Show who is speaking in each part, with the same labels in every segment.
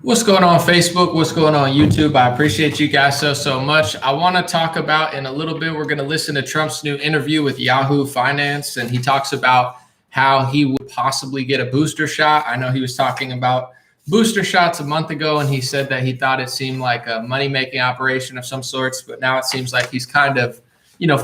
Speaker 1: What's going on Facebook? What's going on YouTube? I appreciate you guys so much. I want to talk about in a little bit, we're going to listen to Trump's new interview with Yahoo Finance, and he talks about how he would possibly get a booster shot. I know he was talking about booster shots a month ago, and he said that he thought it seemed like a money-making operation of some sorts, but now it seems like he's kind of,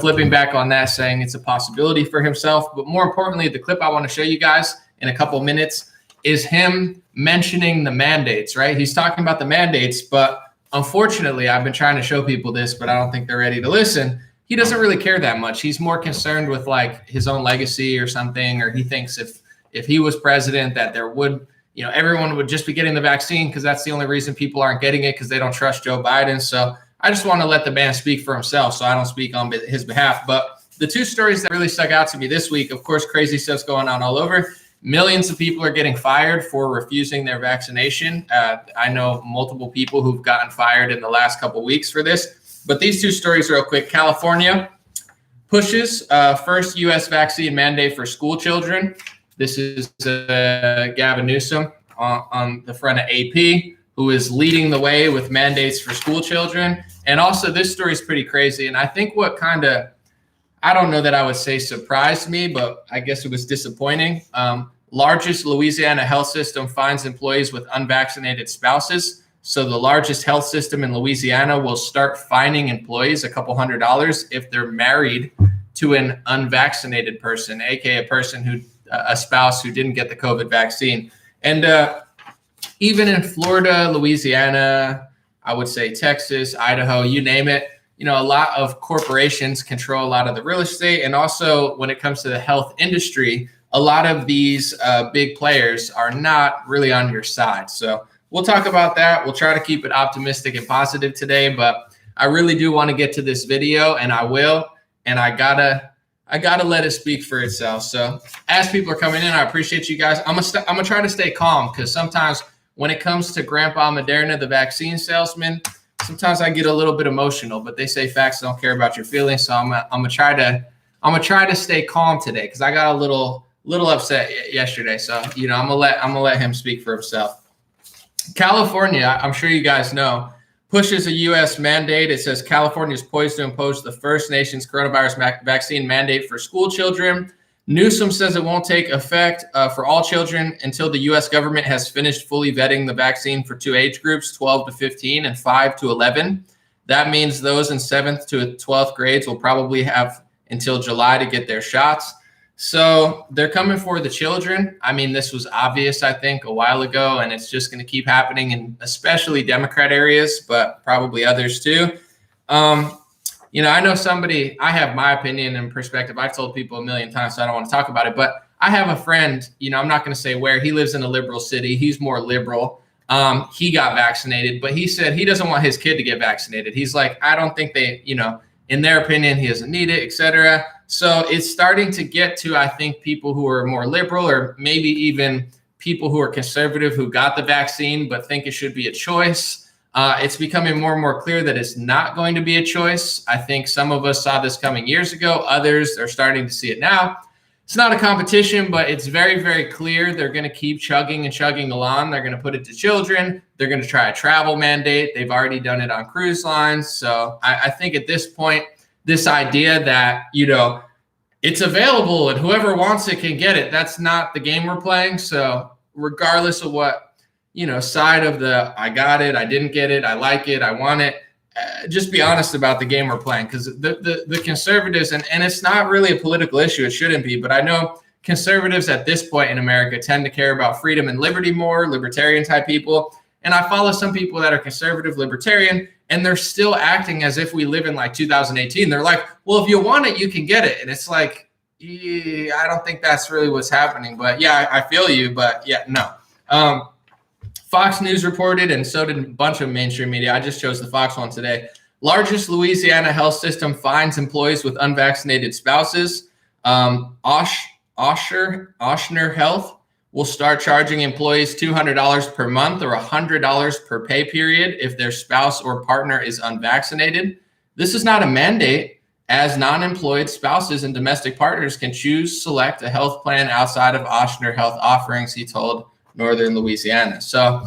Speaker 1: flipping back on that, saying it's a possibility for himself. But more importantly, the clip I want to show you guys in a couple of minutes is him mentioning the mandates, right? He's talking about the mandates, but unfortunately, I've been trying to show people this, but I don't think they're ready to listen. He doesn't really care that much. He's more concerned with like his own legacy or something, or he thinks if he was president that there would, everyone would just be getting the vaccine because that's the only reason people aren't getting it because they don't trust Joe Biden. So I just want to let the man speak for himself, so I don't speak on his behalf. But the two stories that really stuck out to me this week, of course, crazy stuff's going on all over. Millions of people are getting fired for refusing their vaccination. I know multiple people who've gotten fired in the last couple of weeks for this. But these two stories real quick. California pushes first U.S. vaccine mandate for school children. This is Gavin Newsom on the front of AP, who is leading the way with mandates for school children. And also this story is pretty crazy. And I think what kind of, I don't know that I would say surprised me, but I guess it was disappointing. Largest Louisiana health system fines employees with unvaccinated spouses. So the largest health system in Louisiana will start fining employees a couple $100s if they're married to an unvaccinated person, aka a person who, a spouse who didn't get the COVID vaccine. And even in Florida, Louisiana, I would say Texas, Idaho, you name it, a lot of corporations control a lot of the real estate. And also when it comes to the health industry, a lot of these big players are not really on your side. So we'll talk about that. We'll try to keep it optimistic and positive today, but I really do want to get to this video, and I will. And I gotta let it speak for itself. So as people are coming in, I appreciate you guys. I'm gonna try to stay calm, because sometimes when it comes to Grandpa Moderna, the vaccine salesman, sometimes I get a little bit emotional. But they say facts don't care about your feelings, so I'm gonna try to stay calm today, because I got a little upset yesterday. So I'm gonna let him speak for himself. California, I'm sure you guys know, pushes a U.S. mandate. It says California is poised to impose the first nation's coronavirus vaccine mandate for school children. Newsom says it won't take effect for all children until the U.S. government has finished fully vetting the vaccine for two age groups, 12 to 15 and 5 to 11. That means those in 7th to 12th grades will probably have until July to get their shots. So they're coming for the children. I mean, this was obvious, I think, a while ago, and it's just going to keep happening in especially Democrat areas, but probably others too. I know I have my opinion and perspective. I've told people a million times, so I don't want to talk about it, but I have a friend, I'm not going to say where. He lives in a liberal city. He's more liberal. He got vaccinated, but he said he doesn't want his kid to get vaccinated. He's like, I don't think they, in their opinion, he doesn't need it, etc. So it's starting to get to, I think, people who are more liberal, or maybe even people who are conservative who got the vaccine but think it should be a choice. It's becoming more and more clear that it's not going to be a choice. I think some of us saw this coming years ago. Others are starting to see it now. It's not a competition, but it's very, very clear they're going to keep chugging and chugging along. They're going to put it to children. They're going to try a travel mandate. They've already done it on cruise lines. So I think at this point, this idea that, it's available and whoever wants it can get it, that's not the game we're playing. So regardless of what, side of the I got it, I didn't get it, I like it, I want it, just be honest about the game we're playing. Because the conservatives, and it's not really a political issue, it shouldn't be, but I know conservatives at this point in America tend to care about freedom and liberty more, libertarian type people. And I follow some people that are conservative libertarian, and they're still acting as if we live in like 2018. They're like, well, if you want it, you can get it. And it's like, yeah, I don't think that's really what's happening. But yeah, I feel you. But yeah, no. Fox News reported, and so did a bunch of mainstream media. I just chose the Fox one today. Largest Louisiana health system fines employees with unvaccinated spouses. Ochsner Health will start charging employees $200 per month or $100 per pay period if their spouse or partner is unvaccinated. This is not a mandate, as non-employed spouses and domestic partners can select a health plan outside of Ochsner Health offerings, he told Northern Louisiana. So,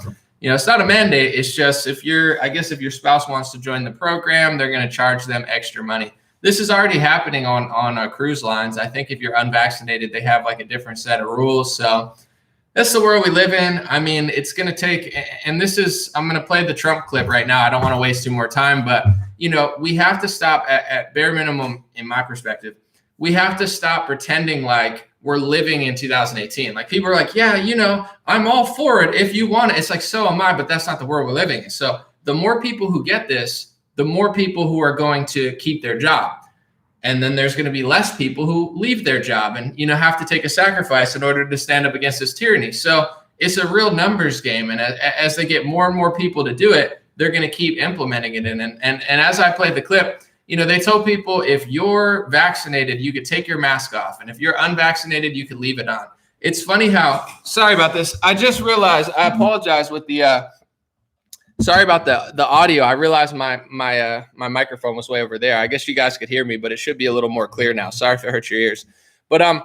Speaker 1: It's not a mandate. It's just if your spouse wants to join the program, they're going to charge them extra money. This is already happening on cruise lines. I think if you're unvaccinated, they have like a different set of rules. So that's the world we live in. I mean, it's going to take, and I'm going to play the Trump clip right now. I don't want to waste too more time, but we have to stop at bare minimum, in my perspective. We have to stop pretending like we're living in 2018. Like people are like, yeah, I'm all for it if you want it. It's like, so am I, but that's not the world we're living in. So the more people who get this, the more people who are going to keep their job. And then there's going to be less people who leave their job and, have to take a sacrifice in order to stand up against this tyranny. So it's a real numbers game. And as they get more and more people to do it, they're going to keep implementing it. And as I played the clip, they told people if you're vaccinated, you could take your mask off. And if you're unvaccinated, you could leave it on. It's funny how, sorry about this. I just realized, I apologize with the, sorry about the audio. I realized my microphone was way over there. I guess you guys could hear me, but it should be a little more clear now. Sorry if it hurt your ears. But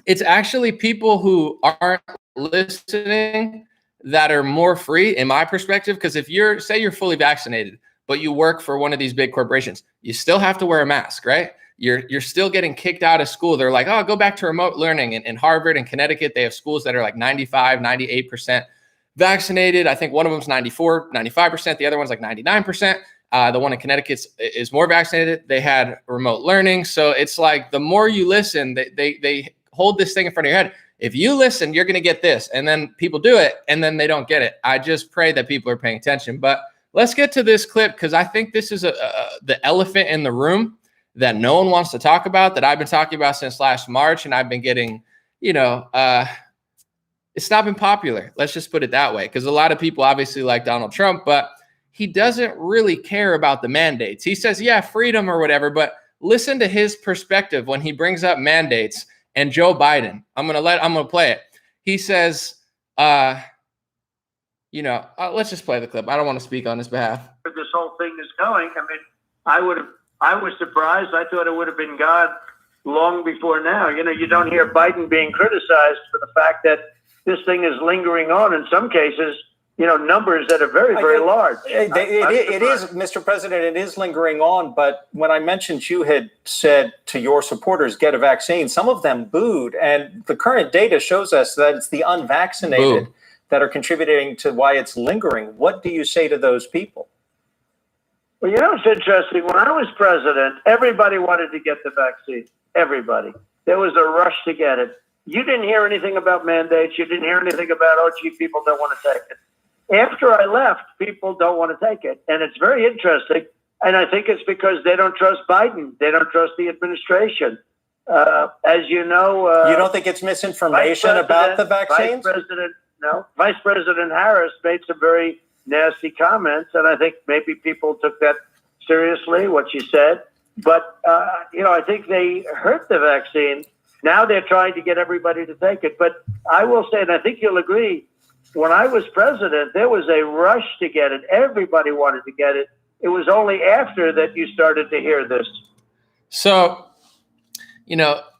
Speaker 1: it's actually people who aren't listening that are more free, in my perspective. Because if you're fully vaccinated, but you work for one of these big corporations, you still have to wear a mask, right? You're still getting kicked out of school. They're like, oh, go back to remote learning. In Harvard and Connecticut, they have schools that are like 95, 98% vaccinated. I think one of them's 94, 95%. The other one's like 99%. The one in Connecticut is more vaccinated. They had remote learning. So it's like the more you listen, they hold this thing in front of your head. If you listen, you're going to get this. And then people do it and then they don't get it. I just pray that people are paying attention. But let's get to this clip because I think this is the elephant in the room that no one wants to talk about, that I've been talking about since last March. And I've been getting, it's not been popular. Let's just put it that way. Because a lot of people obviously like Donald Trump, but he doesn't really care about the mandates. He says, yeah, freedom or whatever, but listen to his perspective when he brings up mandates and Joe Biden. I'm going to play it. He says, let's just play the clip. I don't want to speak on his behalf.
Speaker 2: This whole thing is going. I mean, I was surprised. I thought it would have been gone long before now. You don't hear Biden being criticized for the fact that this thing is lingering on in some cases, numbers that are very, very large.
Speaker 3: It is, Mr. President, it is lingering on. But when I mentioned you had said to your supporters, get a vaccine, some of them booed. And the current data shows us that it's the unvaccinated that are contributing to why it's lingering. What do you say to those people?
Speaker 2: Well, it's interesting. When I was president, everybody wanted to get the vaccine. Everybody. There was a rush to get it. You didn't hear anything about mandates. You didn't hear anything about, people don't want to take it. After I left, people don't want to take it. And it's very interesting. And I think it's because they don't trust Biden. They don't trust the administration. As you know...
Speaker 3: you don't think it's misinformation about the vaccines?
Speaker 2: Vice President Harris made some very nasty comments. And I think maybe people took that seriously, what she said. But, I think they hurt the vaccine. Now they're trying to get everybody to take it. But I will say, and I think you'll agree, when I was president, there was a rush to get it. Everybody wanted to get it. It was only after that you started to hear this.
Speaker 1: So,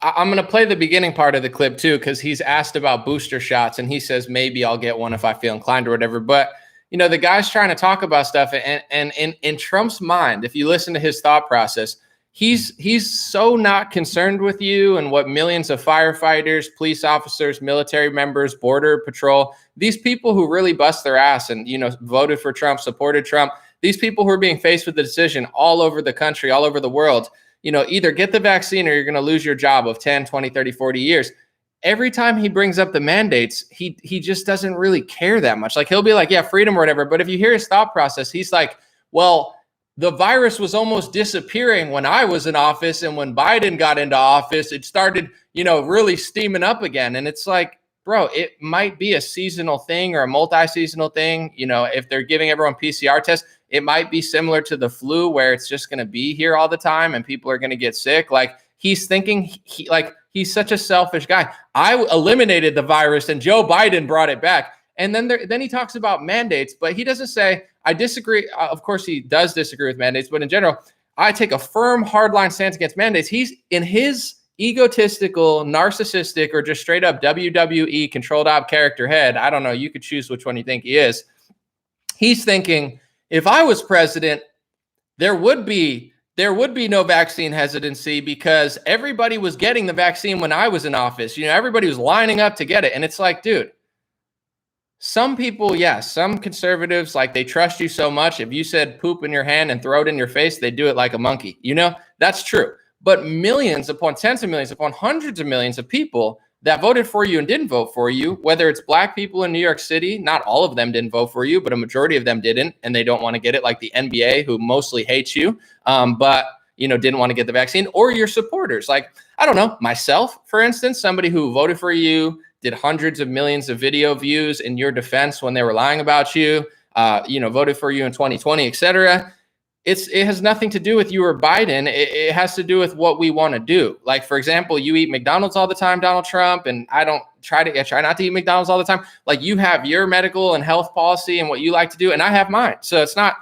Speaker 1: I'm going to play the beginning part of the clip too, because he's asked about booster shots and he says, maybe I'll get one if I feel inclined or whatever. But, the guy's trying to talk about stuff. And in Trump's mind, if you listen to his thought process, he's so not concerned with you and what millions of firefighters, police officers, military members, border patrol, these people who really bust their ass and, voted for Trump, supported Trump, these people who are being faced with the decision all over the country, all over the world, either get the vaccine or you're going to lose your job of 10, 20, 30, 40 years. Every time he brings up the mandates, he just doesn't really care that much. Like he'll be like, yeah, freedom or whatever. But if you hear his thought process, he's like, well, the virus was almost disappearing when I was in office. And when Biden got into office, it started, really steaming up again. And it's like, bro, it might be a seasonal thing or a multi-seasonal thing. If they're giving everyone PCR tests, it might be similar to the flu where it's just going to be here all the time and people are going to get sick. Like he's thinking he's such a selfish guy. I eliminated the virus and Joe Biden brought it back. And then he talks about mandates, but he doesn't say, I disagree. Of course, he does disagree with mandates, but in general, I take a firm hardline stance against mandates. He's in his egotistical, narcissistic, or just straight up WWE controlled op character head. I don't know. You could choose which one you think he is. He's thinking, if I was president, there would be no vaccine hesitancy because everybody was getting the vaccine when I was in office. Everybody was lining up to get it. And it's like, dude, some people, yes, some conservatives, like, they trust you so much. If you said poop in your hand and throw it in your face, they do it like a monkey. That's true. But millions upon tens of millions upon hundreds of millions of people that voted for you and didn't vote for you, whether it's black people in New York City, not all of them didn't vote for you, but a majority of them didn't, and they don't want to get it, like the NBA, who mostly hates you, but didn't want to get the vaccine, or your supporters. Like, I don't know, myself, for instance, somebody who voted for you, did hundreds of millions of video views in your defense when they were lying about you, voted for you in 2020, et cetera. It has nothing to do with you or Biden. It has to do with what we want to do. Like, for example, you eat McDonald's all the time, Donald Trump, and I try not to eat McDonald's all the time. Like, you have your medical and health policy and what you like to do, and I have mine. So it's not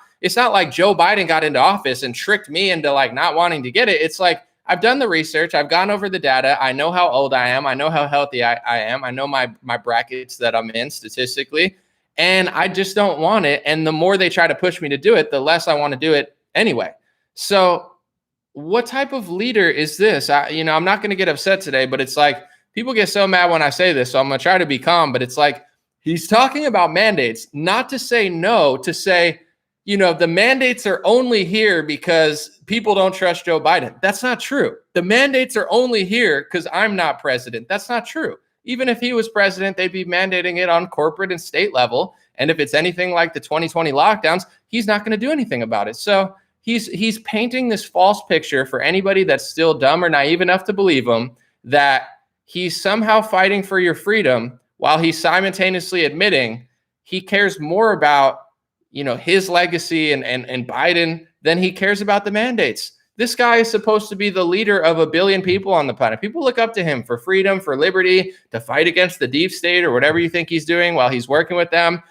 Speaker 1: like Joe Biden got into office and tricked me into like not wanting to get it. It's like, I've done the research. I've gone over the data. I know how old I am. I know how healthy I am. I know my brackets that I'm in statistically. And I just don't want it. And the more they try to push me to do it, the less I want to do it anyway. So what type of leader is this? I'm not going to get upset today, but it's like, people get so mad when I say this. So I'm going to try to be calm, but it's like, he's talking about mandates, not to say no, to say, the mandates are only here because people don't trust Joe Biden. That's not true. The mandates are only here because I'm not president. That's not true. Even if he was president, they'd be mandating it on corporate and state level. And if it's anything like the 2020 lockdowns, he's not going to do anything about it. So he's painting this false picture for anybody that's still dumb or naive enough to believe him, that he's somehow fighting for your freedom while he's simultaneously admitting he cares more about his legacy and Biden than he cares about the mandates. This guy is supposed to be the leader of 1 billion people on the planet. People look up to him for freedom, for liberty, to fight against the deep state or whatever you think he's doing while he's working with them.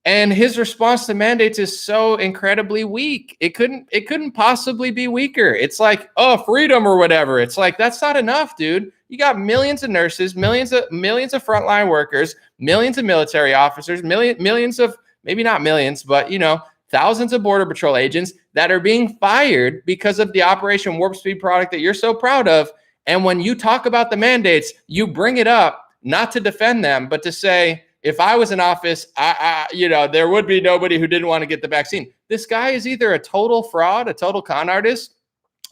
Speaker 1: And his response to mandates is so incredibly weak. It couldn't possibly be weaker. It's like, oh, freedom or whatever. It's like, that's not enough, dude. You got millions of nurses, millions of frontline workers, millions of military officers, millions of, maybe not millions, but thousands of Border Patrol agents that are being fired because of the Operation Warp Speed product that you're so proud of. And when you talk about the mandates, you bring it up not to defend them, but to say, if I was in office, there would be nobody who didn't want to get the vaccine. This guy is either a total fraud, a total con artist,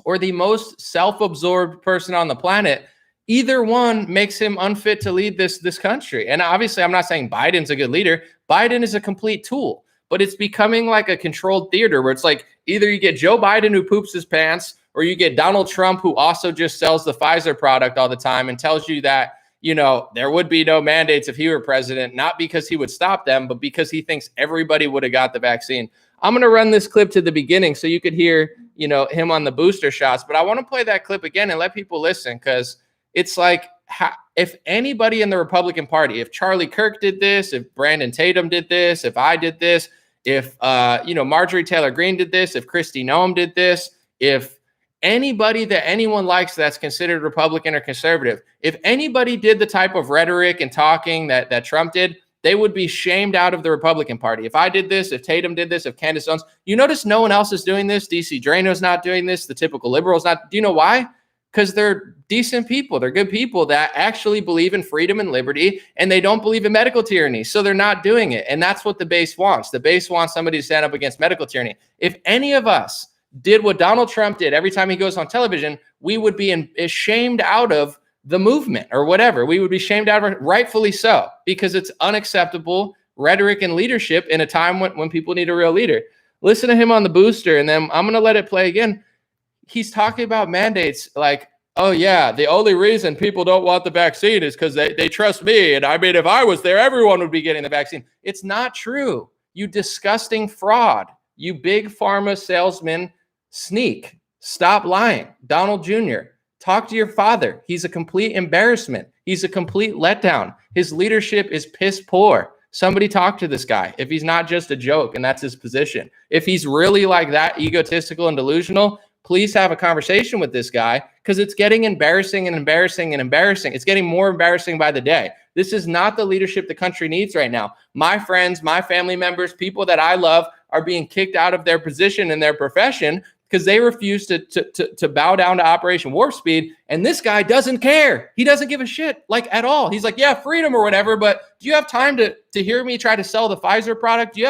Speaker 1: or the most self-absorbed person on the planet. Either one makes him unfit to lead this country. And obviously, I'm not saying Biden's a good leader. Biden is a complete tool, but it's becoming like a controlled theater where it's like, either you get Joe Biden who poops his pants, or you get Donald Trump who also just sells the Pfizer product all the time and tells you that, there would be no mandates if he were president, not because he would stop them, but because he thinks everybody would have got the vaccine. I'm going to run this clip to the beginning so you could hear, him on the booster shots, but I want to play that clip again and let people listen, because it's like, if anybody in the Republican Party, if Charlie Kirk did this, if Brandon Tatum did this, if I did this, if Marjorie Taylor Greene did this, if Kristi Noem did this, if anybody that anyone likes that's considered Republican or conservative, if anybody did the type of rhetoric and talking that Trump did, they would be shamed out of the Republican Party. If I did this, if Tatum did this, if Candace Owens, you notice no one else is doing this. DC Drano's not doing this. The typical liberal's not. Do you know why? Because they're decent people. They're good people that actually believe in freedom and liberty, and they don't believe in medical tyranny. So they're not doing it. And that's what the base wants. The base wants somebody to stand up against medical tyranny. If any of us did what Donald Trump did every time he goes on television, we would be shamed out of the movement or whatever. We would be shamed out of it, rightfully so, because it's unacceptable rhetoric and leadership in a time when people need a real leader. Listen to him on the booster, and then I'm going to let it play again. He's talking about mandates like, oh, yeah, the only reason people don't want the vaccine is because they trust me. And I mean, if I was there, everyone would be getting the vaccine. It's not true. You disgusting fraud. You big pharma salesman sneak. Stop lying. Donald Jr., talk to your father. He's a complete embarrassment. He's a complete letdown. His leadership is piss poor. Somebody talk to this guy if he's not just a joke and that's his position. If he's really like that egotistical and delusional, please have a conversation with this guy, because it's getting embarrassing and embarrassing and embarrassing. It's getting more embarrassing by the day. This is not the leadership the country needs right now. My friends, my family members, people that I love are being kicked out of their position in their profession because they refuse to bow down to Operation Warp Speed. And this guy doesn't care. He doesn't give a shit, like, at all. He's like, yeah, freedom or whatever, but do you have time to hear me try to sell the Pfizer product? Do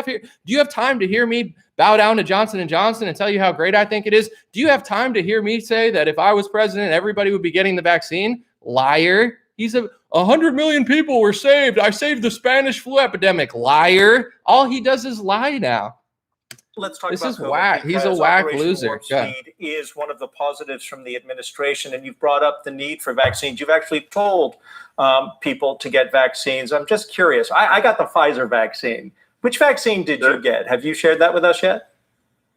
Speaker 1: you have time to hear me bow down to Johnson & Johnson and tell you how great I think it is? Do you have time to hear me say that if I was president, everybody would be getting the vaccine? Liar. He's 100 million people were saved. I saved the Spanish flu epidemic. Liar. All he does is lie now.
Speaker 3: Let's talk
Speaker 1: this
Speaker 3: about
Speaker 1: is
Speaker 3: COVID,
Speaker 1: whack. He's a whack
Speaker 3: Operation
Speaker 1: loser.
Speaker 3: Warp Speed is one of the positives from the administration, and you've brought up the need for vaccines. You've actually told people to get vaccines. I'm just curious. I got the Pfizer vaccine. Which vaccine did you get? Have you shared that with us yet?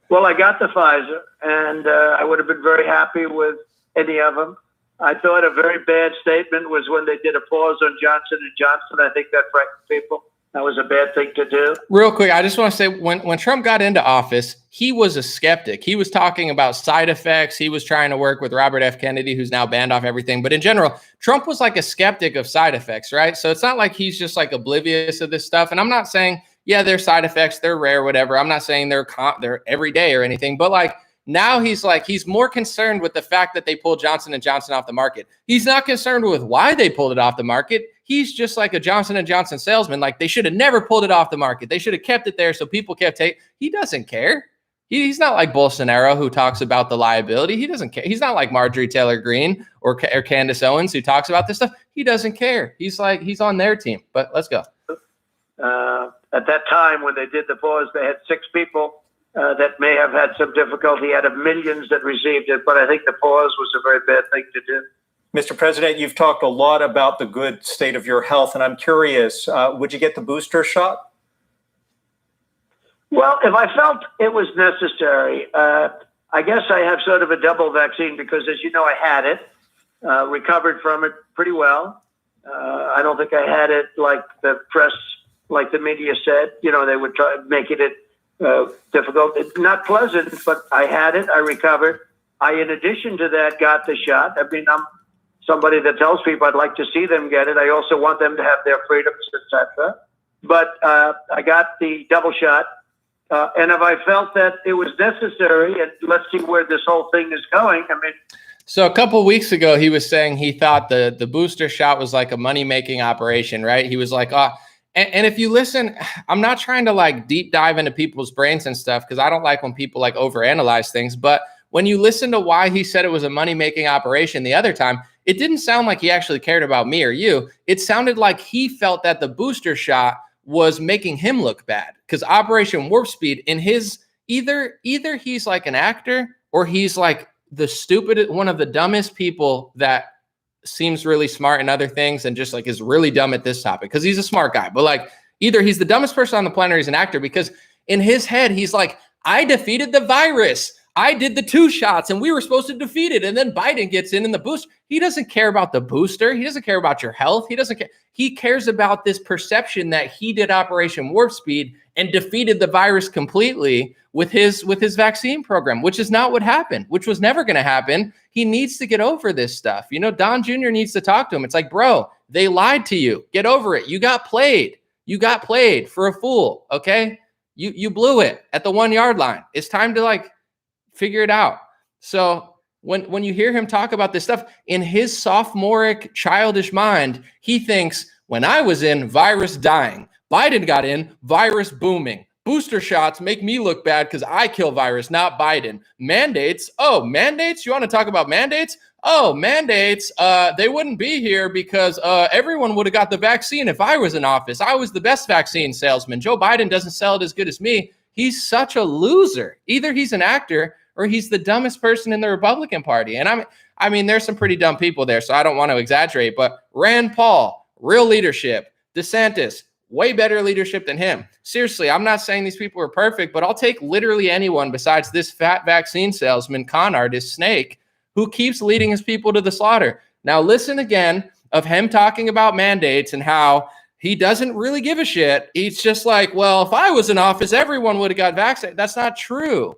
Speaker 2: Well, I got the Pfizer, and I would have been very happy with any of them. I thought a very bad statement was when they did a pause on Johnson & Johnson. I think that frightened people. That was a bad thing to do.
Speaker 1: Real quick, I just want to say when Trump got into office, he was a skeptic. He was talking about side effects. He was trying to work with Robert F. Kennedy, who's now banned off everything. But in general, Trump was like a skeptic of side effects, right? So it's not like he's just like oblivious of this stuff. And I'm not saying, yeah, they're side effects, they're rare, whatever. I'm not saying they're every day or anything. But like now he's more concerned with the fact that they pulled Johnson & Johnson off the market. He's not concerned with why they pulled it off the market. He's just like a Johnson & Johnson salesman. Like, they should have never pulled it off the market. They should have kept it there so people kept taking. He doesn't care. He's not like Bolsonaro, who talks about the liability. He doesn't care. He's not like Marjorie Taylor Greene or Candace Owens, who talks about this stuff. He doesn't care. He's on their team. But let's go.
Speaker 2: At that time, when they did the pause, they had 6 people that may have had some difficulty out of millions that received it. But I think the pause was a very bad thing to do.
Speaker 3: Mr. President, you've talked a lot about the good state of your health, and I'm curious, would you get the booster shot?
Speaker 2: Well, if I felt it was necessary, I guess I have sort of a double vaccine because, as you know, I had it, recovered from it pretty well. I don't think I had it like the press, like the media said. You know, they would try making it difficult. It's not pleasant, but I had it. I recovered. I, in addition to that, got the shot. I mean, I'm somebody that tells people I'd like to see them get it. I also want them to have their freedoms, etc. But I got the double shot. And if I felt that it was necessary, and let's see where this whole thing is going. I mean,
Speaker 1: so a couple of weeks ago, he was saying he thought the booster shot was like a money-making operation, right? He was like, and if you listen, I'm not trying to like deep dive into people's brains and stuff, because I don't like when people like overanalyze things. But when you listen to why he said it was a money-making operation the other time, it didn't sound like he actually cared about me or you. It sounded like he felt that the booster shot was making him look bad, because Operation Warp Speed, in his either he's like an actor, or he's like the stupid, one of the dumbest people that seems really smart in other things and just like is really dumb at this topic, because he's a smart guy. But like, either he's the dumbest person on the planet or he's an actor, because in his head, he's like, I defeated the virus. I did the 2 shots and we were supposed to defeat it. And then Biden gets in the booster. He doesn't care about the booster. He doesn't care about your health. He doesn't care. He cares about this perception that he did Operation Warp Speed and defeated the virus completely with his vaccine program, which is not what happened, which was never going to happen. He needs to get over this stuff. You know, Don Jr. needs to talk to him. It's like, bro, they lied to you. Get over it. You got played. You got played for a fool. Okay. You blew it at the 1-yard line. It's time to like figure it out. So when you hear him talk about this stuff, in his sophomoric, childish mind, he thinks, when I was in, virus dying. Biden got in, virus booming. Booster shots make me look bad because I kill virus, not Biden. Mandates. Oh, mandates? You want to talk about mandates? Oh, mandates. They wouldn't be here because everyone would have got the vaccine if I was in office. I was the best vaccine salesman. Joe Biden doesn't sell it as good as me. He's such a loser. Either he's an actor or he's the dumbest person in the Republican Party. And I mean, there's some pretty dumb people there, so I don't want to exaggerate, but Rand Paul, real leadership. DeSantis, way better leadership than him. Seriously, I'm not saying these people are perfect, but I'll take literally anyone besides this fat vaccine salesman, con artist, Snake, who keeps leading his people to the slaughter. Now, listen again of him talking about mandates and how he doesn't really give a shit. He's just like, well, if I was in office, everyone would have got vaccinated. That's not true.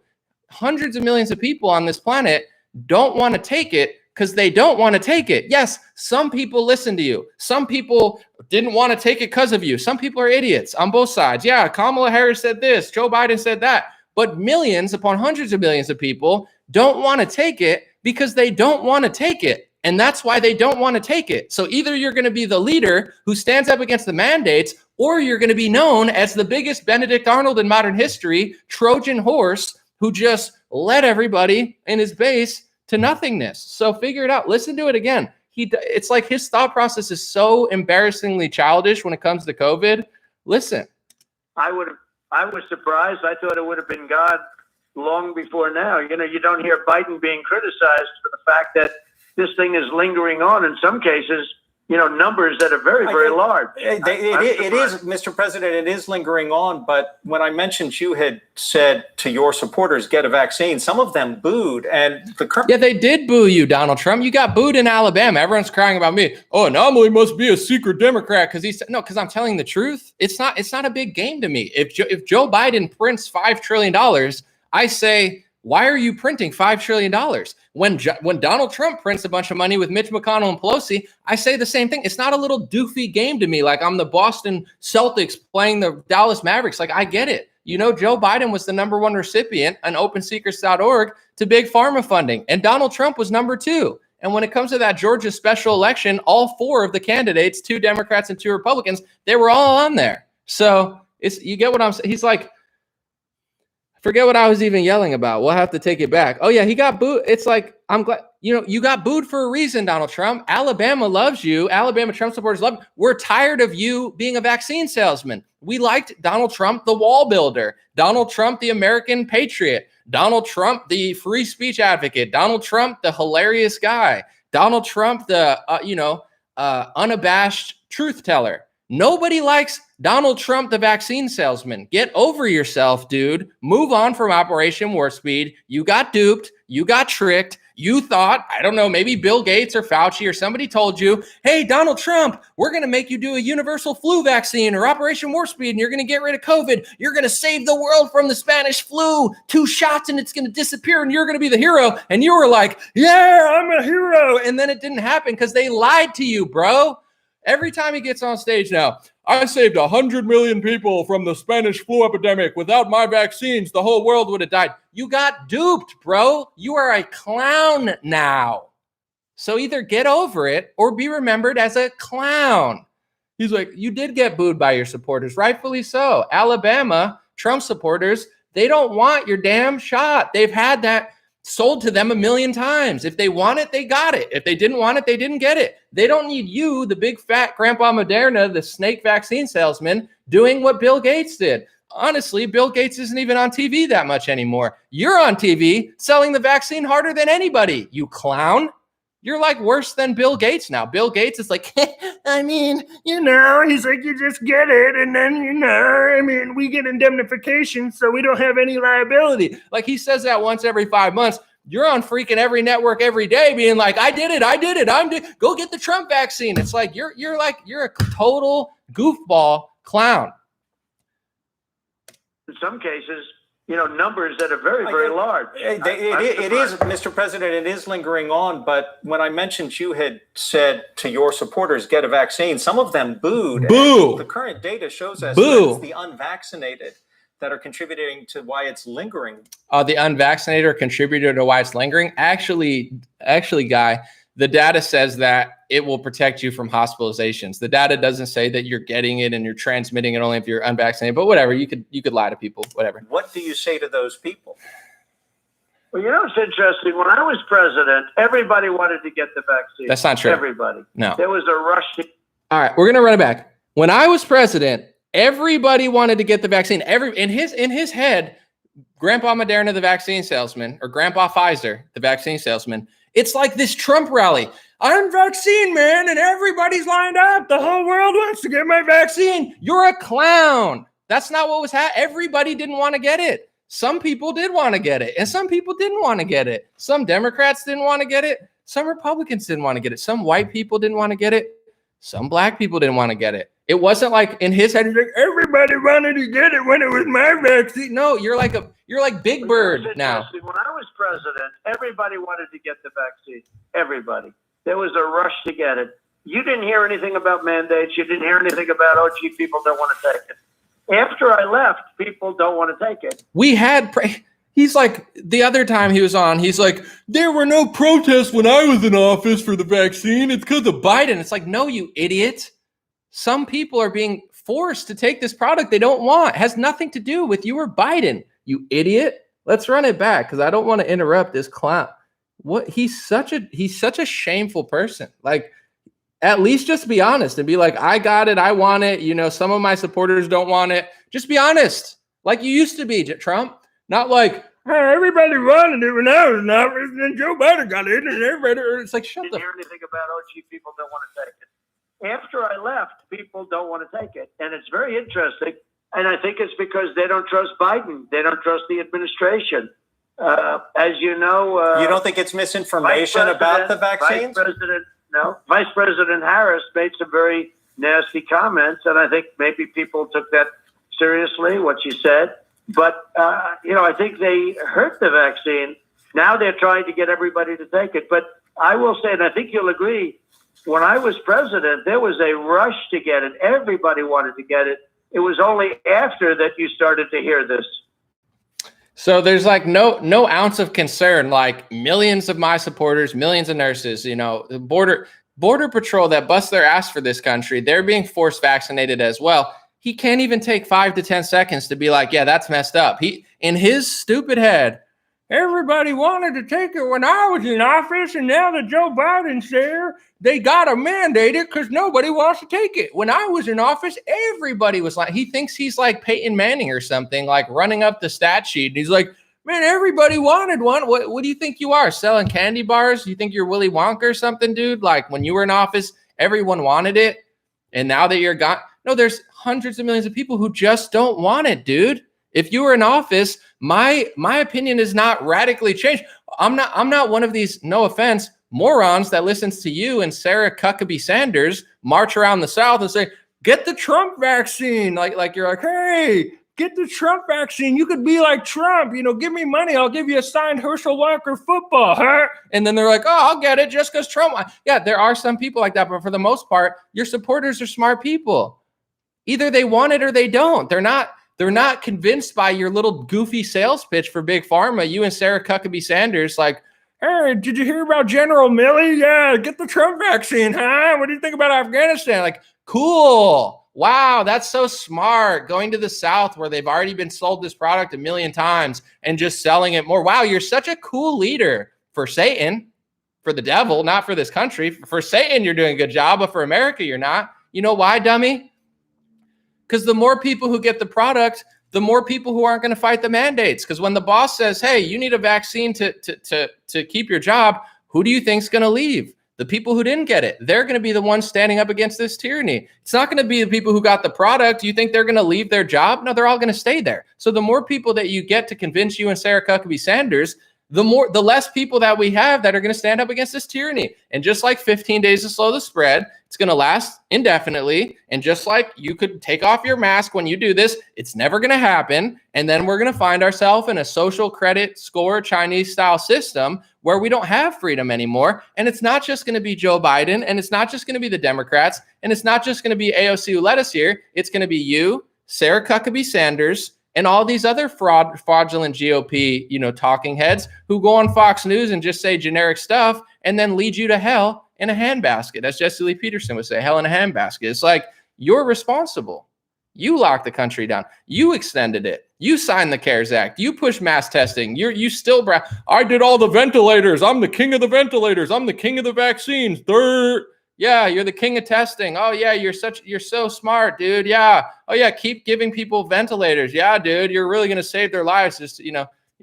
Speaker 1: hundreds of millions of people on this planet don't want to take it because they don't want to take it. Yes, some people listen to you. Some people didn't want to take it because of you. Some people are idiots on both sides. Yeah, Kamala Harris said this, Joe Biden said that. But millions upon hundreds of millions of people don't want to take it because they don't want to take it. And that's why they don't want to take it. So either you're going to be the leader who stands up against the mandates, or you're going to be known as the biggest Benedict Arnold in modern history, Trojan horse, who just led everybody in his base to nothingness. So figure it out. Listen to it again. It's like his thought process is so embarrassingly childish when it comes to COVID. Listen.
Speaker 2: I was surprised. I thought it would have been gone long before now. You know, you don't hear Biden being criticized for the fact that this thing is lingering on in some cases, you know, numbers that are very, very large.
Speaker 3: It is, Mr. President, it is lingering on. But when I mentioned you had said to your supporters, get a vaccine, some of them booed. And
Speaker 1: yeah, they did boo you, Donald Trump. You got booed in Alabama. Everyone's crying about me. Oh, Anomaly must be a secret Democrat because he's no, because I'm telling the truth. It's not a big game to me. If Joe Biden prints $5 trillion, I say, why are you printing $5 trillion? When Donald Trump prints a bunch of money with Mitch McConnell and Pelosi, I say the same thing. It's not a little doofy game to me, like I'm the Boston Celtics playing the Dallas Mavericks. Like, I get it. You know, Joe Biden was the #1 recipient on OpenSecrets.org to big pharma funding, and Donald Trump was #2. And when it comes to that Georgia special election, all 4 of the candidates, 2 Democrats and 2 Republicans, they were all on there. So you get what I'm saying? He's like, forget what I was even yelling about. We'll have to take it back. Oh, yeah, he got booed. It's like, I'm glad, you got booed for a reason, Donald Trump. Alabama loves you. Alabama Trump supporters love you. We're tired of you being a vaccine salesman. We liked Donald Trump, the wall builder. Donald Trump, the American patriot. Donald Trump, the free speech advocate. Donald Trump, the hilarious guy. Donald Trump, the, unabashed truth teller. Nobody likes Donald Trump, the vaccine salesman. Get over yourself, dude. Move on from Operation Warp Speed. You got duped. You got tricked. You thought, I don't know, maybe Bill Gates or Fauci or somebody told you, hey, Donald Trump, we're going to make you do a universal flu vaccine or Operation Warp Speed, and you're going to get rid of COVID. You're going to save the world from the Spanish flu. 2 shots and it's going to disappear and you're going to be the hero. And you were like, yeah, I'm a hero. And then it didn't happen because they lied to you, bro. Every time he gets on stage now, I saved 100 million people from the Spanish flu epidemic. Without my vaccines, the whole world would have died. You got duped, bro. You are a clown now. So either get over it or be remembered as a clown. He's like, you did get booed by your supporters, rightfully so. Alabama, Trump supporters, they don't want your damn shot. They've had that sold to them 1,000,000 times. If they want it, they got it. If they didn't want it, they didn't get it. They don't need you, the big fat Grandpa Moderna, the snake vaccine salesman, doing what Bill Gates did. Honestly, Bill Gates isn't even on TV that much anymore. You're on TV selling the vaccine harder than anybody, you clown. You're like worse than Bill Gates now. Bill Gates is like, I mean, he's like, you just get it. And then, we get indemnification, so we don't have any liability. Like he says that once every 5 months. You're on freaking every network every day being like, I did it. Go get the Trump vaccine. It's like, you're a total goofball clown.
Speaker 2: In some cases, numbers that are very, very large.
Speaker 3: It is, Mr. President, it is lingering on. But when I mentioned you had said to your supporters, get a vaccine, some of them booed.
Speaker 1: Boo.
Speaker 3: The current data shows us that it's the unvaccinated that are contributing to why it's lingering.
Speaker 1: The unvaccinated are contributor to why it's lingering. Actually, Guy, the data says that it will protect you from hospitalizations. The data doesn't say that you're getting it and you're transmitting it only if you're unvaccinated, but whatever, you could lie to people, whatever.
Speaker 3: What do you say to those people?
Speaker 2: Well, it's interesting. When I was president, everybody wanted to get the vaccine.
Speaker 1: That's not true.
Speaker 2: Everybody.
Speaker 1: No.
Speaker 2: There was a rush.
Speaker 1: All right, we're going to run it back. When I was president, everybody wanted to get the vaccine. In his head, Grandpa Moderna, the vaccine salesman, or Grandpa Pfizer, the vaccine salesman, it's like this Trump rally. I'm vaccine man, and everybody's lined up. The whole world wants to get my vaccine. You're a clown. That's not what was happening. Everybody didn't want to get it. Some people did want to get it, and some people didn't want to get it. Some Democrats didn't want to get it. Some Republicans didn't want to get it. Some white people didn't want to get it. Some black people didn't want to get it. It wasn't like in his head, he's like, everybody wanted to get it when it was my vaccine. No, you're like Big Bird now.
Speaker 2: When I was president, everybody wanted to get the vaccine. Everybody. There was a rush to get it. You didn't hear anything about mandates. You didn't hear anything about, oh, gee, people don't want to take it. After I left, people don't want to take it.
Speaker 1: He's like, the other time he was on, he's like, there were no protests when I was in office for the vaccine. It's because of Biden. It's like, no, you idiot. Some people are being forced to take this product they don't want. It has nothing to do with you or Biden, you idiot. Let's run it back because I don't want to interrupt this clown. What he's such a shameful person. Like, at least just be honest and be like, I got it, I want it. You know, some of my supporters don't want it. Just be honest, like you used to be, Trump. Not like, hey, everybody wanted it when I was in office, and then Joe Biden got it, and everybody. It's like, shut the.
Speaker 2: Didn't hear anything about, oh, gee, people don't want to take it. After I left, people don't want to take it. And it's very interesting. And I think it's because they don't trust Biden. They don't trust the administration. As you know...
Speaker 3: you don't think it's misinformation about the vaccines?
Speaker 2: Vice President Harris made some very nasty comments. And I think maybe people took that seriously, what she said. But, I think they hurt the vaccine. Now they're trying to get everybody to take it. But I will say, and I think you'll agree, when I was president, there was a rush to get it. Everybody wanted to get it. It was only after that you started to hear this.
Speaker 1: So there's like no ounce of concern, like millions of my supporters, millions of nurses, the border patrol that bust their ass for this country, they're being forced vaccinated as well. He can't even take 5 to 10 seconds to be like, yeah, that's messed up. He, in his stupid head, everybody wanted to take it when I was in office, and now that Joe Biden's there, they got to mandate it because nobody wants to take it. When I was in office, everybody was like, he thinks he's like Peyton Manning or something, like running up the stat sheet. And he's like, man, everybody wanted one. What do you think you are, selling candy bars? You think you're Willy Wonka or something, dude? Like when you were in office, everyone wanted it. And now that you're gone, no, there's hundreds of millions of people who just don't want it, dude. If you were in office, my opinion is not radically changed. I'm not one of these, no offense, morons that listens to you and Sarah Huckabee Sanders march around the South and say, get the Trump vaccine. Like you're like, hey, get the Trump vaccine. You could be like Trump, give me money. I'll give you a signed Herschel Walker football, huh? And then they're like, oh, I'll get it just because Trump. Yeah, there are some people like that, but for the most part, your supporters are smart people. Either they want it or they don't. They're not convinced by your little goofy sales pitch for Big Pharma. You and Sarah Huckabee Sanders, like, hey, did you hear about General Milley? Yeah, get the Trump vaccine, huh? What do you think about Afghanistan? Like, cool. Wow, that's so smart. Going to the South where they've already been sold this product 1 million times and just selling it more. Wow, you're such a cool leader for Satan, for the devil, not for this country. For Satan, you're doing a good job, but for America, you're not. You know why, dummy? Because the more people who get the product, the more people who aren't going to fight the mandates. Because when the boss says, hey, you need a vaccine to keep your job, who do you think is going to leave? The people who didn't get it. They're going to be the ones standing up against this tyranny. It's not going to be the people who got the product. You think they're going to leave their job? No, they're all going to stay there. So the more people that you get to convince you and Sarah Huckabee Sanders, the less people that we have that are going to stand up against this tyranny. And just like 15 days to slow the spread, it's going to last indefinitely. And just like you could take off your mask when you do this, it's never going to happen. And then we're going to find ourselves in a social credit score Chinese style system where we don't have freedom anymore. And it's not just going to be Joe Biden, and it's not just going to be the Democrats, and it's not just going to be AOC who led us here. It's going to be you, Sarah Huckabee Sanders, and all these other fraudulent GOP, talking heads who go on Fox News and just say generic stuff and then lead you to hell in a handbasket. As Jesse Lee Peterson would say, hell in a handbasket. It's like, you're responsible. You locked the country down. You extended it. You signed the CARES Act. You pushed mass testing. You still I did all the ventilators. I'm the king of the ventilators. I'm the king of the vaccines. Yeah, you're the king of testing. Oh yeah, you're so smart, dude. Yeah. Oh yeah, keep giving people ventilators. Yeah, dude, you're really gonna save their lives. Just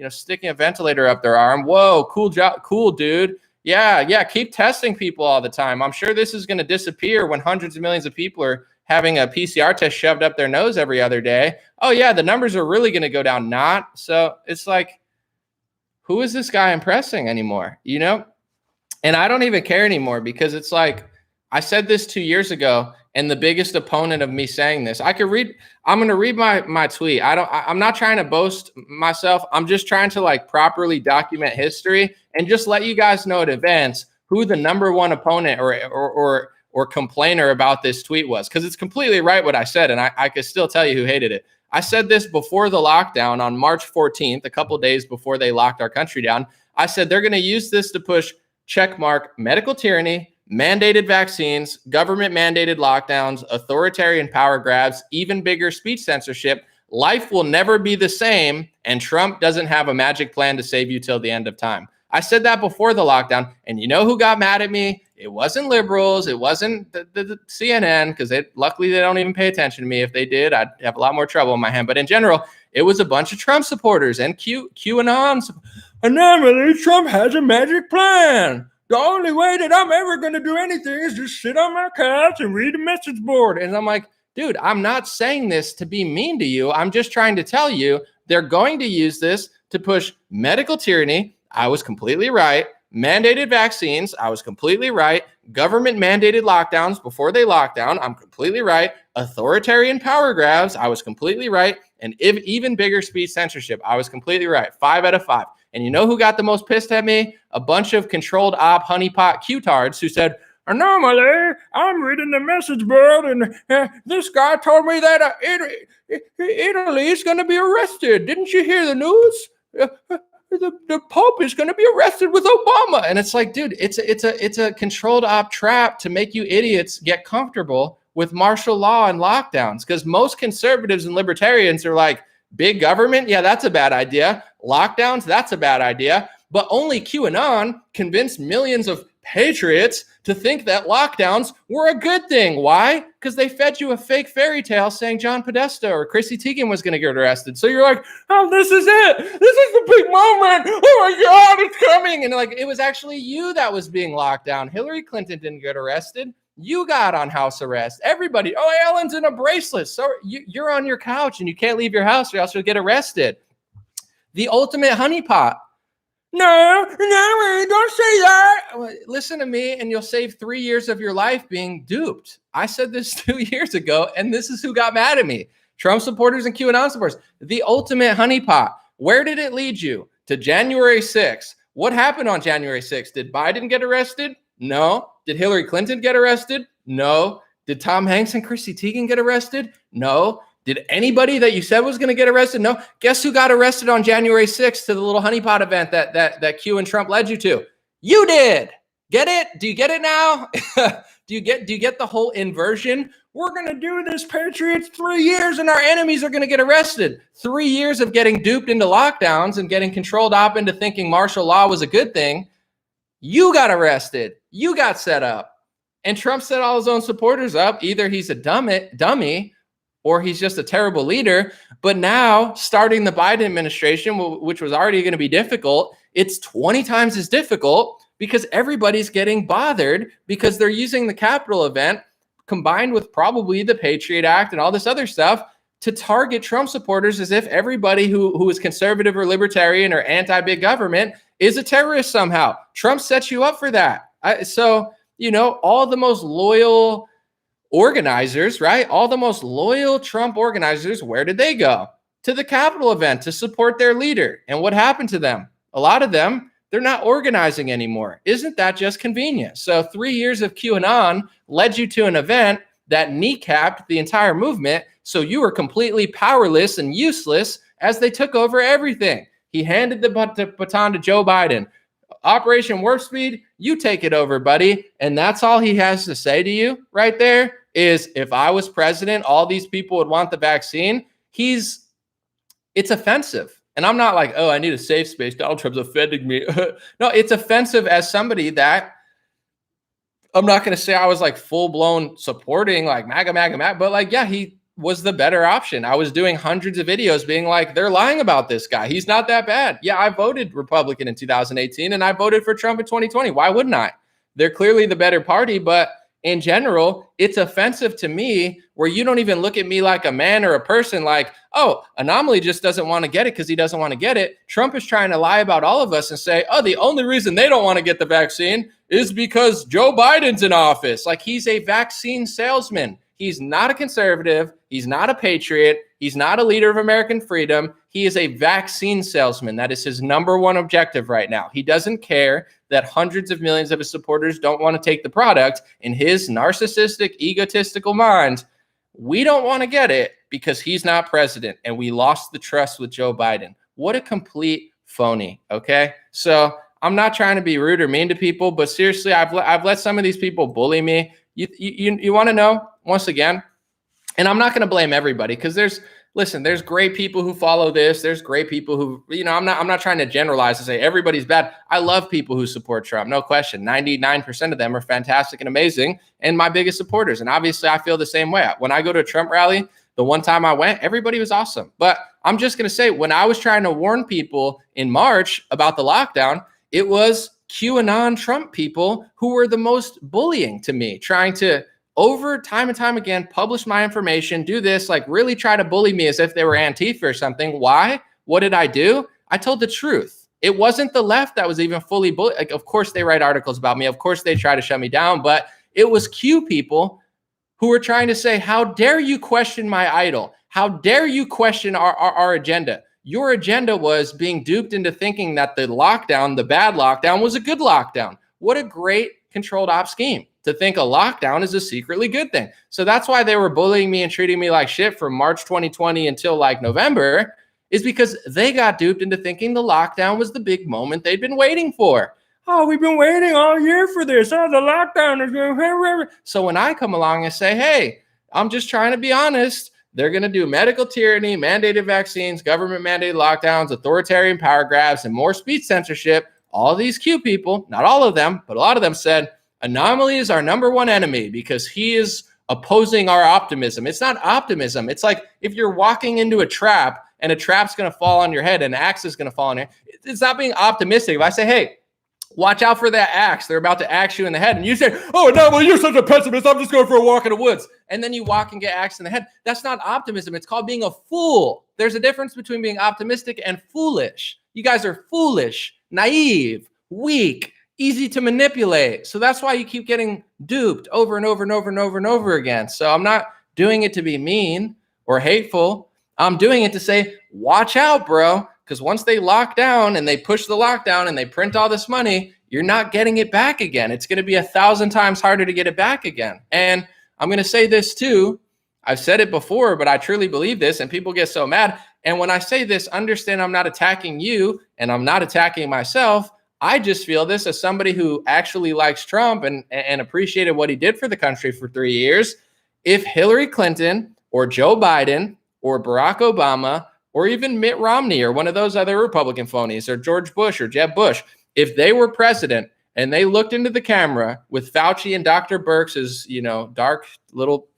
Speaker 1: sticking a ventilator up their arm. Whoa, cool job, cool, dude. Yeah, keep testing people all the time. I'm sure this is gonna disappear when hundreds of millions of people are having a PCR test shoved up their nose every other day. Oh yeah, the numbers are really gonna go down. Not so. It's like, who is this guy impressing anymore? And I don't even care anymore because it's like, I said this 2 years ago, and the biggest opponent of me saying this. I'm going to read my tweet. I'm not trying to boast myself. I'm just trying to like properly document history and just let you guys know in advance who the number one opponent or complainer about this tweet was, because it's completely right what I said, and I could still tell you who hated it. I said this before the lockdown on March 14th, a couple days before they locked our country down. I said they're going to use this to push checkmark medical tyranny, mandated vaccines, government mandated lockdowns, authoritarian power grabs, even bigger speech censorship. Life will never be the same, and Trump doesn't have a magic plan to save you till the end of time. I said that before the lockdown, and you know who got mad at me? It wasn't liberals. It wasn't the CNN, because luckily they don't even pay attention to me. If they did, I'd have a lot more trouble in my hand. But in general, it was a bunch of Trump supporters and QAnon. And normally Trump has a magic plan. The only way that I'm ever going to do anything is just sit on my couch and read a message board. And I'm like, dude, I'm not saying this to be mean to you. I'm just trying to tell you they're going to use this to push medical tyranny. I was completely right. Mandated vaccines. I was completely right. Government mandated lockdowns before they locked down. I'm completely right. Authoritarian power grabs. I was completely right. And even bigger speech censorship. I was completely right. 5 out of 5. And you know who got the most pissed at me? A bunch of controlled op honeypot Q-tards who said, normally I'm reading the message board and this guy told me that Italy is going to be arrested. Didn't you hear the news? The Pope is going to be arrested with Obama. And it's like, dude, it's a controlled op trap to make you idiots get comfortable with martial law and lockdowns. Because most conservatives and libertarians are like, big government, yeah, that's a bad idea. Lockdowns, that's a bad idea. But only QAnon convinced millions of patriots to think that lockdowns were a good thing. Why? Because they fed you a fake fairy tale saying John Podesta or Chrissy Teigen was going to get arrested. So you're like, oh, this is it. This is the big moment. Oh my God, it's coming. And like, it was actually you that was being locked down. Hillary Clinton didn't get arrested. You got on house arrest. Everybody, oh, Ellen's in a bracelet. So you're on your couch and you can't leave your house or else you'll get arrested. The ultimate honeypot. No, don't say that. Listen to me and you'll save 3 years of your life being duped. I said this 2 years ago, and this is who got mad at me. Trump supporters and QAnon supporters. The ultimate honeypot. Where did it lead you? To January 6th. What happened on January 6th? Did Biden get arrested? No. Did Hillary Clinton get arrested? No. Did Tom Hanks and Chrissy Teigen get arrested? No. Did anybody that you said was going to get arrested? No. Guess who got arrested on January 6th to the little honeypot event that Q and Trump led you to? You did. Get it? Do you get it now? Do you get the whole inversion? We're going to do this, Patriots, 3 years and our enemies are going to get arrested. 3 years of getting duped into lockdowns and getting controlled op into thinking martial law was a good thing. You got arrested. You got set up. And Trump set all his own supporters up. Either he's a dummy or he's just a terrible leader. But now, starting the Biden administration, which was already going to be difficult, it's 20 times as difficult because everybody's getting bothered because they're using the Capitol event combined with probably the Patriot Act and all this other stuff to target Trump supporters as if everybody who is conservative or libertarian or anti-big government is a terrorist somehow. Trump sets you up for that. So, you know, all the most loyal organizers, right? All the most loyal Trump organizers, where did they go? To the Capitol event to support their leader. And what happened to them? A lot of them, they're not organizing anymore. Isn't that just convenient? So 3 years of QAnon led you to an event that kneecapped the entire movement. So you were completely powerless and useless as they took over everything. He handed the baton to Joe Biden. Operation Warp Speed, you take it over, buddy. And that's all he has to say to you right there is, if I was president, all these people would want the vaccine. It's offensive. And I'm not like, oh, I need a safe space. Donald Trump's offending me. No, it's offensive as somebody that, I'm not going to say I was like full blown supporting like MAGA, but like, yeah, he was the better option. I was doing hundreds of videos being like, they're lying about this guy. He's not that bad. Yeah, I voted Republican in 2018 and I voted for Trump in 2020. Why wouldn't I? They're clearly the better party, but in general, it's offensive to me where you don't even look at me like a man or a person like, oh, Anomaly just doesn't want to get it because he doesn't want to get it. Trump is trying to lie about all of us and say, oh, the only reason they don't want to get the vaccine is because Joe Biden's in office. Like, he's a vaccine salesman. He's not a conservative. He's not a patriot. He's not a leader of American freedom. He is a vaccine salesman. That is his number one objective right now. He doesn't care that hundreds of millions of his supporters don't want to take the product. In his narcissistic, egotistical mind, we don't want to get it because he's not president, and we lost the trust with Joe Biden. What a complete phony, okay? So I'm not trying to be rude or mean to people, but seriously, I've let some of these people bully me. You want to know, once again, and I'm not going to blame everybody because there's great people who follow this. There's great people who, I'm not trying to generalize and say everybody's bad. I love people who support Trump. No question. 99% of them are fantastic and amazing and my biggest supporters. And obviously I feel the same way. When I go to a Trump rally, the one time I went, everybody was awesome. But I'm just going to say, when I was trying to warn people in March about the lockdown, it was QAnon Trump people who were the most bullying to me, trying to over time and time again, publish my information, do this, like really try to bully me as if they were Antifa or something. Why? What did I do? I told the truth. It wasn't the left that was even fully bullied. Like, of course they write articles about me. Of course they try to shut me down, but it was Q people who were trying to say, how dare you question my idol? How dare you question our agenda? Your agenda was being duped into thinking that the lockdown, the bad lockdown, was a good lockdown. What a great controlled op scheme to think a lockdown is a secretly good thing. So that's why they were bullying me and treating me like shit from March 2020 until like November, is because they got duped into thinking the lockdown was the big moment they'd been waiting for. Oh, we've been waiting all year for this. Oh, the lockdown is going. So when I come along and say, hey, I'm just trying to be honest, they're going to do medical tyranny, mandated vaccines, government mandated lockdowns, authoritarian power grabs, and more speech censorship. All these Q people, not all of them, but a lot of them said, Anomaly is our number one enemy because he is opposing our optimism. It's not optimism. It's like if you're walking into a trap and a trap's going to fall on your head and an axe is going to fall on you. It's not being optimistic. If I say, hey, watch out for that axe, they're about to axe you in the head. And you say, oh, no, well, you're such a pessimist. I'm just going for a walk in the woods. And then you walk and get axed in the head. That's not optimism. It's called being a fool. There's a difference between being optimistic and foolish. You guys are foolish, naive, weak, easy to manipulate. So that's why you keep getting duped over and over and over and over and over again. So I'm not doing it to be mean or hateful. I'm doing it to say, watch out, bro. Because once they lock down and they push the lockdown and they print all this money, you're not getting it back again. It's going to be 1,000 times harder to get it back again. And I'm going to say this too. I've said it before, but I truly believe this, and people get so mad. And when I say this, understand I'm not attacking you and I'm not attacking myself. I just feel this as somebody who actually likes Trump and appreciated what he did for the country for 3 years. If Hillary Clinton or Joe Biden or Barack Obama or even Mitt Romney or one of those other Republican phonies or George Bush or Jeb Bush, if they were president and they looked into the camera with Fauci and Dr. Birx's, dark little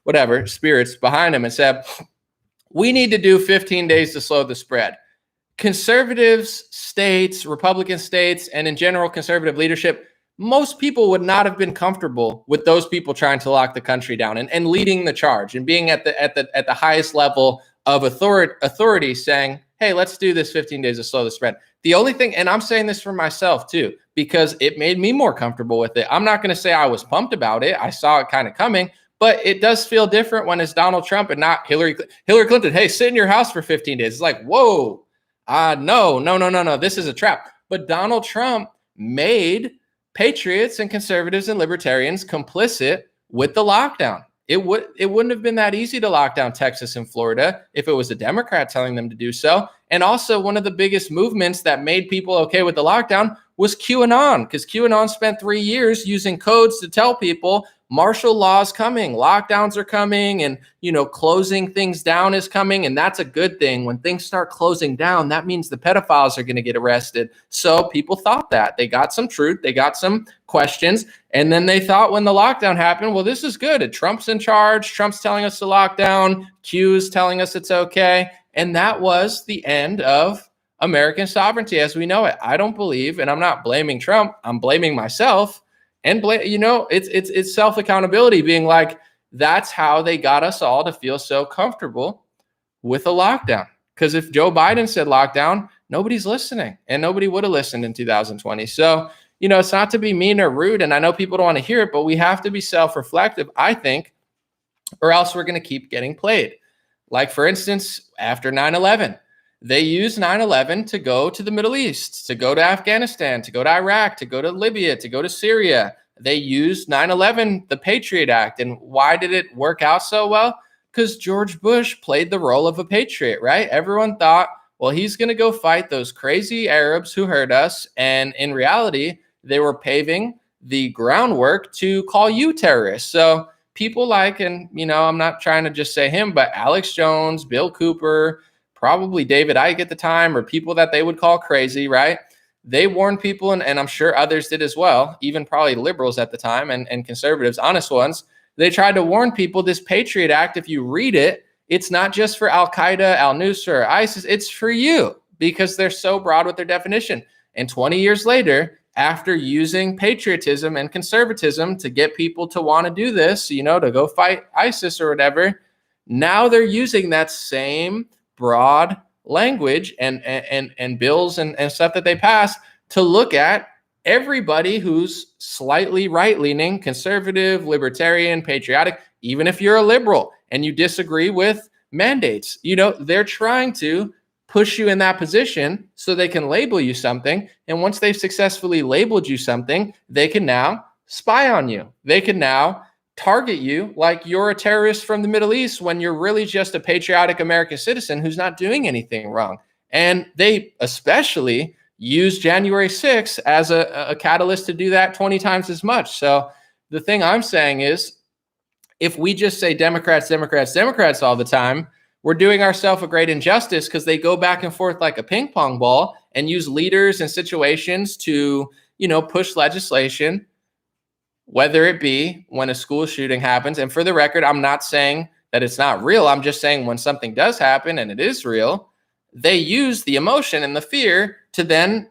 Speaker 1: whatever spirits behind him and said, we need to do 15 days to slow the spread. Conservatives, states, Republican states, and in general conservative leadership, most people would not have been comfortable with those people trying to lock the country down and leading the charge and being at the highest level of authority saying, hey, let's do this 15 days to slow the spread. The only thing, and I'm saying this for myself too, because it made me more comfortable with it. I'm not going to say I was pumped about it. I saw it kind of coming, but it does feel different when it's Donald Trump and not Hillary Clinton. Hey, sit in your house for 15 days. It's like, whoa. No. This is a trap. But Donald Trump made patriots and conservatives and libertarians complicit with the lockdown. It wouldn't have been that easy to lock down Texas and Florida if it was a Democrat telling them to do so. And also one of the biggest movements that made people okay with the lockdown was QAnon, because QAnon spent 3 years using codes to tell people martial law is coming, lockdowns are coming, and closing things down is coming, and that's a good thing. When things start closing down, that means the pedophiles are going to get arrested. So people thought that. They got some truth, they got some questions, and then they thought when the lockdown happened, well, this is good. Trump's in charge, Trump's telling us to lock down, Q's telling us it's okay, and that was the end of American sovereignty as we know it. I don't believe, and I'm not blaming Trump, I'm blaming myself. And it's self-accountability, being like, that's how they got us all to feel so comfortable with a lockdown. Because if Joe Biden said lockdown, nobody's listening, and nobody would have listened in 2020. So, it's not to be mean or rude, and I know people don't want to hear it, but we have to be self-reflective, I think, or else we're going to keep getting played. Like, for instance, after 9/11, they used 9/11 to go to the Middle East, to go to Afghanistan, to go to Iraq, to go to Libya, to go to Syria. They used 9/11, the Patriot Act. And why did it work out so well? Because George Bush played the role of a patriot, right? Everyone thought, well, he's going to go fight those crazy Arabs who hurt us. And in reality, they were paving the groundwork to call you terrorists. So people like, and, I'm not trying to just say him, but Alex Jones, Bill Cooper, probably David Icke at the time, or people that they would call crazy, right? They warned people, and I'm sure others did as well, even probably liberals at the time and conservatives, honest ones. They tried to warn people, this Patriot Act, if you read it, it's not just for Al-Qaeda, al-Nusra, or ISIS, it's for you, because they're so broad with their definition. And 20 years later, after using patriotism and conservatism to get people to want to do this, to go fight ISIS or whatever, now they're using that same broad language and bills and stuff that they pass to look at everybody who's slightly right-leaning, conservative, libertarian, patriotic, even if you're a liberal and you disagree with mandates. They're trying to push you in that position so they can label you something. And once they've successfully labeled you something, they can now spy on you. They can now target you like you're a terrorist from the Middle East when you're really just a patriotic American citizen who's not doing anything wrong. And they especially use January 6th as a catalyst to do that 20 times as much. So the thing I'm saying is, if we just say Democrats, Democrats, Democrats all the time, we're doing ourselves a great injustice, because they go back and forth like a ping pong ball and use leaders and situations to, push legislation, whether it be when a school shooting happens. And for the record, I'm not saying that it's not real. I'm just saying when something does happen and it is real, they use the emotion and the fear to then,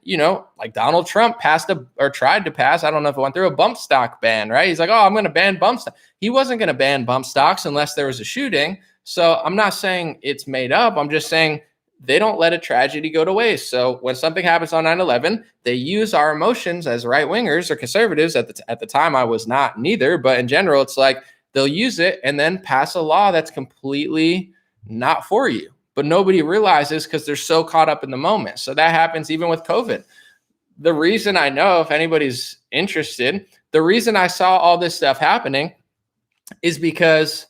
Speaker 1: like Donald Trump tried to pass, I don't know if it went through, a bump stock ban, right? He's like, oh, I'm going to ban bump stock. He wasn't going to ban bump stocks unless there was a shooting. So I'm not saying it's made up. I'm just saying they don't let a tragedy go to waste. So when something happens on 9/11, they use our emotions as right-wingers or conservatives. At the time, I was not neither. But in general, it's like they'll use it and then pass a law that's completely not for you. But nobody realizes, because they're so caught up in the moment. So that happens even with COVID. The reason I know, if anybody's interested, the reason I saw all this stuff happening is because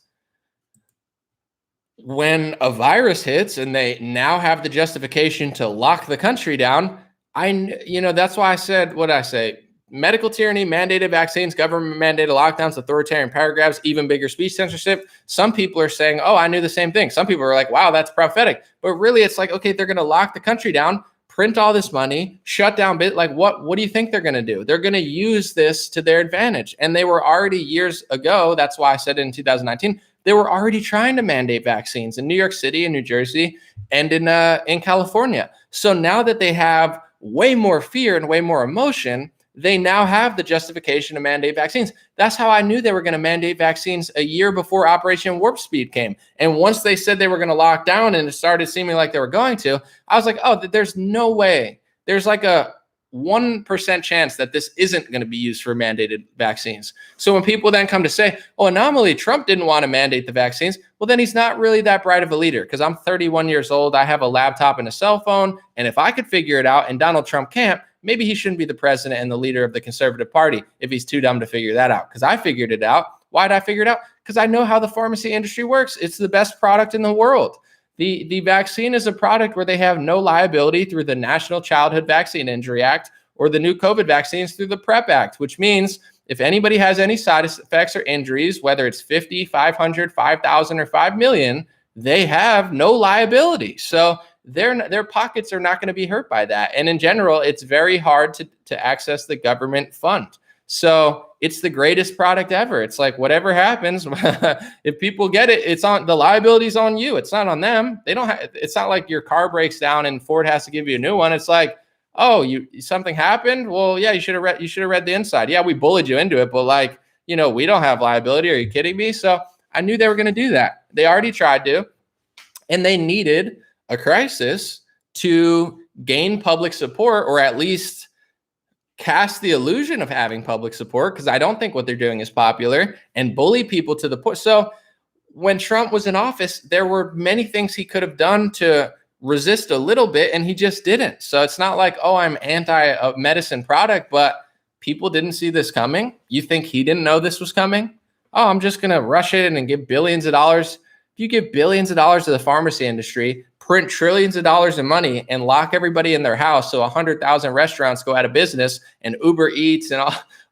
Speaker 1: when a virus hits and they now have the justification to lock the country down, that's why I said what I say: medical tyranny, mandated vaccines, government mandated lockdowns, authoritarian paragraphs, even bigger speech censorship. Some people are saying, oh, I knew the same thing. Some people are like, wow, that's prophetic. But really, it's like, okay, they're going to lock the country down, print all this money, shut down like what do you think they're going to do? They're going to use this to their advantage. And they were already years ago, that's why I said in 2019, they were already trying to mandate vaccines in New York City and New Jersey and in California. So now that they have way more fear and way more emotion, they now have the justification to mandate vaccines. That's how I knew they were going to mandate vaccines a year before Operation Warp Speed came. And once they said they were going to lock down and it started seeming like they were going to, I was like, oh, there's no way. There's like a 1% chance that this isn't going to be used for mandated vaccines. So when people then come to say, oh, anomaly, Trump didn't want to mandate the vaccines, well, then he's not really that bright of a leader, because I'm 31 years old. I have a laptop and a cell phone. And if I could figure it out and Donald Trump can't, maybe he shouldn't be the president and the leader of the conservative party if he's too dumb to figure that out. Because I figured it out. Why did I figure it out? Because I know how the pharmacy industry works. It's the best product in the world. The vaccine is a product where they have no liability through the National Childhood Vaccine Injury Act or the new COVID vaccines through the PrEP Act, which means if anybody has any side effects or injuries, whether it's 50, 500, 5,000, or 5 million, they have no liability. So their pockets are not going to be hurt by that. And in general, it's very hard to access the government fund. So it's the greatest product ever. It's like whatever happens, if people get it, it's on the liability's on you. It's not on them. They don't have, it's not like your car breaks down and Ford has to give you a new one. It's like, oh, something happened. Well, yeah, you should have read the inside. Yeah, we bullied you into it, but like, we don't have liability. Are you kidding me? So I knew they were going to do that. They already tried to, and they needed a crisis to gain public support, or at least cast the illusion of having public support, because I don't think what they're doing is popular, and bully people to the point. So when Trump was in office, there were many things he could have done to resist a little bit, and he just didn't. So it's not like, oh, I'm anti a medicine product, but people didn't see this coming. You think he didn't know this was coming? Oh, I'm just going to rush it and give billions of dollars. If you give billions of dollars to the pharmacy industry, print trillions of dollars in money, and lock everybody in their house, so 100,000 restaurants go out of business, and Uber Eats and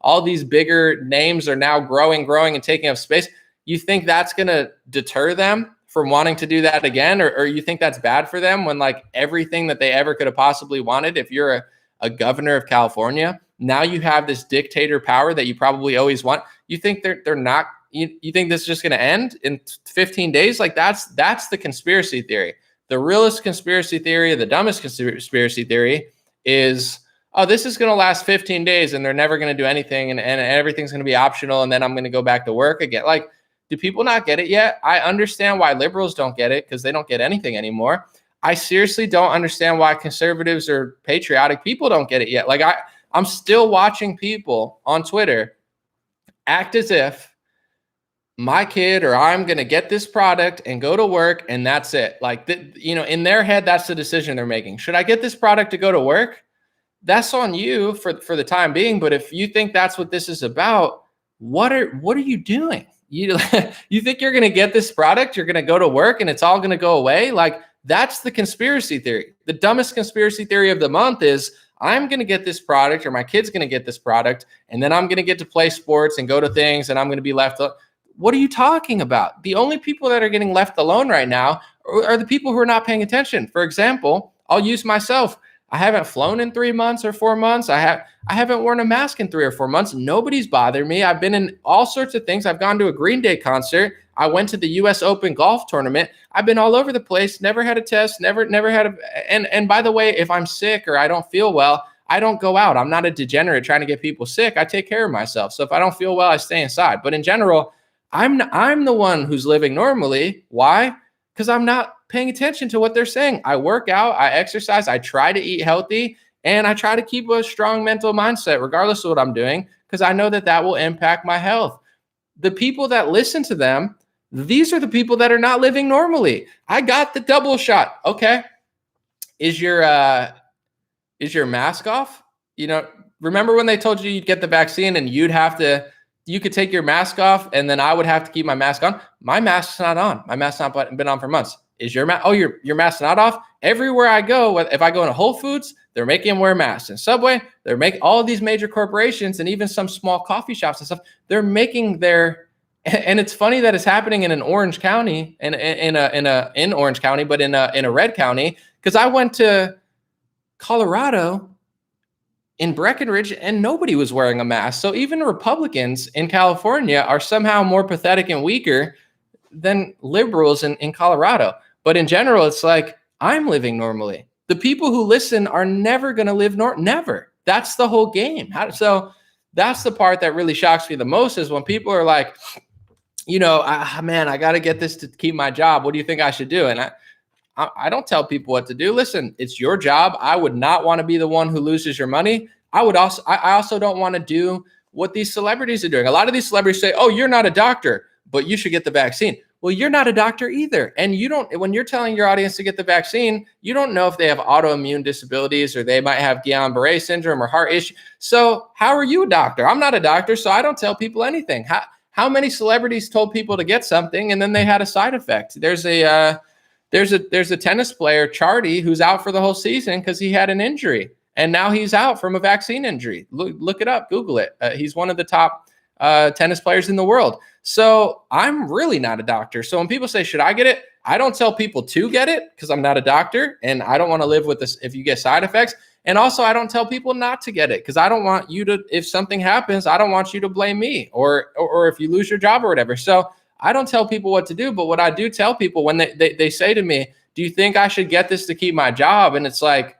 Speaker 1: all these bigger names are now growing and taking up space. You think that's going to deter them from wanting to do that again? Or you think that's bad for them when like everything that they ever could have possibly wanted, if you're a governor of California, now you have this dictator power that you probably always want. You think they're not, you think this is just going to end in 15 days? Like that's the conspiracy theory. The realest conspiracy theory, the dumbest conspiracy theory is, oh, this is going to last 15 days and they're never going to do anything and everything's going to be optional and then I'm going to go back to work again. Like, do people not get it yet? I understand why liberals don't get it because they don't get anything anymore. I seriously don't understand why conservatives or patriotic people don't get it yet. Like I'm still watching people on Twitter act as if my kid or I'm going to get this product and go to work and that's it. Like, in their head, that's the decision they're making. Should I get this product to go to work? That's on you for the time being. But if you think that's what this is about, what are you doing? You think you're going to get this product, you're going to go to work and it's all going to go away? Like, that's the conspiracy theory. The dumbest conspiracy theory of the month is I'm going to get this product or my kid's going to get this product and then I'm going to get to play sports and go to things and I'm going to be left. What are you talking about? The only people that are getting left alone right now are the people who are not paying attention. For example, I'll use myself. I haven't flown in 3 months or 4 months. I haven't worn a mask in 3 or 4 months. Nobody's bothered me. I've been in all sorts of things. I've gone to a Green Day concert. I went to the US Open golf tournament. I've been all over the place, never had a test, never had and by the way, if I'm sick or I don't feel well, I don't go out. I'm not a degenerate trying to get people sick. I take care of myself. So if I don't feel well, I stay inside. But in general, I'm the one who's living normally. Why? Because I'm not paying attention to what they're saying. I work out, I exercise, I try to eat healthy, and I try to keep a strong mental mindset regardless of what I'm doing, because I know that will impact my health. The people that listen to them, these are the people that are not living normally. I got the double shot. Okay. Is your mask off? Remember when they told you you'd get the vaccine and you could take your mask off and then I would have to keep my mask on? My mask's not on. My mask's not been on for months. Is your mask? Oh, your mask's not off? Everywhere I go, if I go into Whole Foods, they're making them wear masks. In Subway, they're making all of these major corporations and even some small coffee shops and stuff. They're making and it's funny that it's happening in an Orange County, in Orange County, but in a red county, because I went to Colorado in Breckenridge and nobody was wearing a mask. So even Republicans in California are somehow more pathetic and weaker than liberals in Colorado. But in general, it's like, I'm living normally. The people who listen are never going to live never. That's the whole game. So that's the part that really shocks me the most, is when people are like, I got to get this to keep my job. What do you think I should do? And I don't tell people what to do. Listen, it's your job. I would not want to be the one who loses your money. I also don't want to do what these celebrities are doing. A lot of these celebrities say, oh, you're not a doctor, but you should get the vaccine. Well, you're not a doctor either. And when you're telling your audience to get the vaccine, you don't know if they have autoimmune disabilities or they might have Guillain-Barré syndrome or heart issue. So how are you a doctor? I'm not a doctor, so I don't tell people anything. How many celebrities told people to get something and then they had a side effect? There's a tennis player, Chardy, who's out for the whole season because he had an injury. And now he's out from a vaccine injury. Look it up, Google it. He's one of the top tennis players in the world. So I'm really not a doctor. So when people say, should I get it? I don't tell people to get it because I'm not a doctor and I don't want to live with this if you get side effects. And also I don't tell people not to get it because I don't want you to, if something happens, I don't want you to blame me or if you lose your job or whatever. So I don't tell people what to do, but what I do tell people when they say to me, do you think I should get this to keep my job? And it's like,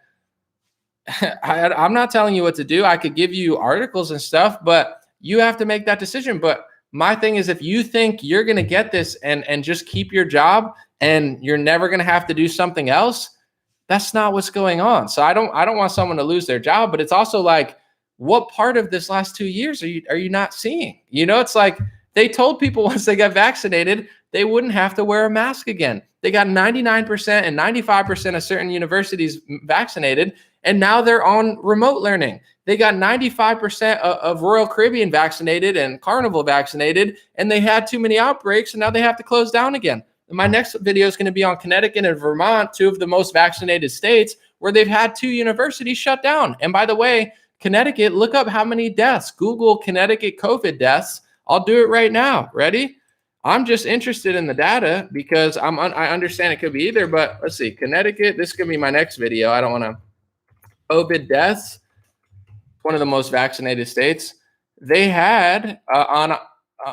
Speaker 1: I'm not telling you what to do. I could give you articles and stuff, but you have to make that decision. But my thing is, if you think you're going to get this and just keep your job and you're never going to have to do something else, that's not what's going on. So I don't want someone to lose their job, but it's also like, what part of this last 2 years are you not seeing? It's like they told people once they got vaccinated they wouldn't have to wear a mask again. They got 99% and 95% of certain universities vaccinated, and now they're on remote learning. They got 95% of Royal Caribbean vaccinated and Carnival vaccinated, and they had too many outbreaks, and now they have to close down again. And my next video is going to be on Connecticut and Vermont, two of the most vaccinated states, where they've had 2 universities shut down. And by the way, Connecticut, look up how many deaths. Google Connecticut COVID deaths. I'll do it right now. Ready? I'm just interested in the data because I understand it could be either, but let's see. Connecticut, this could be my next video. I don't want to. COVID deaths, one of the most vaccinated states. They had, on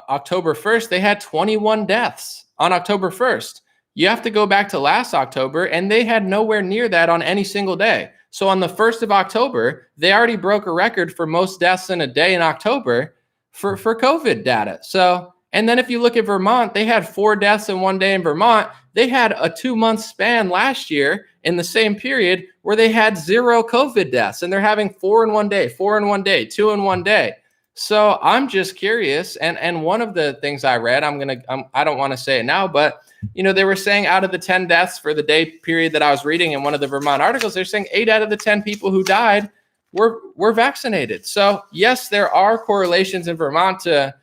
Speaker 1: October 1st, they had 21 deaths on October 1st. You have to go back to last October, and they had nowhere near that on any single day. So on the 1st of October, they already broke a record for most deaths in a day in October for COVID data. So, and then if you look at Vermont, they had 4 deaths in one day in Vermont. They had a 2-month span last year in the same period where they had 0 COVID deaths, and they're having 4 in one day, 4 in one day, 2 in one day. So I'm just curious. And one of the things I read, I don't want to say it now, but they were saying out of the 10 deaths for the day period that I was reading in one of the Vermont articles, they're saying 8 out of the 10 people who died were vaccinated. So yes, there are correlations in Vermont to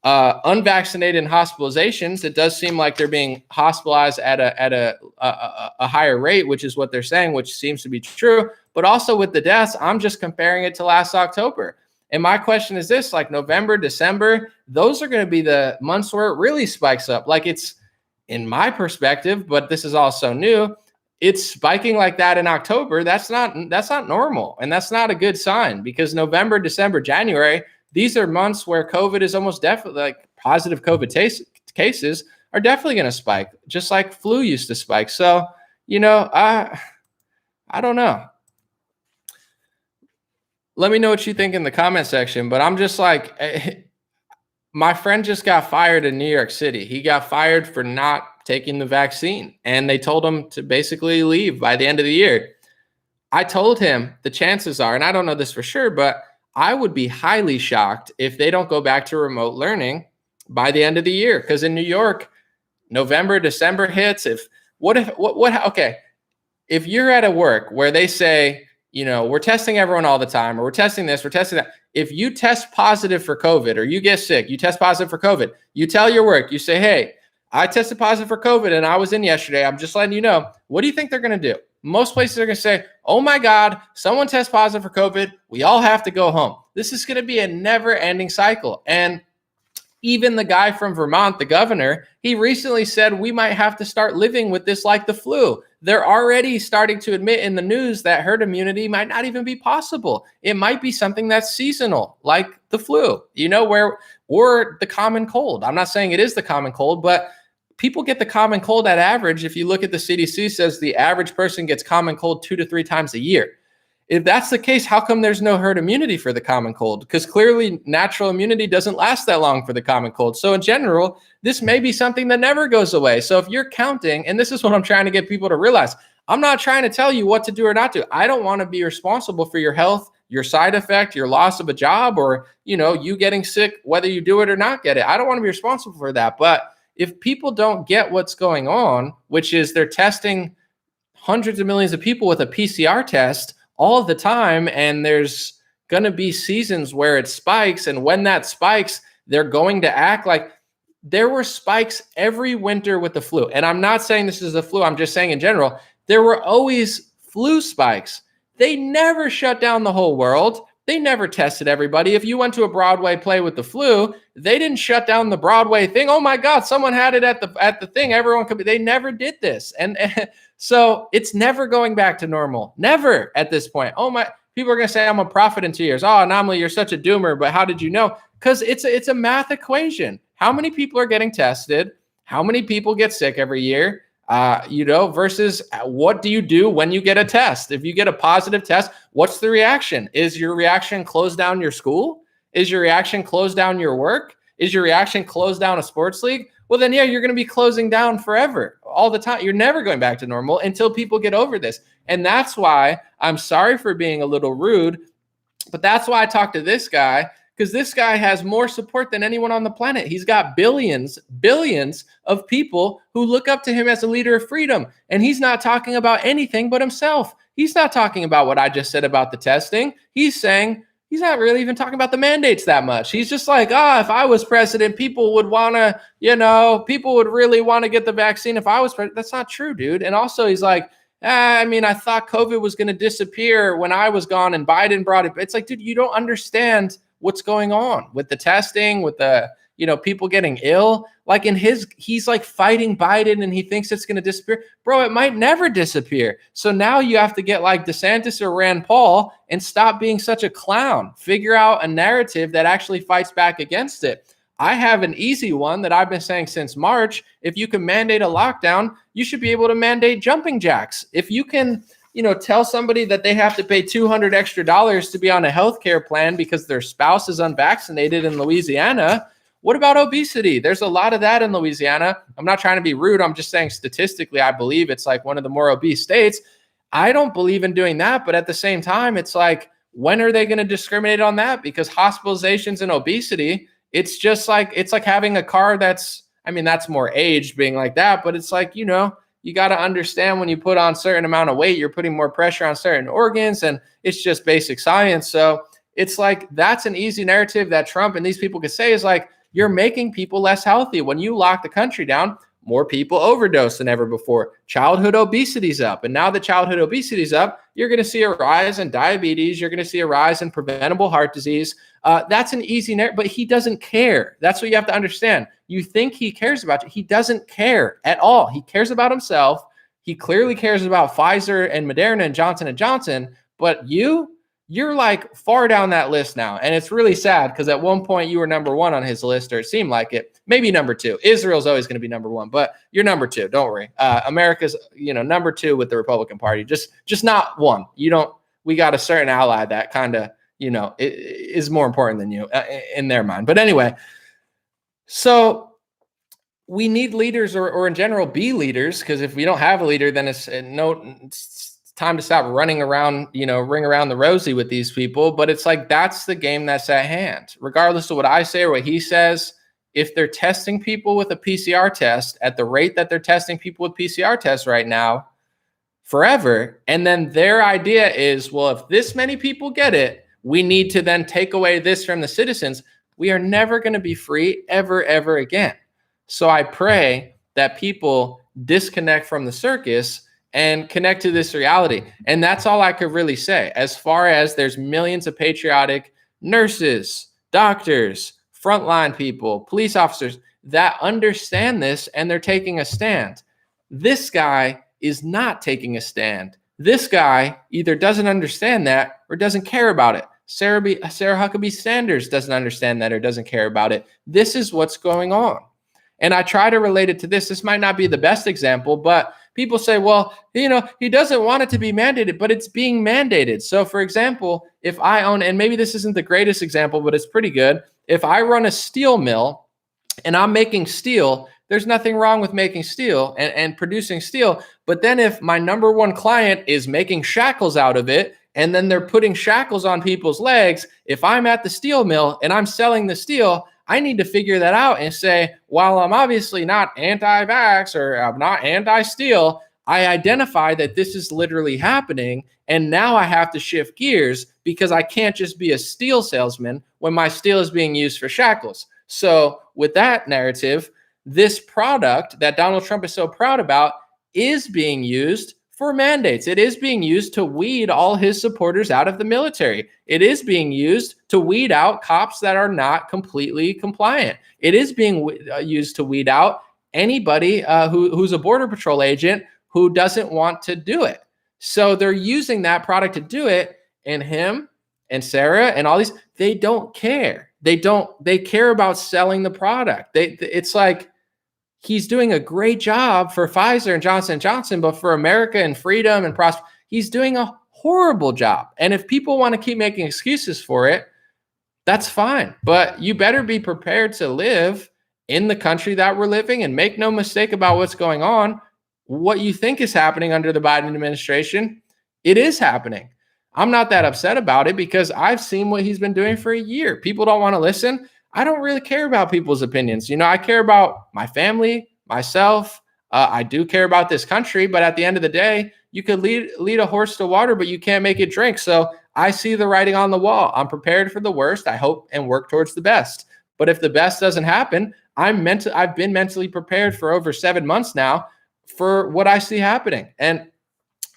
Speaker 1: unvaccinated hospitalizations. It does seem like they're being hospitalized at a higher rate, which is what they're saying, which seems to be true. But also with the deaths, I'm just comparing it to last October. And my question is this, like November, December, those are going to be the months where it really spikes up. Like it's, in my perspective, but this is also new, it's spiking like that in October. That's not normal. And that's not a good sign, because November, December, January, these are months where COVID is almost definitely, like positive COVID cases are definitely going to spike, just like flu used to spike. So, I don't know. Let me know what you think in the comment section, but I'm just like, my friend just got fired in New York City. He got fired for not taking the vaccine, and they told him to basically leave by the end of the year. I told him the chances are, and I don't know this for sure, but I would be highly shocked if they don't go back to remote learning by the end of the year. Because in New York, November, December hits. If you're at a work where they say, we're testing everyone all the time, or we're testing this, we're testing that. If you test positive for COVID, or you get sick, you test positive for COVID, you tell your work, you say, hey, I tested positive for COVID and I was in yesterday. I'm just letting you know. What do you think they're going to do? Most places are going to say, oh my God, someone tests positive for COVID. We all have to go home. This is going to be a never ending cycle. And even the guy from Vermont, the governor, he recently said we might have to start living with this like the flu. They're already starting to admit in the news that herd immunity might not even be possible. It might be something that's seasonal, like the flu, or the common cold. I'm not saying it is the common cold, but people get the common cold at average. If you look at the CDC, says the average person gets common cold 2 to 3 times a year. If that's the case, how come there's no herd immunity for the common cold? Because clearly natural immunity doesn't last that long for the common cold. So in general, this may be something that never goes away. So if you're counting, and this is what I'm trying to get people to realize, I'm not trying to tell you what to do or not do. I don't want to be responsible for your health, your side effect, your loss of a job, or, you getting sick, whether you do it or not get it. I don't want to be responsible for that. But if people don't get what's going on, which is they're testing hundreds of millions of people with a PCR test all the time, and there's going to be seasons where it spikes, and when that spikes, they're going to act like there were spikes every winter with the flu. And I'm not saying this is the flu, I'm just saying in general, there were always flu spikes. They never shut down the whole world. They never tested everybody. If you went to a Broadway play with the flu, they didn't shut down the Broadway thing. Oh my God, someone had it at the thing. Everyone could be. They never did this. And so it's never going back to normal. Never at this point. Oh my, people are going to say I'm a prophet in 2 years. Oh, Anomaly, you're such a doomer, but how did you know? Because it's a math equation. How many people are getting tested? How many people get sick every year? Versus what do you do when you get a test? If you get a positive test, what's the reaction? Is your reaction close down your school? Is your reaction close down your work? Is your reaction close down a sports league? Well, then, yeah, you're going to be closing down forever, all the time. You're never going back to normal until people get over this. And that's why I'm sorry for being a little rude, but that's why I talked to this guy, because this guy has more support than anyone on the planet. He's got billions of people who look up to him as a leader of freedom. And he's not talking about anything but himself. He's not talking about what I just said about the testing. He's saying, he's not really even talking about the mandates that much. He's just like, if I was president, people would want to, people would really want to get the vaccine if I was president. That's not true, dude. And also he's like, I thought COVID was going to disappear when I was gone and Biden brought it. It's like, dude, you don't understand what's going on with the testing, with the, people getting ill. Like he's like fighting Biden and he thinks it's going to disappear. Bro, it might never disappear. So now you have to get like DeSantis or Rand Paul and stop being such a clown. Figure out a narrative that actually fights back against it. I have an easy one that I've been saying since March. If you can mandate a lockdown, you should be able to mandate jumping jacks. If you can, tell somebody that they have to pay $200 extra to be on a healthcare plan because their spouse is unvaccinated in Louisiana. What about obesity? There's a lot of that in Louisiana. I'm not trying to be rude. I'm just saying statistically, I believe it's like one of the more obese states. I don't believe in doing that. But at the same time, it's like, when are they going to discriminate on that? Because hospitalizations and obesity, it's just like, it's like having a car that's more aged being like that. But it's like, you got to understand when you put on certain amount of weight, you're putting more pressure on certain organs, and it's just basic science. So it's like, that's an easy narrative that Trump and these people could say is like, you're making people less healthy. When you lock the country down, more people overdose than ever before. Childhood obesity's up. And now that childhood obesity's up, you're going to see a rise in diabetes. You're going to see a rise in preventable heart disease. That's an easy narrative, but he doesn't care. That's what you have to understand. You think he cares about you. He doesn't care at all. He cares about himself. He clearly cares about Pfizer and Moderna and Johnson & Johnson, but you're like far down that list now. And it's really sad because at one point you were number one on his list, or it seemed like it. Maybe number two. Israel's always going to be number one, but you're number two. Don't worry. America's, number two with the Republican Party. Just not one. We got a certain ally that kind of, is more important than you in their mind. But anyway, so we need leaders or in general be leaders, because if we don't have a leader, then it's time to stop running around, ring around the rosy with these people. But it's like, that's the game that's at hand. Regardless of what I say or what he says, if they're testing people with a PCR test at the rate that they're testing people with PCR tests right now forever, and then their idea is, well, if this many people get it, we need to then take away this from the citizens, we are never going to be free ever again. So I pray that people disconnect from the circus and connect to this reality. And that's all I could really say. As far as there's millions of patriotic nurses, doctors, frontline people, police officers that understand this and they're taking a stand. This guy is not taking a stand. This guy either doesn't understand that or doesn't care about it. Sarah Huckabee Sanders doesn't understand that or doesn't care about it. This is what's going on. And I try to relate it to this. This might not be the best example, but people say, well, he doesn't want it to be mandated, but it's being mandated. So for example, if I own, and maybe this isn't the greatest example, but it's pretty good. If I run a steel mill and I'm making steel, there's nothing wrong with making steel and producing steel. But then if my number one client is making shackles out of it, and then they're putting shackles on people's legs, if I'm at the steel mill and I'm selling the steel, I need to figure that out and say, while I'm obviously not anti-vax or I'm not anti-steel, I identify that this is literally happening. And now I have to shift gears because I can't just be a steel salesman when my steel is being used for shackles. So with that narrative, this product that Donald Trump is so proud about is being used for mandates. It is being used to weed all his supporters out of the military. It is being used to weed out cops that are not completely compliant. It is being used to weed out anybody who's a Border Patrol agent who doesn't want to do it. So they're using that product to do it, and him and Sarah and all these, they don't care. They care about selling the product. It's like, he's doing a great job for Pfizer and Johnson & Johnson, but for America and freedom and prosperity, he's doing a horrible job. And if people want to keep making excuses for it, that's fine. But you better be prepared to live in the country that we're living, and make no mistake about what's going on. What you think is happening under the Biden administration, it is happening. I'm not that upset about it because I've seen what he's been doing for a year. People don't want to listen. I don't really care about people's opinions. I care about my family, myself. I do care about this country, but at the end of the day, you could lead a horse to water, but you can't make it drink. So I see the writing on the wall. I'm prepared for the worst. I hope and work towards the best. But if the best doesn't happen, I've been mentally prepared for over 7 months now for what I see happening. And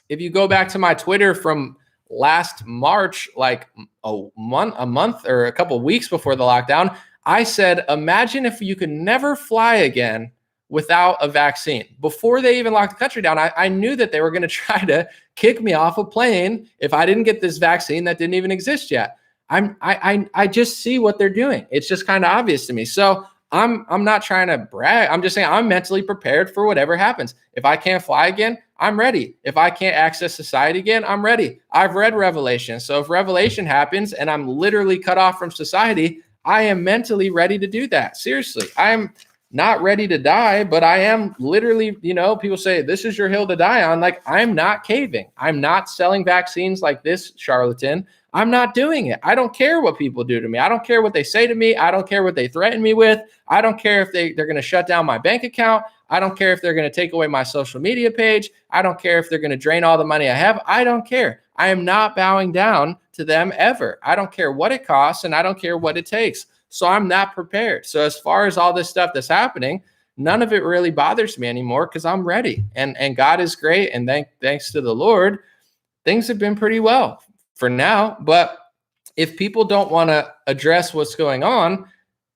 Speaker 1: if you go back to my Twitter from last March, like a month or a couple of weeks before the lockdown, I said, imagine if you could never fly again without a vaccine. Before they even locked the country down, I knew that they were going to try to kick me off a plane if I didn't get this vaccine that didn't even exist yet. I just see what they're doing. It's just kind of obvious to me. So I'm not trying to brag. I'm just saying I'm mentally prepared for whatever happens. If I can't fly again, I'm ready. If I can't access society again, I'm ready. I've read Revelation. So if Revelation happens and I'm literally cut off from society, I am mentally ready to do that. Seriously, I'm not ready to die, but I am literally, people say, this is your hill to die on. Like, I'm not caving. I'm not selling vaccines like this charlatan. I'm not doing it. I don't care what people do to me. I don't care what they say to me. I don't care what they threaten me with. I don't care if they're going to shut down my bank account. I don't care if they're going to take away my social media page. I don't care if they're going to drain all the money I have. I don't care. I am not bowing down to them ever. I don't care what it costs, and I don't care what it takes. So I'm not prepared. So as far as all this stuff that's happening, none of it really bothers me anymore because I'm ready. And God is great. And thanks to the Lord, things have been pretty well for now. But if people don't want to address what's going on,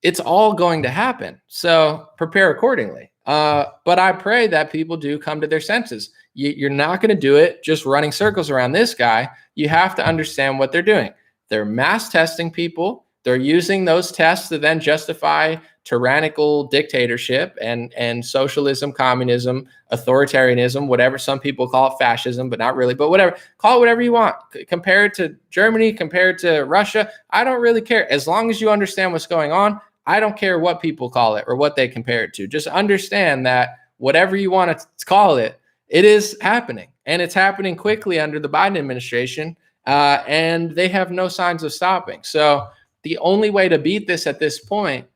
Speaker 1: it's all going to happen. So prepare accordingly. But I pray that people do come to their senses. You're not going to do it just running circles around this guy. You have to understand what they're doing. They're mass testing people. They're using those tests to then justify tyrannical dictatorship and socialism, communism, authoritarianism, whatever some people call it, fascism, but not really, but whatever. Call it whatever you want. Compare it to Germany, compare it to Russia. I don't really care. As long as you understand what's going on, I don't care what people call it or what they compare it to. Just understand that whatever you want to call it, it is happening. And it's happening quickly under the Biden administration, and they have no signs of stopping. So the only way to beat this at this point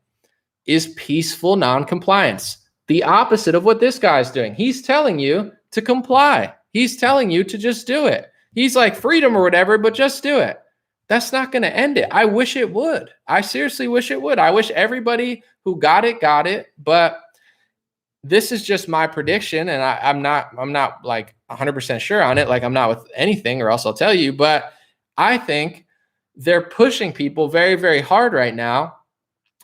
Speaker 1: is peaceful non-compliance. The opposite of what this guy's doing. He's telling you to comply. He's telling you to just do it. He's like freedom or whatever, but just do it. That's not going to end it. I wish it would. I seriously wish it would. I wish everybody who got it, but this is just my prediction, and I'm not like 100% sure on it. Like, I'm not with anything, or else I'll tell you, but I think they're pushing people very, very hard right now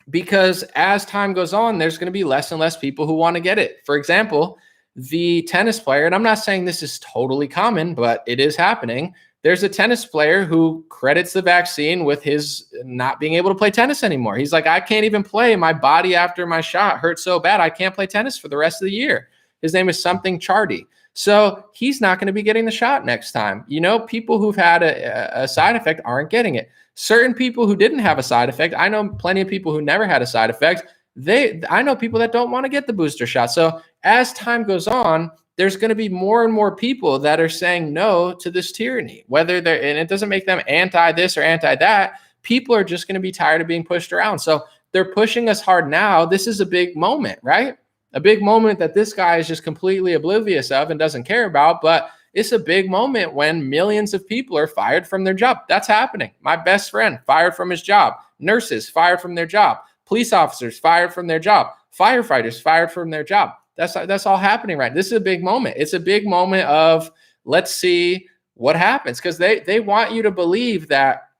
Speaker 1: because as time goes on, there's going to be less and less people who want to get it. For example, the tennis player, and I'm not saying this is totally common, but it is happening. There's a tennis player who credits the vaccine with his not being able to play tennis anymore. He's like, I can't even play. My body after my shot hurts so bad, I can't play tennis for the rest of the year. His name is something Chardy. So he's not going to be getting the shot next time. People who've had a side effect aren't getting it. Certain people who didn't have a side effect, I know plenty of people who never had a side effect. I know people that don't want to get the booster shot. So as time goes on, there's going to be more and more people that are saying no to this tyranny, and it doesn't make them anti this or anti that. People are just going to be tired of being pushed around. So they're pushing us hard now. This is a big moment, right? A big moment that this guy is just completely oblivious of and doesn't care about, but it's a big moment when millions of people are fired from their job. That's happening. My best friend fired from his job. Nurses fired from their job. Police officers fired from their job. Firefighters fired from their job. That's all happening right. This is a big moment. It's a big moment of let's see what happens, because they want you to believe that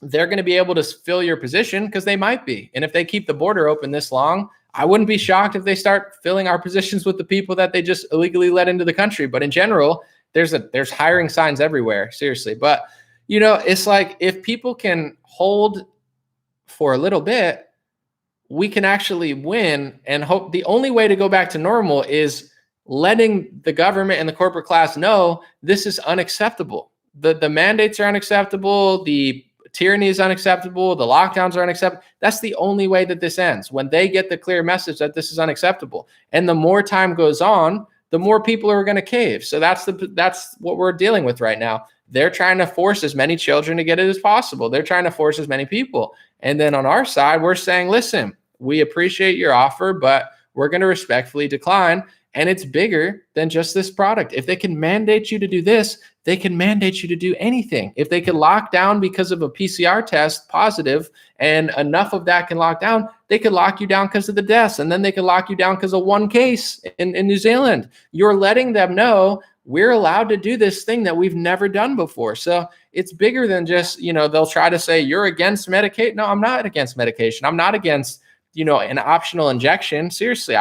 Speaker 1: they're going to be able to fill your position, because they might be. And if they keep the border open this long, I wouldn't be shocked if they start filling our positions with the people that they just illegally let into the country. But in general, there's hiring signs everywhere, seriously. But, it's like if people can hold for a little bit, we can actually win and hope. The only way to go back to normal is letting the government and the corporate class know this is unacceptable. The mandates are unacceptable. The tyranny is unacceptable. The lockdowns are unacceptable. That's the only way that this ends, when they get the clear message that this is unacceptable. And the more time goes on, the more people are going to cave. So that's what we're dealing with right now. they're trying to force as many children to get it as possible. They're trying to force as many people. And then on our side, we're saying, listen, we appreciate your offer, but we're going to respectfully decline. And it's bigger than just this product. If they can mandate you to do this, they can mandate you to do anything. If they can lock down because of a PCR test positive and enough of that can lock down, they could lock you down because of the deaths. And then they could lock you down because of one case in New Zealand. You're letting them know we're allowed to do this thing that we've never done before. So it's bigger than just, they'll try to say you're against medication. No, I'm not against medication. I'm not against, an optional injection. Seriously,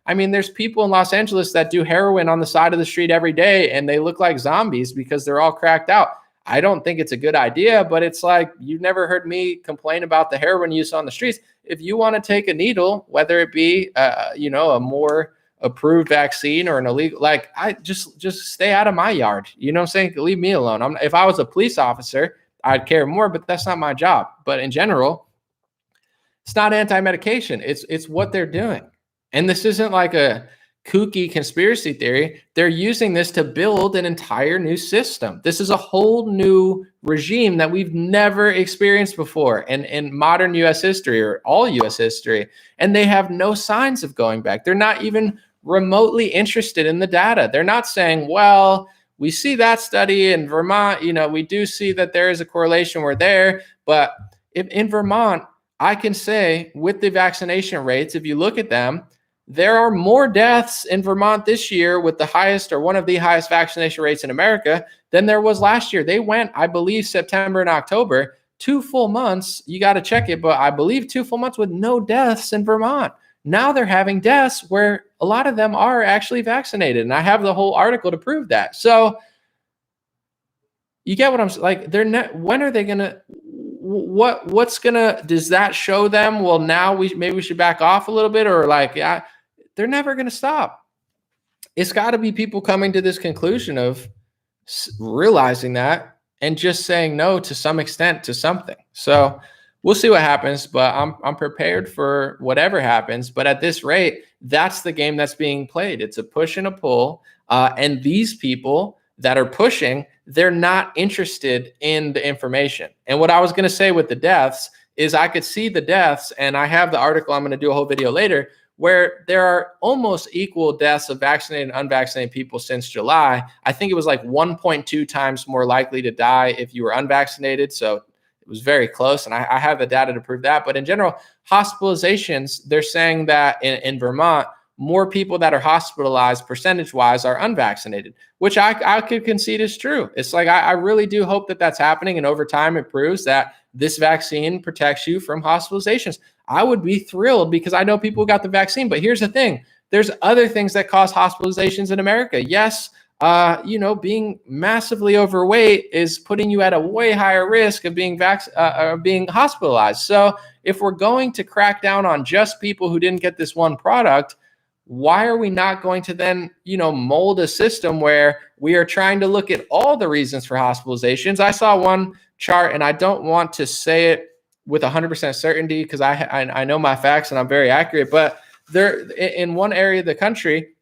Speaker 1: there's people in Los Angeles that do heroin on the side of the street every day and they look like zombies because they're all cracked out. I don't think it's a good idea, but it's like, you've never heard me complain about the heroin use on the streets. If you want to take a needle, whether it be, a more approved vaccine or an illegal, like I just stay out of my yard. You know what I'm saying? Leave me alone. If I was a police officer, I'd care more, but that's not my job. But in general, it's not anti-medication. It's what they're doing. And this isn't like a kooky conspiracy theory. They're using this to build an entire new system. This is a whole new regime that we've never experienced before in modern U.S. history or all U.S. history. And they have no signs of going back. They're not even remotely interested in the data. They're not saying, well, we see that study in Vermont, we do see that there is a correlation. We're there. But if in Vermont, I can say with the vaccination rates, if you look at them, there are more deaths in Vermont this year with the highest or one of the highest vaccination rates in America than there was last year. They went, I believe, September and October, 2 full months. You got to check it, but I believe 2 full months with no deaths in Vermont. Now they're having deaths where a lot of them are actually vaccinated. And I have the whole article to prove that. So you get what I'm like, they're not, when are they going to, does that show them, well, now we should back off a little bit, or they're never going to stop. It's got to be people coming to this conclusion of realizing that and just saying no to some extent to something. So we'll see what happens, but I'm prepared for whatever happens. But at this rate, that's the game that's being played. It's a push and a pull. And these people that are pushing, they're not interested in the information. And what I was going to say with the deaths is I could see the deaths, and I have the article, I'm going to do a whole video later, where there are almost equal deaths of vaccinated and unvaccinated people since July. I think it was like 1.2 times more likely to die if you were unvaccinated. So it was very close, and I have the data to prove that. But in general, hospitalizations, they're saying that in Vermont, more people that are hospitalized percentage-wise are unvaccinated, which I could concede is true. It's like I really do hope that that's happening, and over time it proves that this vaccine protects you from hospitalizations. I would be thrilled because I know people who got the vaccine, but here's the thing. There's other things that cause hospitalizations in America. Yes, being massively overweight is putting you at a way higher risk of being being hospitalized. So if we're going to crack down on just people who didn't get this one product, why are we not going to then, mold a system where we are trying to look at all the reasons for hospitalizations? I saw one chart, and I don't want to say it with 100% certainty because I know my facts and I'm very accurate, but they're in one area of the country,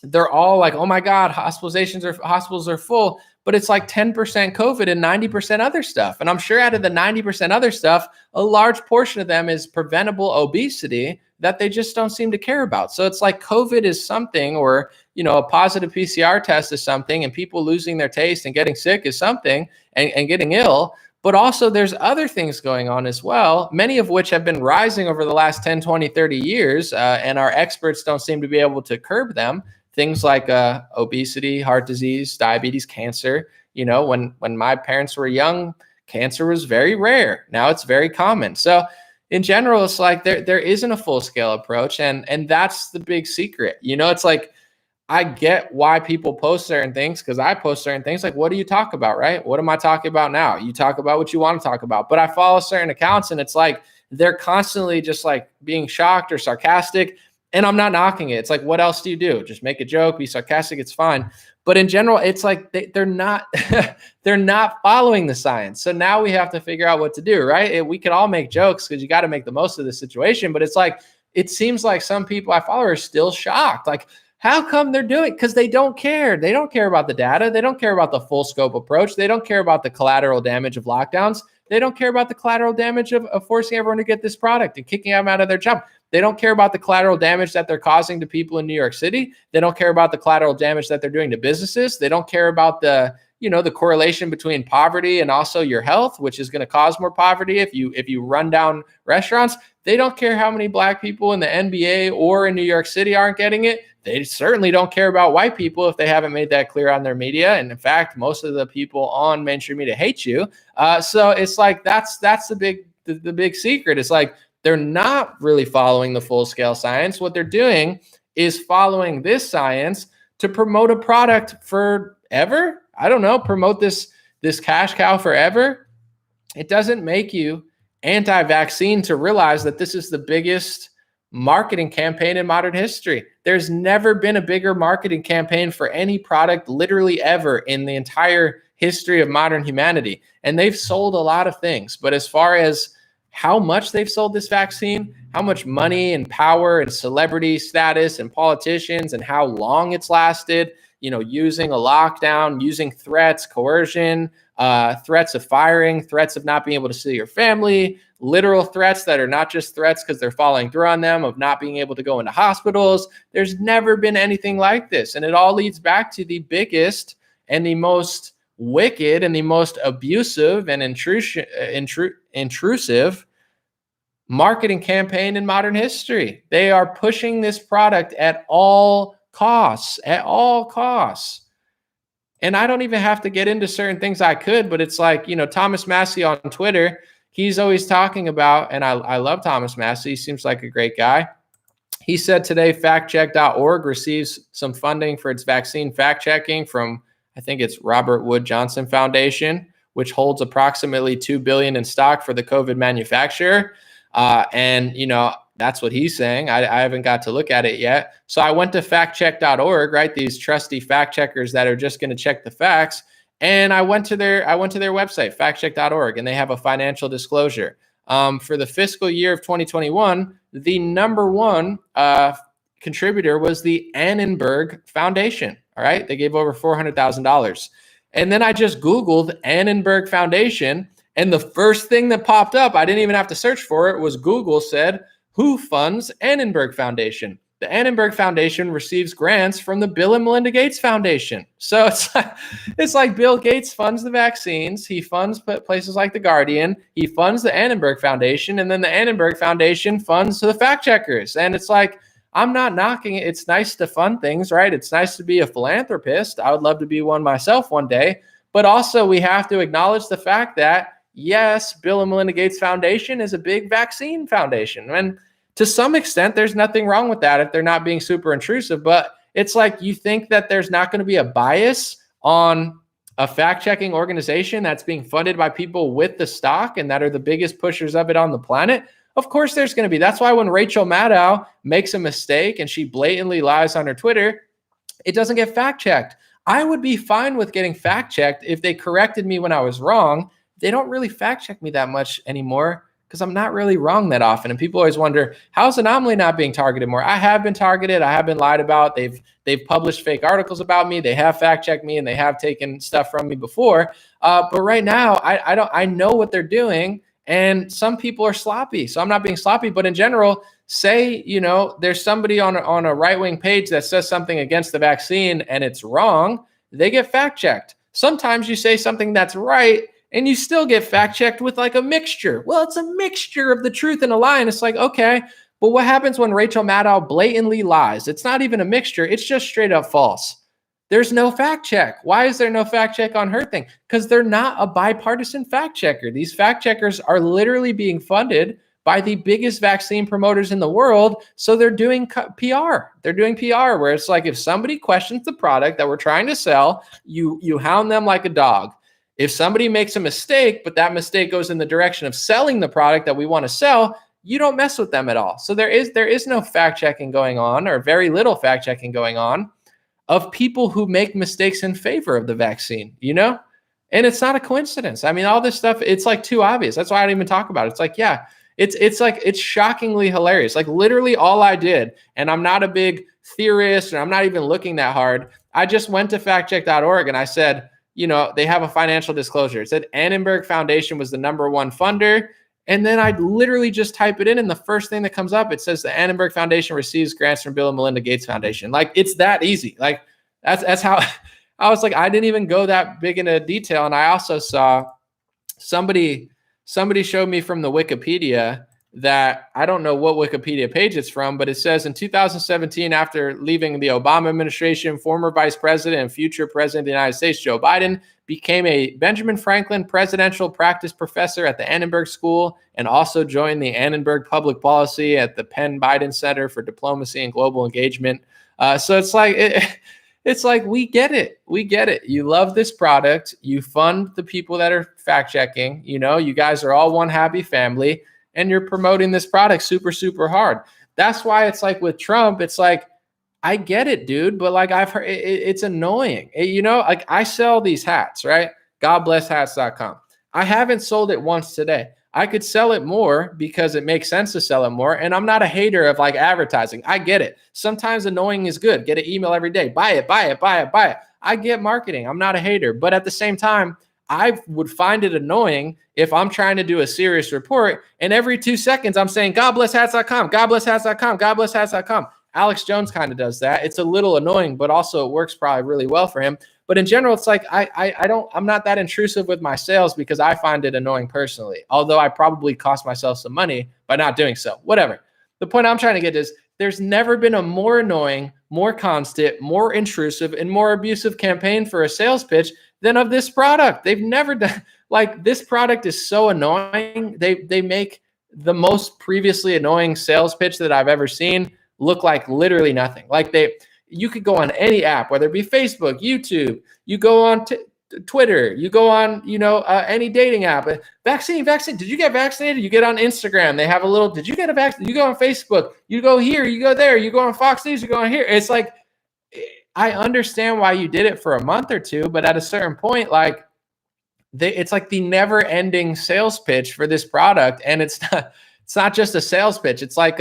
Speaker 1: they're all like, oh my God, hospitals are full, but it's like 10% COVID and 90% other stuff. And I'm sure out of the 90% other stuff, a large portion of them is preventable obesity that they just don't seem to care about. So it's like COVID is something, or, a positive PCR test is something, and people losing their taste and getting sick is something, and getting ill. But also there's other things going on as well, many of which have been rising over the last 10, 20, 30 years, and our experts don't seem to be able to curb them. Things like obesity, heart disease, diabetes, cancer. When my parents were young, cancer was very rare. Now it's very common. So in general, it's like there isn't a full-scale approach, and that's the big secret. It's like, I get why people post certain things, because I post certain things. Like, what do you talk about, right? What am I talking about now? You talk about what you want to talk about. But I follow certain accounts, and it's like they're constantly just like being shocked or sarcastic. And I'm not knocking it. It's like, what else do you do? Just make a joke, be sarcastic. It's fine. But in general, it's like they're not they're not following the science. So now we have to figure out what to do, right? We could all make jokes because you got to make the most of the situation. But it's like, it seems like some people I follow are still shocked. Like, How come they're doing it? Because they don't care. They don't care about the data. They don't care about the full scope approach. They don't care about the collateral damage of lockdowns. They don't care about the collateral damage of forcing everyone to get this product and kicking them out of their job. They don't care about the collateral damage that they're causing to people in New York City. They don't care about the collateral damage that they're doing to businesses. They don't care about the correlation between poverty and also your health, which is going to cause more poverty if you run down restaurants. They don't care how many black people in the NBA or in New York City aren't getting it. They certainly don't care about white people if they haven't made that clear on their media. And in fact, most of the people on mainstream media hate you. So it's like that's the big secret. It's like they're not really following the full scale science. What they're doing is following this science to promote a product forever. I don't know, promote this cash cow forever. It doesn't make you anti-vaccine to realize that this is the biggest marketing campaign in modern history. There's never been a bigger marketing campaign for any product literally ever in the entire history of modern humanity. And they've sold a lot of things. But as far as how much they've sold this vaccine, how much money and power and celebrity status and politicians and how long it's lasted, using a lockdown, using threats, coercion, threats of firing, threats of not being able to see your family, literal threats that are not just threats because they're following through on them, of not being able to go into hospitals. There's never been anything like this. And it all leads back to the biggest and the most wicked and the most abusive and intrusive marketing campaign in modern history. They are pushing this product at all costs. And I don't even have to get into certain things I could, but it's like, Thomas Massey on Twitter, he's always talking about, and I love Thomas Massey. He seems like a great guy. He said today, factcheck.org receives some funding for its vaccine fact checking from, I think it's Robert Wood Johnson Foundation, which holds approximately $2 billion in stock for the COVID manufacturer. That's what he's saying. I haven't got to look at it yet. So I went to factcheck.org, right? These trusty fact checkers that are just going to check the facts. And I went to their website, factcheck.org, and they have a financial disclosure. For the fiscal year of 2021, the number one contributor was the Annenberg Foundation. All right. They gave over $400,000. And then I just Googled Annenberg Foundation. And the first thing that popped up, I didn't even have to search for it, was Google said, who funds Annenberg Foundation? The Annenberg Foundation receives grants from the Bill and Melinda Gates Foundation. So it's like Bill Gates funds the vaccines. He funds places like The Guardian. He funds the Annenberg Foundation. And then the Annenberg Foundation funds the fact checkers. And it's like, I'm not knocking it. It's nice to fund things, right? It's nice to be a philanthropist. I would love to be one myself one day. But also we have to acknowledge the fact that, yes, Bill and Melinda Gates Foundation is a big vaccine foundation. And to some extent, there's nothing wrong with that if they're not being super intrusive. But it's like, you think that there's not going to be a bias on a fact-checking organization that's being funded by people with the stock and that are the biggest pushers of it on the planet? Of course there's going to be. That's why when Rachel Maddow makes a mistake and she blatantly lies on her Twitter, it doesn't get fact-checked. I would be fine with getting fact-checked if they corrected me when I was wrong. They don't really fact-check me that much anymore because I'm not really wrong that often. And people always wonder, how's Anomaly not being targeted more? I have been targeted. I have been lied about. They've published fake articles about me. They have fact-checked me and they have taken stuff from me before. But right now, I know what they're doing. And some people are sloppy. So I'm not being sloppy. But in general, say, there's somebody on a right-wing page that says something against the vaccine and it's wrong. They get fact-checked. Sometimes you say something that's right and you still get fact-checked with like a mixture. Well, it's a mixture of the truth and a lie. And it's like, okay, but what happens when Rachel Maddow blatantly lies? It's not even a mixture. It's just straight up false. There's no fact check. Why is there no fact check on her thing? Because they're not a bipartisan fact checker. These fact checkers are literally being funded by the biggest vaccine promoters in the world. So they're doing PR. They're doing PR where it's like, if somebody questions the product that we're trying to sell, you hound them like a dog. If somebody makes a mistake, but that mistake goes in the direction of selling the product that we want to sell, you don't mess with them at all. So there is no fact checking going on, or very little fact checking going on, of people who make mistakes in favor of the vaccine, And it's not a coincidence. I mean, all this stuff, it's like too obvious. That's why I don't even talk about it. It's like, yeah, It's like, it's shockingly hilarious. Like literally all I did, and I'm not a big theorist and I'm not even looking that hard. I just went to factcheck.org and I said, they have a financial disclosure. It said Annenberg Foundation was the #1 funder. And then I literally just type it in, and the first thing that comes up, it says the Annenberg Foundation receives grants from Bill and Melinda Gates Foundation. Like, it's that easy. Like, that's how I was like, I didn't even go that big into detail. And I also saw somebody showed me from the Wikipedia that I don't know what Wikipedia page it's from, but it says in 2017, after leaving the Obama administration, former Vice President and future President of the United States, Joe Biden, became a Benjamin Franklin Presidential Practice Professor at the Annenberg School and also joined the Annenberg Public Policy at the Penn Biden Center for Diplomacy and Global Engagement. So it's like, we get it. We get it. You love this product. You fund the people that are fact checking. You guys are all one happy family, and you're promoting this product super, super hard. That's why it's like with Trump, it's like, I get it, dude, but like I've heard, it's annoying. Like I sell these hats, right? GodBlessHats.com. I haven't sold it once today. I could sell it more because it makes sense to sell it more. And I'm not a hater of like advertising. I get it. Sometimes annoying is good. Get an email every day. Buy it, buy it, buy it, buy it. I get marketing. I'm not a hater. But at the same time, I would find it annoying if I'm trying to do a serious report and every 2 seconds I'm saying GodBlessHats.com, GodBlessHats.com, GodBlessHats.com. Alex Jones kind of does that. It's a little annoying, but also it works probably really well for him. But in general, it's like I'm not that intrusive with my sales because I find it annoying personally. Although I probably cost myself some money by not doing so. Whatever. The point I'm trying to get is there's never been a more annoying, more constant, more intrusive, and more abusive campaign for a sales pitch than of this product. They've never done, like, this product is so annoying. They make the most previously annoying sales pitch that I've ever seen look like literally nothing. Like you could go on any app, whether it be Facebook, YouTube, you go on Twitter, you go on, any dating app. Vaccine. Did you get vaccinated? You get on Instagram. They have a little, did you get a vaccine? You go on Facebook, you go here, you go there, you go on Fox News, you go on here. It's like, I understand why you did it for a month or two, but at a certain point, like it's like the never ending sales pitch for this product. And it's not just a sales pitch. It's like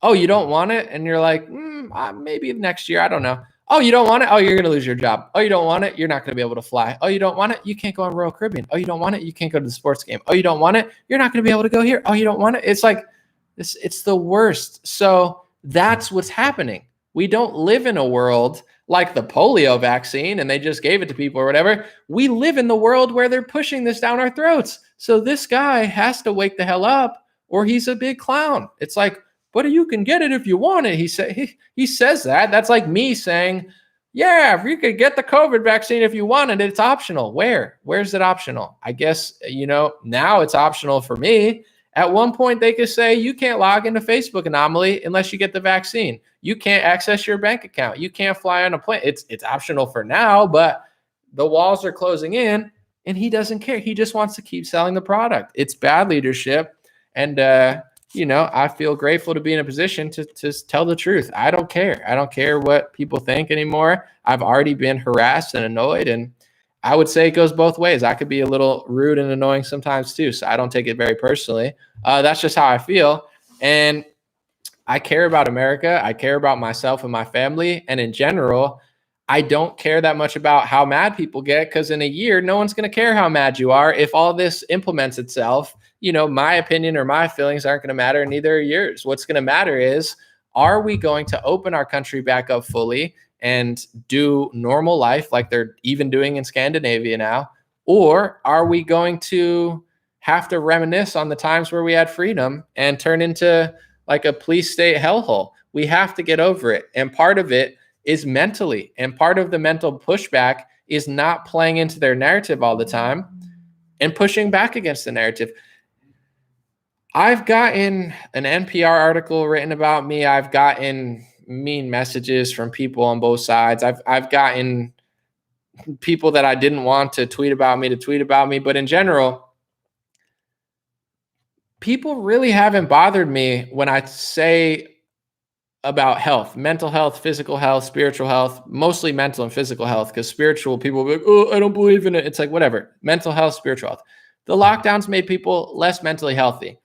Speaker 1: oh, you don't want it? And you're like, maybe next year. I don't know. Oh, you don't want it? Oh, you're going to lose your job. Oh, you don't want it? You're not going to be able to fly. Oh, you don't want it? You can't go on Royal Caribbean. Oh, you don't want it? You can't go to the sports game. Oh, you don't want it? You're not going to be able to go here. Oh, you don't want it? It's like, it's the worst. So that's what's happening. We don't live in a world like the polio vaccine and they just gave it to people or whatever. We live in the world where they're pushing this down our throats. So this guy has to wake the hell up or he's a big clown. It's like, but you can get it if you want it. He says that. That's like me saying, yeah, if you could get the COVID vaccine if you want it, it's optional. Where's it optional? I guess, now it's optional for me. At one point, they could say you can't log into Facebook Anomaly unless you get the vaccine. You can't access your bank account. You can't fly on a plane. It's optional for now, but the walls are closing in and he doesn't care. He just wants to keep selling the product. It's bad leadership. And, I feel grateful to be in a position to tell the truth. I don't care. I don't care what people think anymore. I've already been harassed and annoyed, and I would say it goes both ways. I could be a little rude and annoying sometimes too, so I don't take it very personally. That's just how I feel, and I care about America. I care about myself and my family, and in general, I don't care that much about how mad people get because in a year, no one's going to care how mad you are if all this implements itself. My opinion or my feelings aren't going to matter, and neither are yours. What's going to matter is, are we going to open our country back up fully and do normal life like they're even doing in Scandinavia now? Or are we going to have to reminisce on the times where we had freedom and turn into like a police state hellhole? We have to get over it. And part of it is mentally. And part of the mental pushback is not playing into their narrative all the time and pushing back against the narrative. I've gotten an NPR article written about me. I've gotten mean messages from people on both sides. I've gotten people that I didn't want to tweet about me. But in general, people really haven't bothered me when I say about health, mental health, physical health, spiritual health, mostly mental and physical health, because spiritual people will be like, oh, I don't believe in it. It's like, whatever, mental health, spiritual health. The lockdowns made people less mentally healthy.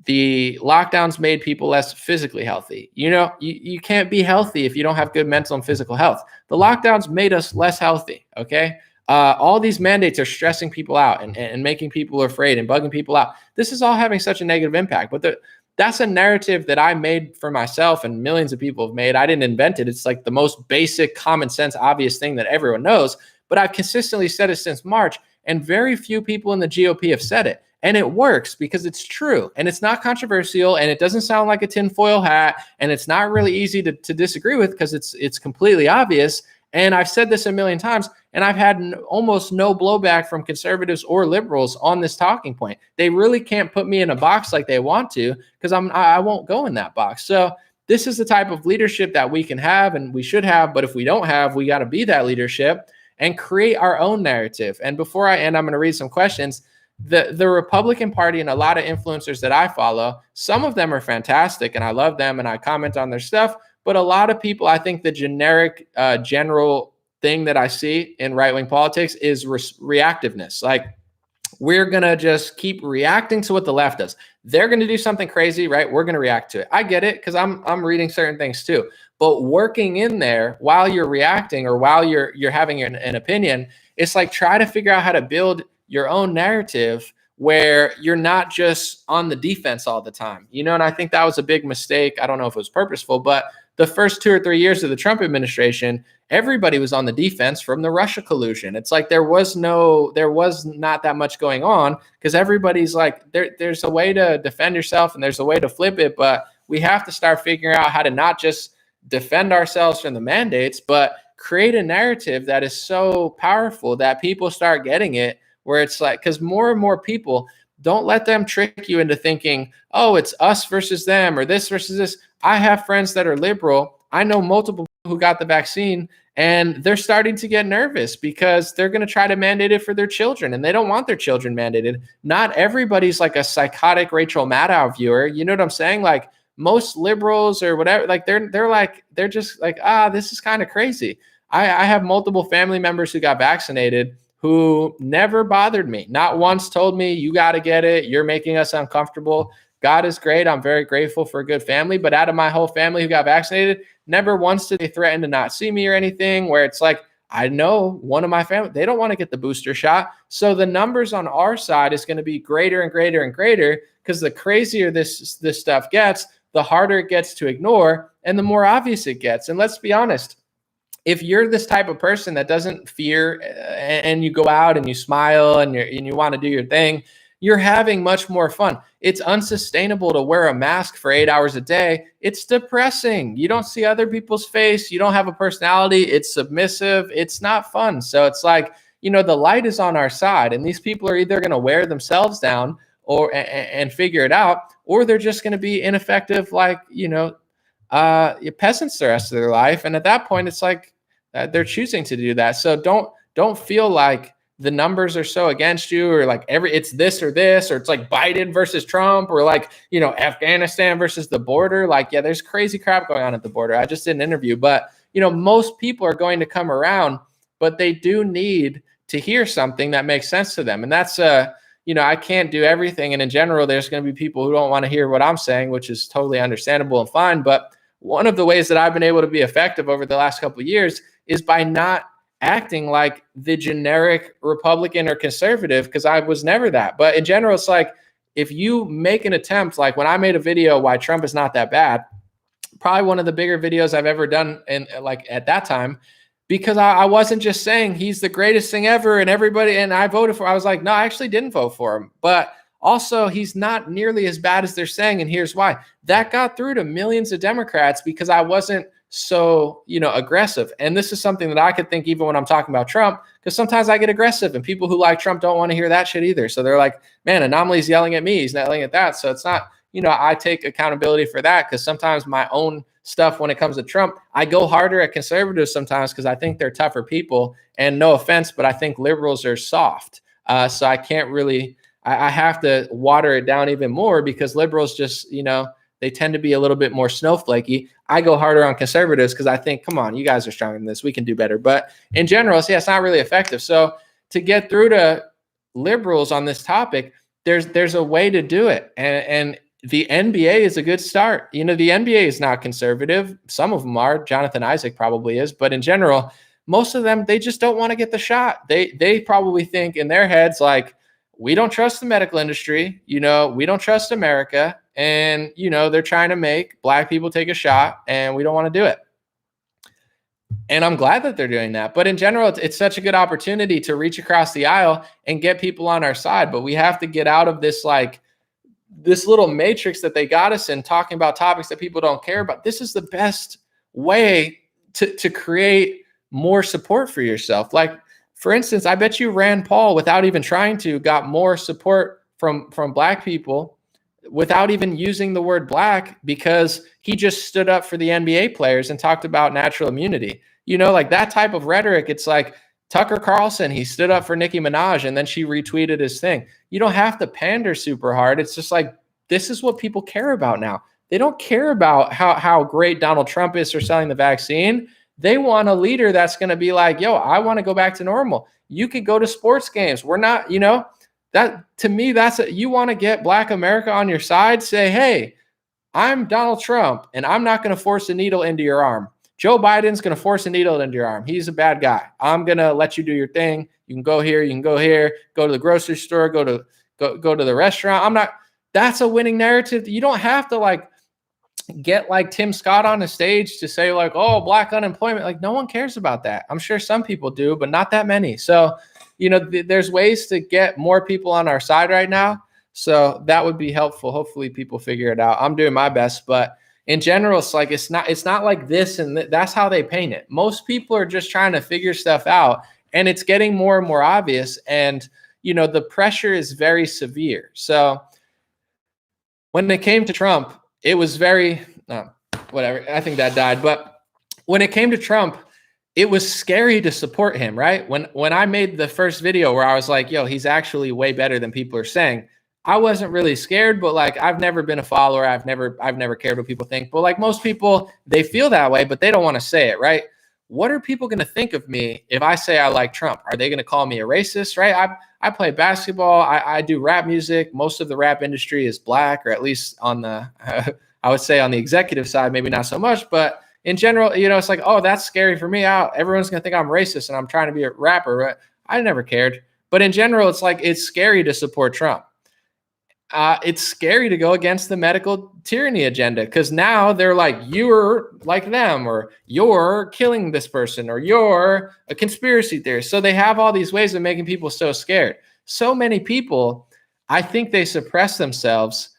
Speaker 1: The lockdowns made people less physically healthy. You can't be healthy if you don't have good mental and physical health. The lockdowns made us less healthy. Okay. All these mandates are stressing people out and making people afraid and bugging people out. This is all having such a negative impact. But that's a narrative that I made for myself and millions of people have made. I didn't invent it. It's like the most basic, common sense, obvious thing that everyone knows. But I've consistently said it since March, and very few people in the GOP have said it. And it works because it's true and it's not controversial and it doesn't sound like a tinfoil hat and it's not really easy to disagree with because it's completely obvious. And I've said this a million times and I've had almost no blowback from conservatives or liberals on this talking point. They really can't put me in a box like they want to because I won't go in that box. So this is the type of leadership that we can have and we should have. But if we don't have, we got to be that leadership and create our own narrative. And before I end, I'm going to read some questions. The Republican Party and a lot of influencers that I follow, some of them are fantastic and I love them and I comment on their stuff. But a lot of people, I think the generic, general thing that I see in right-wing politics is reactiveness. Like, we're going to just keep reacting to what the left does. They're going to do something crazy, right? We're going to react to it. I get it because I'm reading certain things too. But working in there while you're reacting or while you're having an opinion, it's like try to figure out how to build your own narrative where you're not just on the defense all the time, and I think that was a big mistake. I don't know if it was purposeful, but the first 2 or 3 years of the Trump administration, everybody was on the defense from the Russia collusion. It's like there was not that much going on because everybody's like, there's a way to defend yourself and there's a way to flip it, but we have to start figuring out how to not just defend ourselves from the mandates, but create a narrative that is so powerful that people start getting it. Where it's like, because more and more people, don't let them trick you into thinking, oh, it's us versus them or this versus this. I have friends that are liberal. I know multiple people who got the vaccine and they're starting to get nervous because they're going to try to mandate it for their children and they don't want their children mandated. Not everybody's like a psychotic Rachel Maddow viewer. You know what I'm saying? Like most liberals or whatever, like they're just like, this is kind of crazy. I have multiple family members who got vaccinated who never bothered me, not once told me, you got to get it, you're making us uncomfortable. God is great. I'm very grateful for a good family. But out of my whole family who got vaccinated, never once did they threaten to not see me or anything, where it's like, I know one of my family, they don't want to get the booster shot. So the numbers on our side is going to be greater and greater and greater because the crazier this stuff gets, the harder it gets to ignore and the more obvious it gets. And let's be honest, if you're this type of person that doesn't fear and you go out and you smile and you want to do your thing, you're having much more fun. It's unsustainable to wear a mask for 8 hours a day. It's depressing. You don't see other people's face. You don't have a personality. It's submissive. It's not fun. So it's like, the light is on our side and these people are either going to wear themselves down and figure it out, or they're just going to be ineffective, like, peasants the rest of their life. And at that point, it's like they're choosing to do that. So don't feel like the numbers are so against you or like it's this or it's like Biden versus Trump or like, Afghanistan versus the border. Like, yeah, there's crazy crap going on at the border. I just did an interview, but most people are going to come around, but they do need to hear something that makes sense to them. And that's, I can't do everything. And in general, there's going to be people who don't want to hear what I'm saying, which is totally understandable and fine. But one of the ways that I've been able to be effective over the last couple of years is by not acting like the generic Republican or conservative, because I was never that. But in general, it's like if you make an attempt, like when I made a video why Trump is not that bad, probably one of the bigger videos I've ever done in like at that time, because I wasn't just saying he's the greatest thing ever and everybody and I voted for. I was like, no, I actually didn't vote for him, but also he's not nearly as bad as they're saying, and here's why. That got through to millions of Democrats because I wasn't so, aggressive. And this is something that I could think even when I'm talking about Trump, because sometimes I get aggressive and people who like Trump don't want to hear that shit either. So they're like, man, Anomaly's yelling at me. He's not yelling at that. So it's not, I take accountability for that because sometimes my own stuff when it comes to Trump, I go harder at conservatives sometimes because I think they're tougher people. And no offense, but I think liberals are soft. So I can't really, I have to water it down even more because liberals just, they tend to be a little bit more snowflakey. I go harder on conservatives because I think, come on, you guys are stronger than this. We can do better. But in general, it's not really effective. So to get through to liberals on this topic, there's a way to do it. And the NBA is a good start. The NBA is not conservative. Some of them are. Jonathan Isaac probably is. But in general, most of them, they just don't want to get the shot. They probably think in their heads, like, we don't trust the medical industry. We don't trust America. And, they're trying to make Black people take a shot, and we don't want to do it. And I'm glad that they're doing that. But in general, it's such a good opportunity to reach across the aisle and get people on our side. But we have to get out of this, like, this little matrix that they got us in, talking about topics that people don't care about. This is the best way to create more support for yourself. Like, for instance, I bet you Rand Paul, without even trying to, got more support from Black people without even using the word Black, because he just stood up for the NBA players and talked about natural immunity. Like that type of rhetoric. It's like Tucker Carlson, he stood up for Nicki Minaj and then she retweeted his thing. You don't have to pander super hard. It's just like, this is what people care about now. They don't care about how great Donald Trump is for selling the vaccine. They want a leader that's going to be like, yo, I want to go back to normal. You could go to sports games. We're not, that to me, you want to get Black America on your side. Say, hey, I'm Donald Trump and I'm not going to force a needle into your arm. Joe Biden's going to force a needle into your arm. He's a bad guy. I'm going to let you do your thing. You can go here. You can go here. Go to the grocery store. Go to the restaurant. That's a winning narrative. You don't have to like get like Tim Scott on the stage to say like, oh, Black unemployment. Like, no one cares about that. I'm sure some people do, but not that many. So, there's ways to get more people on our side right now. So that would be helpful. Hopefully people figure it out. I'm doing my best, but in general, it's like, it's not like this. And that's how they paint it. Most people are just trying to figure stuff out, and it's getting more and more obvious. And, the pressure is very severe. So when it came to Trump, it was very, whatever. I think that died. But when it came to Trump, it was scary to support him, right? When I made the first video where I was like, yo, he's actually way better than people are saying, I wasn't really scared, but like, I've never been a follower. I've never cared what people think. But like most people, they feel that way, but they don't want to say it, right? What are people going to think of me if I say I like Trump? Are they going to call me a racist, right? I play basketball. I do rap music. Most of the rap industry is Black, or at least on the, I would say on the executive side, maybe not so much, but in general, it's like, oh, that's scary for me. Everyone's going to think I'm racist and I'm trying to be a rapper. I never cared. But in general, it's like, it's scary to support Trump. It's scary to go against the medical tyranny agenda, because now they're like, you're like them, or you're killing this person, or you're a conspiracy theorist. So they have all these ways of making people so scared. So many people, I think they suppress themselves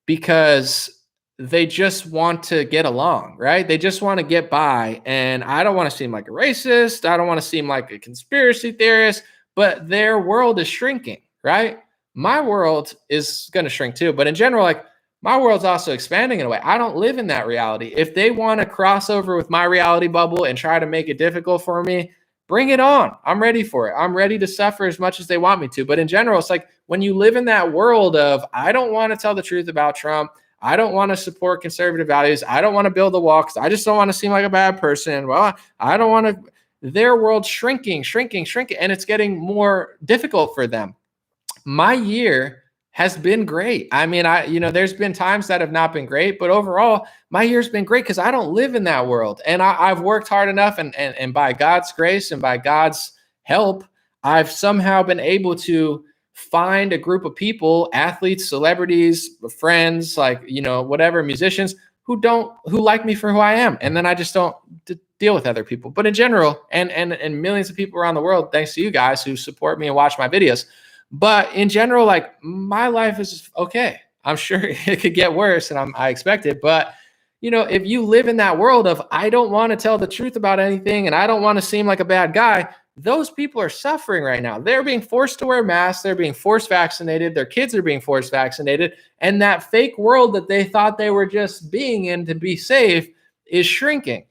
Speaker 1: because they just want to get along, right? They just want to get by. And I don't want to seem like a racist. I don't want to seem like a conspiracy theorist, but their world is shrinking, right? My world is going to shrink too. But in general, like, my world's also expanding in a way. I don't live in that reality. If they want to cross over with my reality bubble and try to make it difficult for me, bring it on. I'm ready for it. I'm ready to suffer as much as they want me to. But in general, it's like, when you live in that world of, I don't want to tell the truth about Trump, I don't want to support conservative values, I don't want to build the wall because I just don't want to seem like a bad person. Well, I don't want to, their world's shrinking, and it's getting more difficult for them. My year has been great. I mean, there's been times that have not been great, but overall, my year's been great because I don't live in that world. And I've worked hard enough, and by God's grace and by God's help, I've somehow been able to find a group of people, athletes, celebrities, friends, like, whatever, musicians who like me for who I am. And then I just don't deal with other people. But in general, and millions of people around the world, thanks to you guys who support me and watch my videos. But in general, like, my life is okay. I'm sure it could get worse, and I expect it. But, if you live in that world of, I don't want to tell the truth about anything and I don't want to seem like a bad guy, those people are suffering right now. They're being forced to wear masks. They're being forced vaccinated. Their kids are being forced vaccinated. And that fake world that they thought they were just being in to be safe is shrinking.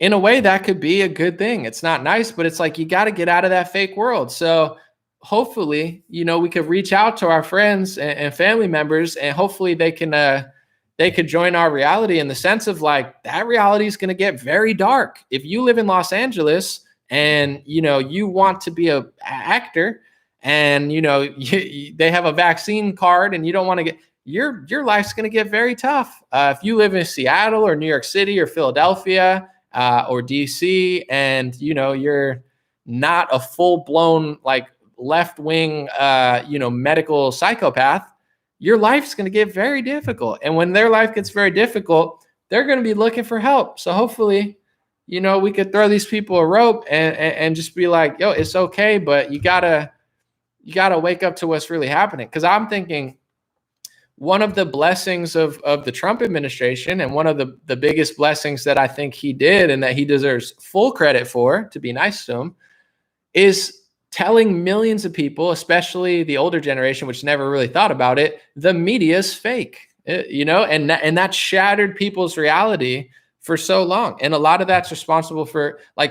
Speaker 1: In a way, that could be a good thing. It's not nice, but it's like, you got to get out of that fake world. So hopefully, we could reach out to our friends and family members, and hopefully they could join our reality, in the sense of like, that reality is going to get very dark. If you live in Los Angeles and, you want to be an actor, and, they have a vaccine card and you don't want to your life's going to get very tough. If you live in Seattle or New York City or Philadelphia or DC, and you're not a full-blown like left-wing medical psychopath, your life's going to get very difficult. And when their life gets very difficult, they're going to be looking for help. So hopefully, we could throw these people a rope and just be like, yo, it's okay, but you gotta wake up to what's really happening. Because I'm thinking one of the blessings of the Trump administration, and one of the biggest blessings that I think he did and that he deserves full credit for, to be nice to him, is telling millions of people, especially the older generation, which never really thought about it, the media's fake, and that shattered people's reality for so long. And a lot of that's responsible for a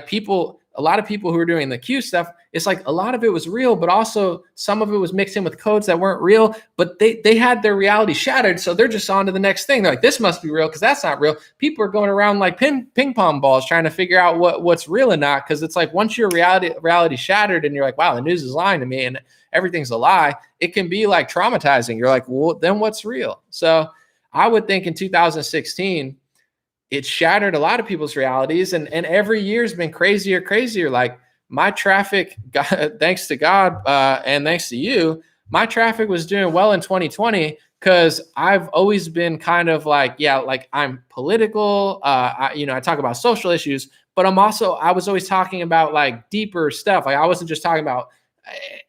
Speaker 1: lot of people who are doing the Q stuff. It's like a lot of it was real, but also some of it was mixed in with codes that weren't real, but they had their reality shattered. So they're just on to the next thing. They're like, this must be real because that's not real. People are going around like ping pong balls trying to figure out what's real and not. Because it's like once your reality shattered and you're like, wow, the news is lying to me and everything's a lie, it can be like traumatizing. You're like, well, then what's real? So I would think in 2016, it shattered a lot of people's realities, and every year's been crazier. Like my traffic, thanks to God and thanks to you, my traffic was doing well in 2020 because I've always been kind of like, I'm political. I talk about social issues, but I was always talking about like deeper stuff. Like I wasn't just talking about,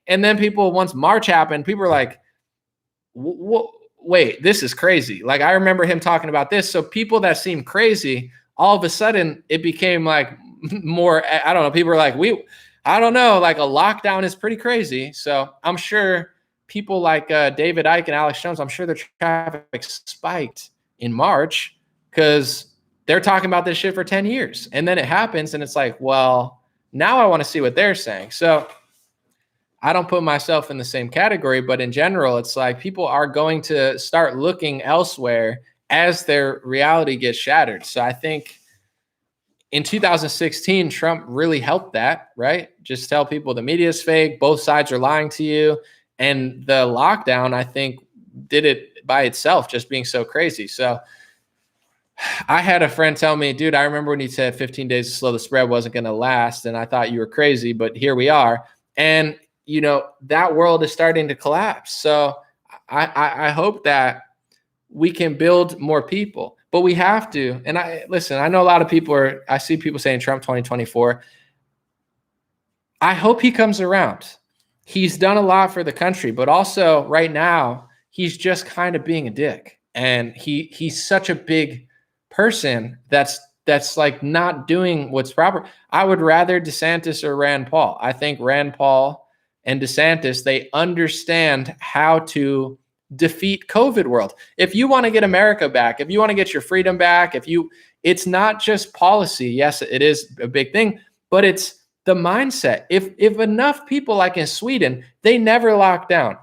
Speaker 1: and then once March happened, people were like, wait, this is crazy. Like I remember him talking about this. So people that seem crazy, all of a sudden it became like more, I don't know. People were like, I don't know, like a lockdown is pretty crazy. So I'm sure people like David Icke and Alex Jones, I'm sure their traffic spiked in March because they're talking about this shit for 10 years. And then it happens and it's like, well, now I want to see what they're saying. So I don't put myself in the same category, but in general, it's like people are going to start looking elsewhere as their reality gets shattered. So I think in 2016, Trump really helped that, right? Just tell people the media is fake, both sides are lying to you. And the lockdown, I think, did it by itself, just being so crazy. So I had a friend tell me, dude, I remember when he said 15 days to slow the spread wasn't going to last. And I thought you were crazy, but here we are. And that world is starting to collapse. So I hope that we can build more people, but we have to. And I know a lot of people I see people saying Trump 2024. I hope he comes around. He's done a lot for the country, but also right now he's just kind of being a dick. And he's such a big person that's like not doing what's proper. I would rather DeSantis or Rand Paul. I think Rand Paul and DeSantis, they understand how to defeat COVID world. If you want to get America back, if you want to get your freedom back, it's not just policy. Yes, it is a big thing, but it's the mindset. If enough people, like in Sweden, they never locked down.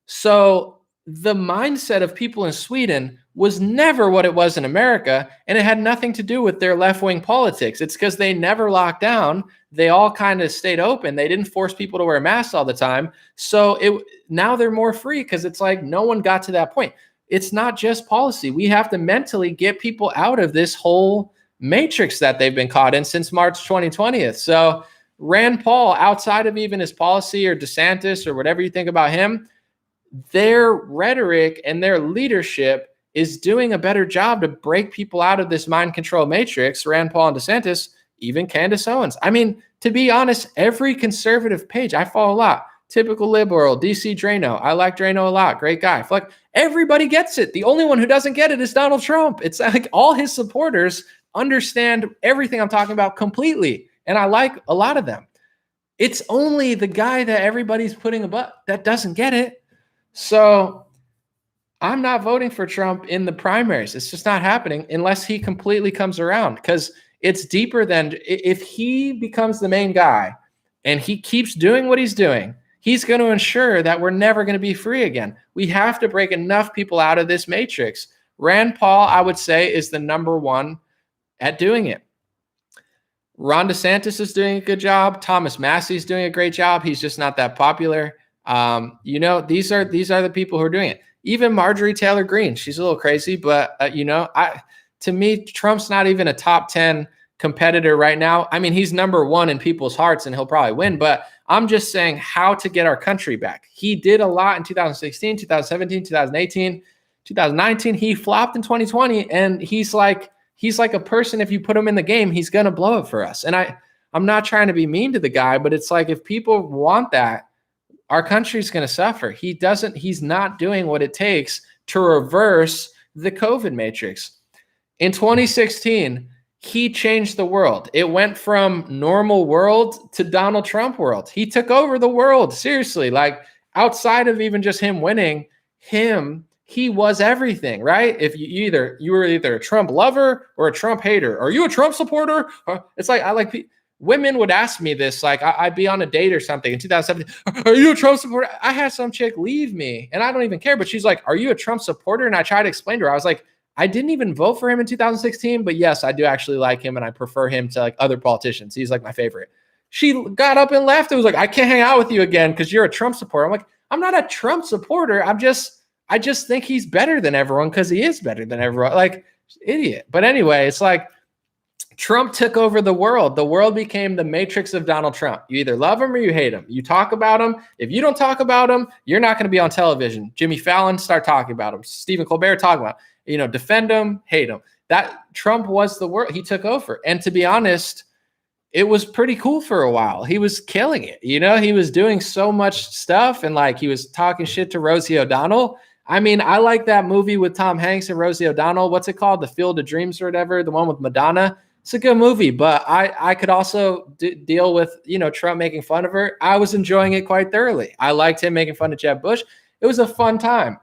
Speaker 1: So the mindset of people in Sweden was never what it was in America, and it had nothing to do with their left-wing politics. It's because they never locked down. They all kind of stayed open. They didn't force people to wear masks all the time. So now they're more free because it's like no one got to that point. It's not just policy. We have to mentally get people out of this whole matrix that they've been caught in since March 2020. So Rand Paul, outside of even his policy or DeSantis or whatever you think about him, their rhetoric and their leadership is doing a better job to break people out of this mind control matrix. Rand Paul and DeSantis, even Candace Owens. I mean, to be honest, every conservative page I follow a lot. Typical liberal, DC Drano. I like Drano a lot. Great guy. Like everybody gets it. The only one who doesn't get it is Donald Trump. It's like all his supporters understand everything I'm talking about completely. And I like a lot of them. It's only the guy that everybody's putting above that doesn't get it. So I'm not voting for Trump in the primaries. It's just not happening unless he completely comes around, because it's deeper than if he becomes the main guy and he keeps doing what he's doing, he's going to ensure that we're never going to be free again. We have to break enough people out of this matrix. Rand Paul, I would say, is the number one at doing it. Ron DeSantis is doing a good job. Thomas Massey is doing a great job. He's just not that popular. These are the people who are doing it. even Marjorie Taylor Greene. She's a little crazy, but to me, Trump's not even a top 10 competitor right now. I mean, he's number one in people's hearts and he'll probably win, but I'm just saying how to get our country back. He did a lot in 2016, 2017, 2018, 2019. He flopped in 2020, and he's like a person, if you put him in the game, he's going to blow it for us. And I'm not trying to be mean to the guy, but it's like, if people want that, our country's going to suffer. He's not doing what it takes to reverse the COVID matrix. In 2016, he changed the world. It went from normal world to Donald Trump world. He took over the world. Seriously, like outside of even just him winning, he was everything, right? If you were either a Trump lover or a Trump hater. Are you a Trump supporter? It's like women would ask me this, like I'd be on a date or something in 2017. Are you a Trump supporter? I had some chick leave me and I don't even care, but she's like, are you a Trump supporter? And I tried to explain to her, I was like, I didn't even vote for him in 2016, but yes, I do actually like him and I prefer him to like other politicians. He's like my favorite. She got up and left. It was like, I can't hang out with you again because you're a Trump supporter. I'm like, I'm not a Trump supporter. I just think he's better than everyone because he is better than everyone. Like, idiot. But anyway, it's like Trump took over the world. The world became the matrix of Donald Trump. You either love him or you hate him. You talk about him. If you don't talk about him, you're not going to be on television. Jimmy Fallon, start talking about him. Stephen Colbert, talk about him. Defend him, hate him. That Trump was the world. He took over. And to be honest, it was pretty cool for a while. He was killing it. He was doing so much stuff, and like he was talking shit to Rosie O'Donnell. I mean, I like that movie with Tom Hanks and Rosie O'Donnell. What's it called? The Field of Dreams or whatever, the one with Madonna. It's a good movie, but I could also deal with, Trump making fun of her. I was enjoying it quite thoroughly. I liked him making fun of Jeb Bush. It was a fun time.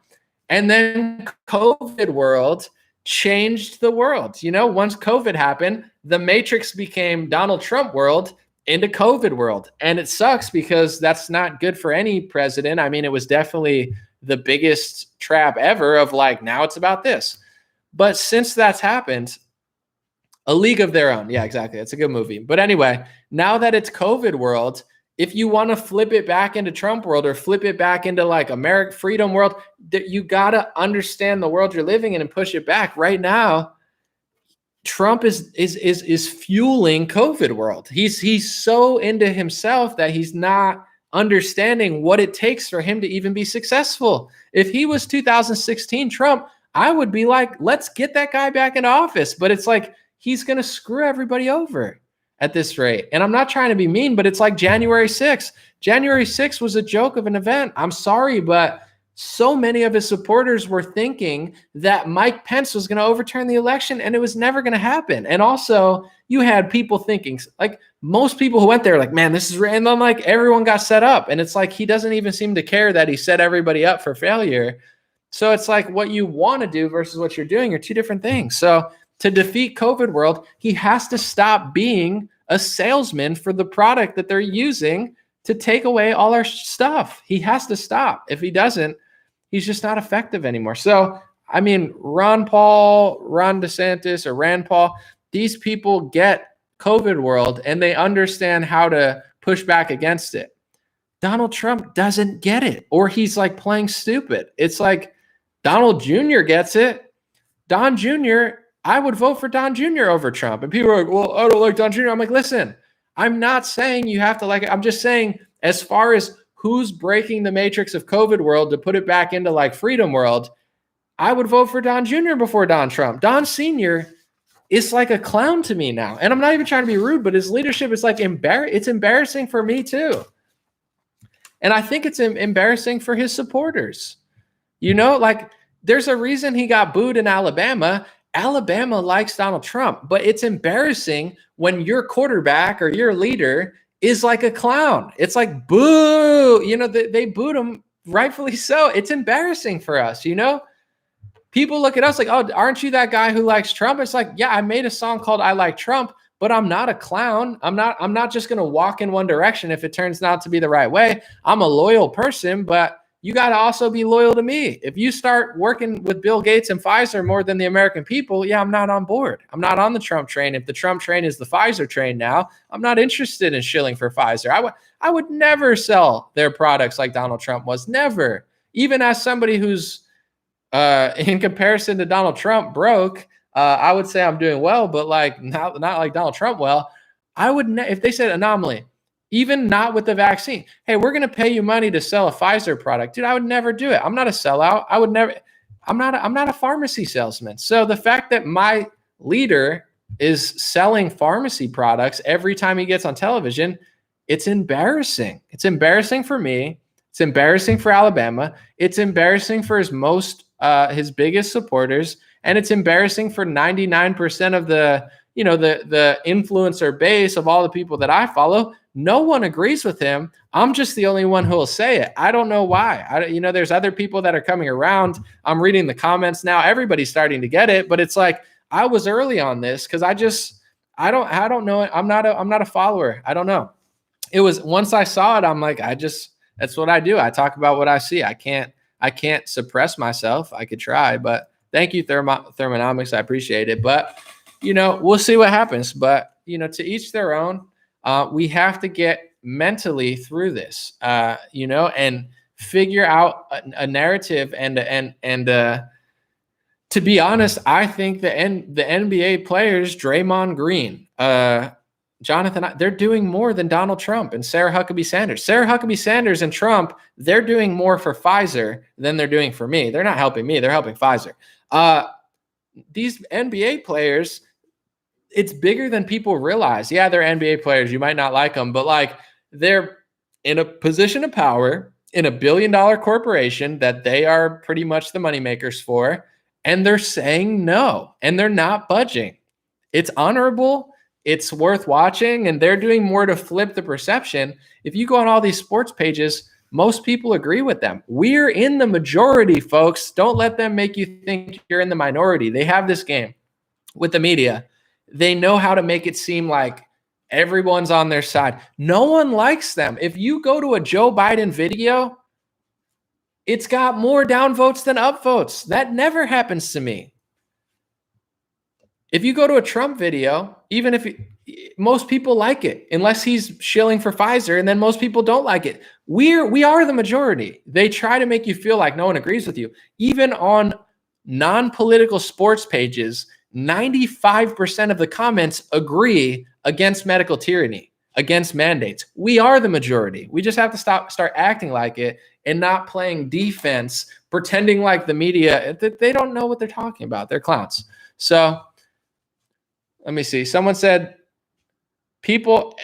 Speaker 1: And then COVID world changed the world. Once COVID happened, the matrix became Donald Trump world into COVID world. And it sucks because that's not good for any president. I mean, it was definitely the biggest trap ever of like, now it's about this. But since that's happened, A League of Their Own. Yeah, exactly. It's a good movie. But anyway, now that it's COVID world, if you want to flip it back into Trump world or flip it back into like American freedom world, that you got to understand the world you're living in and push it back. Right now, Trump is fueling COVID world. He's so into himself that he's not understanding what it takes for him to even be successful. If he was 2016 Trump, I would be like, let's get that guy back into office. But it's like, he's going to screw everybody over at this rate. And I'm not trying to be mean, but it's like January 6th. January 6th was a joke of an event. I'm sorry, but so many of his supporters were thinking that Mike Pence was going to overturn the election, and it was never going to happen. And also, you had people thinking, like most people who went there, like, man, this is, and then like everyone got set up. And it's like, he doesn't even seem to care that he set everybody up for failure. So it's like what you want to do versus what you're doing are two different things. So to defeat COVID world, he has to stop being a salesman for the product that they're using to take away all our stuff. He has to stop. If he doesn't, he's just not effective anymore. So, I mean, Ron DeSantis or Rand Paul, these people get COVID world and they understand how to push back against it. Donald Trump doesn't get it, or he's like playing stupid. It's like Donald Jr. gets it. Don Jr., I would vote for Don Jr. over Trump. And people are like, well, I don't like Don Jr. I'm like, listen, I'm not saying you have to like it. I'm just saying as far as who's breaking the matrix of COVID world to put it back into like freedom world, I would vote for Don Jr. before Don Trump. Don Sr. is like a clown to me now. And I'm not even trying to be rude, but his leadership is like it's embarrassing for me too. And I think it's embarrassing for his supporters. Like there's a reason he got booed in Alabama. Alabama likes Donald Trump, but it's embarrassing when your quarterback or your leader is like a clown. It's like, boo, they booed him, rightfully so. It's embarrassing for us, People look at us like, oh, aren't you that guy who likes Trump? It's like, yeah, I made a song called I Like Trump, but I'm not a clown. I'm not just going to walk in one direction if it turns out to be the right way. I'm a loyal person, but you got to also be loyal to me. If you start working with Bill Gates and Pfizer more than the American people, yeah, I'm not on board. I'm not on the Trump train. If the Trump train is the Pfizer train now, I'm not interested in shilling for Pfizer. I would never sell their products like Donald Trump was. Never. Even as somebody who's in comparison to Donald Trump broke, I would say I'm doing well, but like not like Donald Trump well. I would if they said anomaly, even not with the vaccine. Hey, we're going to pay you money to sell a Pfizer product, dude. I would never do it. I'm not a sellout. I would never. I'm not a pharmacy salesman. So the fact that my leader is selling pharmacy products every time he gets on television, it's embarrassing. It's embarrassing for me. It's embarrassing for Alabama. It's embarrassing for his biggest supporters, and it's embarrassing for 99% of the influencer base of all the people that I follow. No one agrees with him. I'm just the only one who will say it. I don't know why. There's other people that are coming around. I'm reading the comments now. Everybody's starting to get it, but it's like I was early on this because I don't know. I'm not a follower. I don't know. It was once I saw it, I'm like, that's what I do. I talk about what I see. I can't suppress myself. I could try, but thank you, Thermonomics. I appreciate it. But, we'll see what happens. But, to each their own. We have to get mentally through this, and figure out a narrative. And to be honest, I think the NBA players, Draymond Green, Jonathan, they're doing more than Donald Trump and Sarah Huckabee Sanders. Sarah Huckabee Sanders and Trump, they're doing more for Pfizer than they're doing for me. They're not helping me. They're helping Pfizer. These NBA players, it's bigger than people realize. Yeah, they're NBA players. You might not like them, but like they're in a position of power in a $1 billion corporation that they are pretty much the moneymakers for. And they're saying no, and they're not budging. It's honorable. It's worth watching, and they're doing more to flip the perception. If you go on all these sports pages, most people agree with them. We're in the majority, folks. Don't let them make you think you're in the minority. They have this game with the media. They know how to make it seem like everyone's on their side. No one likes them. If you go to a Joe Biden video, it's got more downvotes than upvotes. That never happens to me. If you go to a Trump video, even if most people like it, unless he's shilling for Pfizer, and then most people don't like it. We are the majority. They try to make you feel like no one agrees with you. Even on non-political sports pages, 95% of the comments agree against medical tyranny, against mandates. We are the majority. We just have to start acting like it and not playing defense, pretending like the media, they don't know what they're talking about. They're clowns. So let me see. Someone said,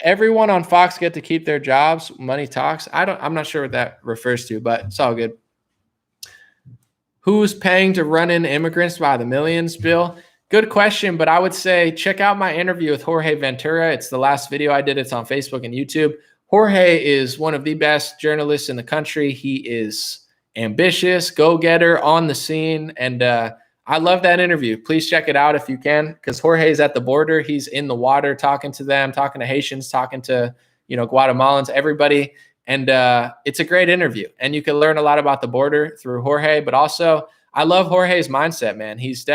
Speaker 1: everyone on Fox get to keep their jobs. Money talks. I'm not sure what that refers to, but it's all good. Who's paying to run in immigrants by the millions, Bill? Good question, but I would say check out my interview with Jorge Ventura. It's the last video I did. It's on Facebook and YouTube. Jorge is one of the best journalists in the country. He is ambitious, go-getter, on the scene, and I love that interview. Please check it out if you can, because Jorge's at the border. He's in the water talking to them, talking to Haitians, talking to Guatemalans, everybody, and it's a great interview. And you can learn a lot about the border through Jorge, but also I love Jorge's mindset, man. He's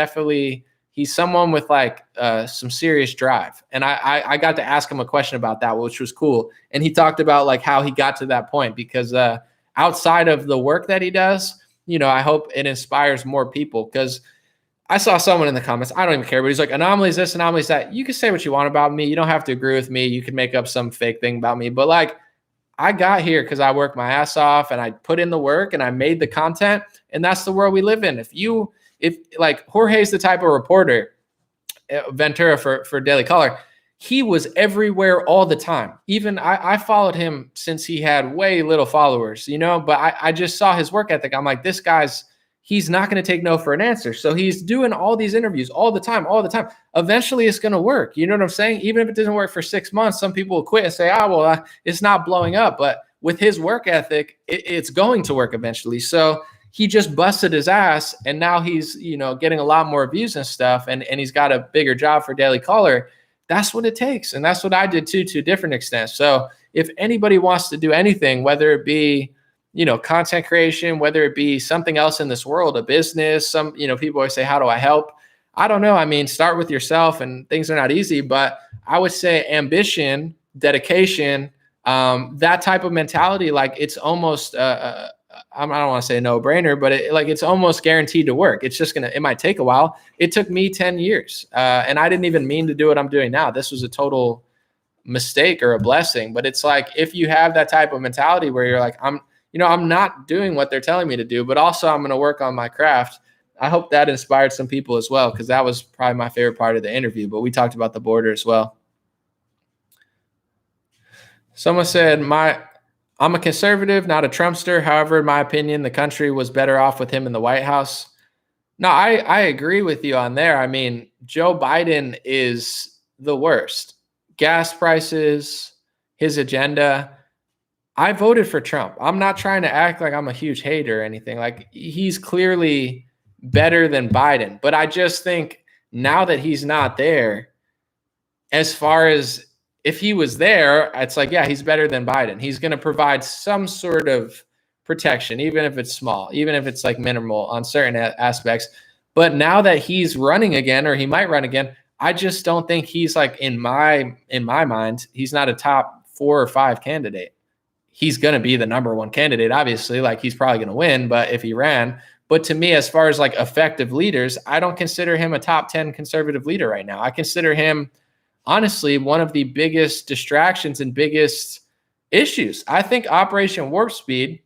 Speaker 1: someone with like some serious drive. And I got to ask him a question about that, which was cool. And he talked about like how he got to that point, because outside of the work that he does, I hope it inspires more people. Because I saw someone in the comments, I don't even care, but he's like, anomalies this, anomalies that. You can say what you want about me. You don't have to agree with me. You can make up some fake thing about me. But like, I got here because I worked my ass off and I put in the work and I made the content. And that's the world we live in. If like Jorge's the type of reporter, Ventura for Daily Caller, he was everywhere all the time. Even I followed him since he had way little followers, but I just saw his work ethic. I'm like, he's not going to take no for an answer. So he's doing all these interviews all the time. Eventually it's going to work. You know what I'm saying? Even if it doesn't work for 6 months, some people will quit and say, it's not blowing up. But with his work ethic, it's going to work eventually. So he just busted his ass, and now he's, getting a lot more views and stuff, and he's got a bigger job for Daily Caller. That's what it takes. And that's what I did too, to a different extent. So if anybody wants to do anything, whether it be, content creation, whether it be something else in this world, a business, people always say, how do I help? I don't know. I mean, start with yourself, and things are not easy, but I would say ambition, dedication, that type of mentality, like it's almost I don't want to say a no-brainer, but it's almost guaranteed to work. It's just it might take a while. It took me 10 years, and I didn't even mean to do what I'm doing now. This was a total mistake or a blessing. But it's like, if you have that type of mentality where you're like, I'm not doing what they're telling me to do, but also I'm going to work on my craft. I hope that inspired some people as well, because that was probably my favorite part of the interview. But we talked about the border as well. Someone said, I'm a conservative, not a Trumpster. However, in my opinion, the country was better off with him in the White House. No, I agree with you on there. I mean, Joe Biden is the worst. Gas prices, his agenda. I voted for Trump. I'm not trying to act like I'm a huge hater or anything. Like, he's clearly better than Biden. But I just think now that he's not there, as far as if he was there, it's like, yeah, he's better than Biden. He's going to provide some sort of protection, even if it's small, even if it's like minimal on certain aspects. But now that he's running again, or he might run again, I just don't think he's like, in my mind, he's not a top 4 or 5 candidate. He's going to be the number 1 candidate, obviously. Like, he's probably going to win, but if he ran. But to me, as far as like effective leaders, I don't consider him a top 10 conservative leader right now. I consider him, honestly, one of the biggest distractions and biggest issues. I think Operation Warp Speed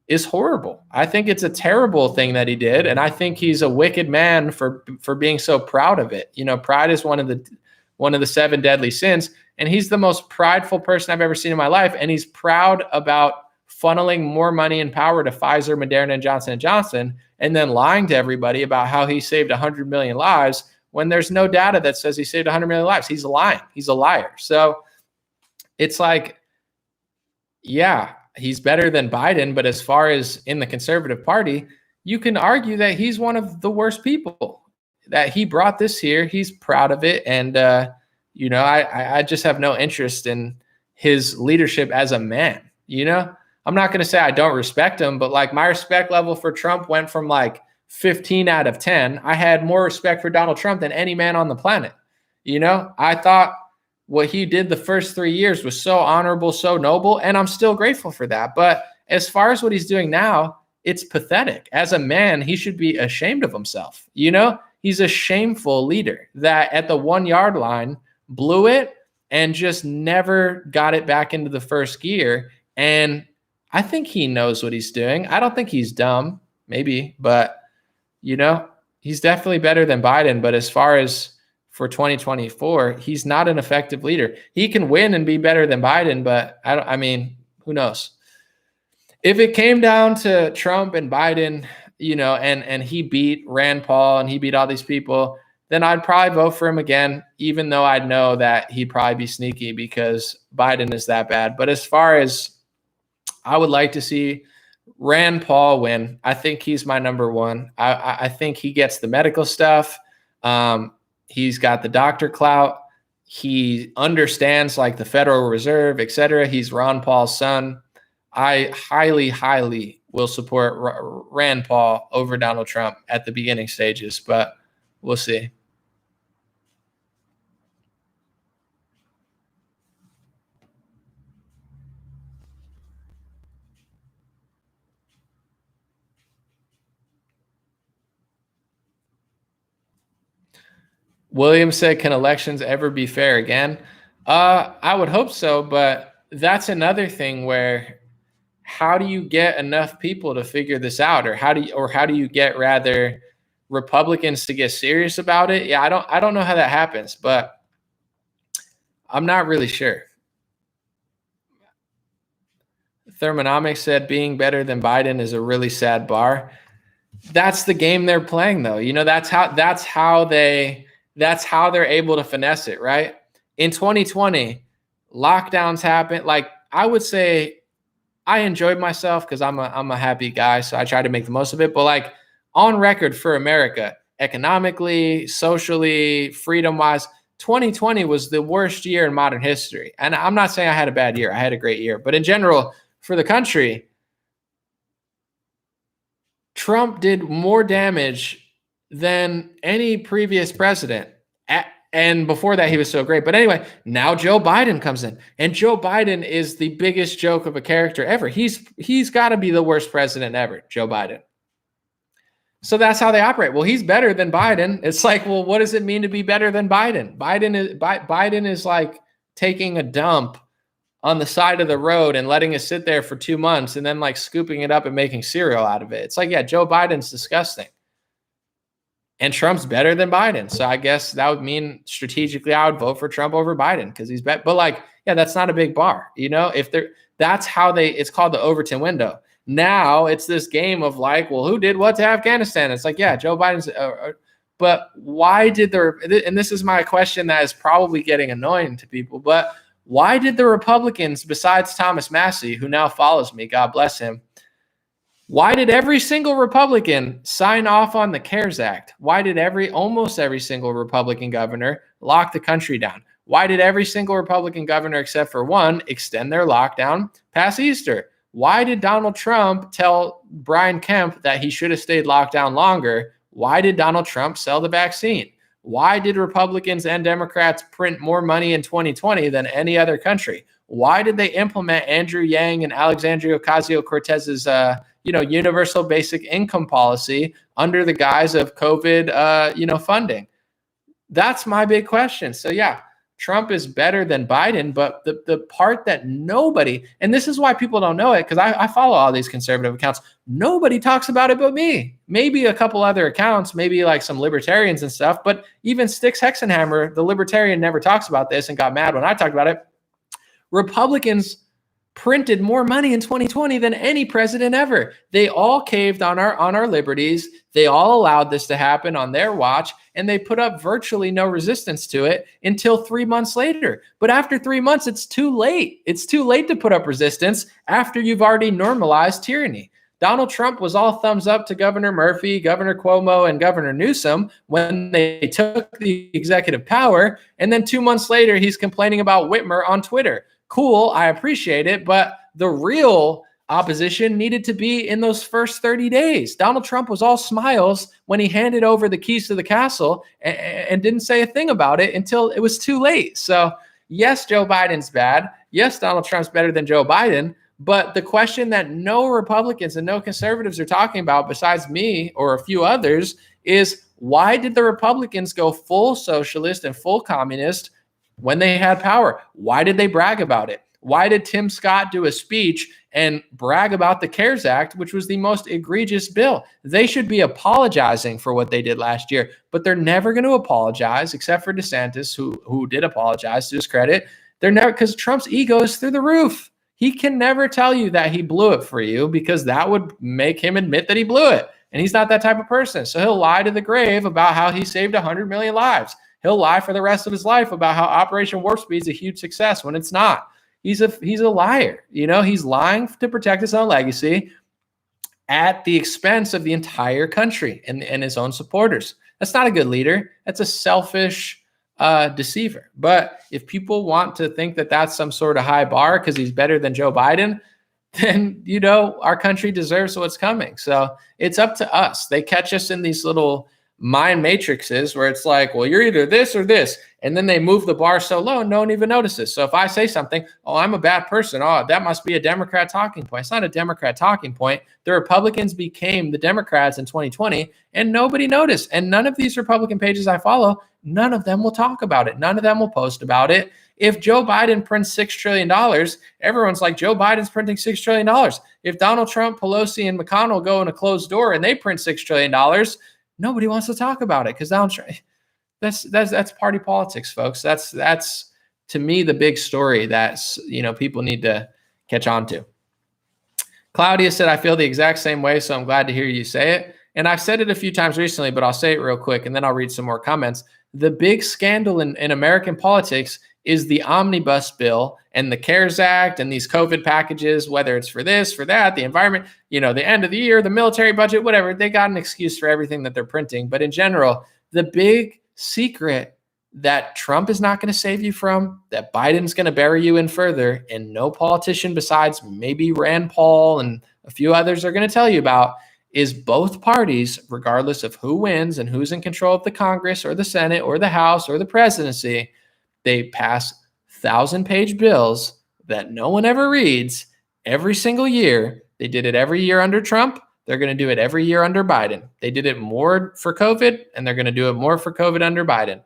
Speaker 1: is horrible. I think it's a terrible thing that he did, and I think he's a wicked man for being so proud of it. You know, pride is one of the 7 deadly sins, and he's the most prideful person I've ever seen in my life, and he's proud about funneling more money and power to Pfizer, Moderna, and Johnson & Johnson, and then lying to everybody about how he saved 100 million lives when there's no data that says he saved 100 million lives. He's lying. He's a liar. So it's like, yeah, he's better than Biden, but as far as in the conservative party, you can argue that he's one of the worst people. That he brought this here. He's proud of it. And, I just have no interest in his leadership as a man. I'm not going to say I don't respect him, but like, my respect level for Trump went from like 15 out of 10. I had more respect for Donald Trump than any man on the planet. I thought what he did the first 3 years was so honorable, so noble, and I'm still grateful for that. But as far as what he's doing now, it's pathetic. As a man, he should be ashamed of himself. He's a shameful leader that at the 1 yard line blew it and just never got it back into the first gear. And I think he knows what he's doing. I don't think he's dumb, maybe, but he's definitely better than Biden. But as far as for 2024, he's not an effective leader. He can win and be better than Biden, but who knows? If it came down to Trump and Biden, and he beat Rand Paul and he beat all these people, then I'd probably vote for him again, even though I'd know that he'd probably be sneaky because Biden is that bad. But as far as I would like to see Rand Paul win, I think he's my number 1. I think he gets the medical stuff. He's got the doctor clout. He understands like the Federal Reserve, etc. He's Ron Paul's son. I highly, highly will support Rand Paul over Donald Trump at the beginning stages, but we'll see. William said, can elections ever be fair again? I would hope so, but that's another thing where how do you get enough people to figure this out? Or how do you get rather Republicans to get serious about it? Yeah, I don't know how that happens, but I'm not really sure. Thermonomics said being better than Biden is a really sad bar. That's the game they're playing, though. That's how they're able to finesse it, right? In 2020, lockdowns happened. Like, I would say I enjoyed myself because I'm a happy guy, so I try to make the most of it. But like, on record for America, economically, socially, freedom-wise, 2020 was the worst year in modern history. And I'm not saying I had a bad year. I had a great year. But in general, for the country, Trump did more damage than any previous president And before that, he was so great. But anyway, now Joe Biden comes in, and Joe Biden is the biggest joke of a character ever. He's got to be the worst president ever, Joe Biden. So that's how they operate. Well, he's better than Biden. It's like, well, what does it mean to be better than Biden? Biden is like taking a dump on the side of the road and letting it sit there for 2 months and then like scooping it up and making cereal out of it. It's like, yeah, Joe Biden's disgusting. And Trump's better than Biden. So I guess that would mean strategically I would vote for Trump over Biden because he's better. But like, yeah, that's not a big bar. You know, that's how it's called the Overton window. Now it's this game of like, well, who did what to Afghanistan? It's like, yeah, Joe Biden's, but why did and this is my question that is probably getting annoying to people, but why did the Republicans, besides Thomas Massey, who now follows me, God bless him, why did every single Republican sign off on the CARES Act? Why did almost every single Republican governor lock the country down? Why did every single Republican governor, except for one, extend their lockdown past Easter? Why did Donald Trump tell Brian Kemp that he should have stayed locked down longer? Why did Donald Trump sell the vaccine? Why did Republicans and Democrats print more money in 2020 than any other country? Why did they implement Andrew Yang and Alexandria Ocasio-Cortez's universal basic income policy under the guise of COVID funding? That's my big question. So yeah, Trump is better than Biden, but the part that nobody, and this is why people don't know it, because I follow all these conservative accounts, nobody talks about it but me. Maybe a couple other accounts, maybe like some libertarians and stuff, but even Styx Hexenhammer, the libertarian, never talks about this and got mad when I talked about it. Republicans printed more money in 2020 than any president ever. They all caved on our liberties. They all allowed this to happen on their watch, and they put up virtually no resistance to it until 3 months later. But after 3 months, it's too late. It's too late to put up resistance after you've already normalized tyranny. Donald Trump was all thumbs up to Governor Murphy, Governor Cuomo, and Governor Newsom when they took the executive power. And then 2 months later, he's complaining about Whitmer on Twitter. Cool, I appreciate it, but the real opposition needed to be in those first 30 days. Donald Trump was all smiles when he handed over the keys to the castle and didn't say a thing about it until it was too late. So yes, Joe Biden's bad. Yes, Donald Trump's better than Joe Biden. But the question that no Republicans and no conservatives are talking about besides me or a few others is, why did the Republicans go full socialist and full communist when they had power? Why did they brag about it? Why did Tim Scott do a speech and brag about the CARES Act, which was the most egregious bill? They should be apologizing for what they did last year, but they're never going to apologize, except for DeSantis, who did apologize to his credit. They're never, because Trump's ego is through the roof. He can never tell you that he blew it for you, because that would make him admit that he blew it. And he's not that type of person. So he'll lie to the grave about how he saved 100 million lives. He'll lie for the rest of his life about how Operation Warp Speed is a huge success when it's not. He's a liar. He's lying to protect his own legacy at the expense of the entire country and his own supporters. That's not a good leader. That's a selfish deceiver. But if people want to think that that's some sort of high bar because he's better than Joe Biden, then, our country deserves what's coming. So it's up to us. They catch us in these little mind matrices where it's like, well, you're either this or this. And then they move the bar so low, no one even notices. So if I say something, oh, I'm a bad person. Oh, that must be a Democrat talking point. It's not a Democrat talking point. The Republicans became the Democrats in 2020 and nobody noticed. And none of these Republican pages I follow, none of them will talk about it. None of them will post about it. If Joe Biden prints $6 trillion, everyone's like, Joe Biden's printing $6 trillion. If Donald Trump, Pelosi, and McConnell go in a closed door and they print $6 trillion, nobody wants to talk about it because Donald Trump. That's party politics, folks. That's to me the big story that people need to catch on to. Claudia said, I feel the exact same way, so I'm glad to hear you say it. And I've said it a few times recently, but I'll say it real quick and then I'll read some more comments. The big scandal in American politics is the omnibus bill and the CARES Act and these COVID packages, whether it's for this, for that, the environment, the end of the year, the military budget, whatever. They got an excuse for everything that they're printing. But in general, the big secret that Trump is not going to save you from, that Biden's going to bury you in further, and no politician besides maybe Rand Paul and a few others are going to tell you about, is both parties, regardless of who wins and who's in control of the Congress or the Senate or the House or the presidency, they pass 1,000-page bills that no one ever reads every single year. They did it every year under Trump. They're going to do it every year under Biden. They did it more for COVID, and they're going to do it more for COVID under Biden.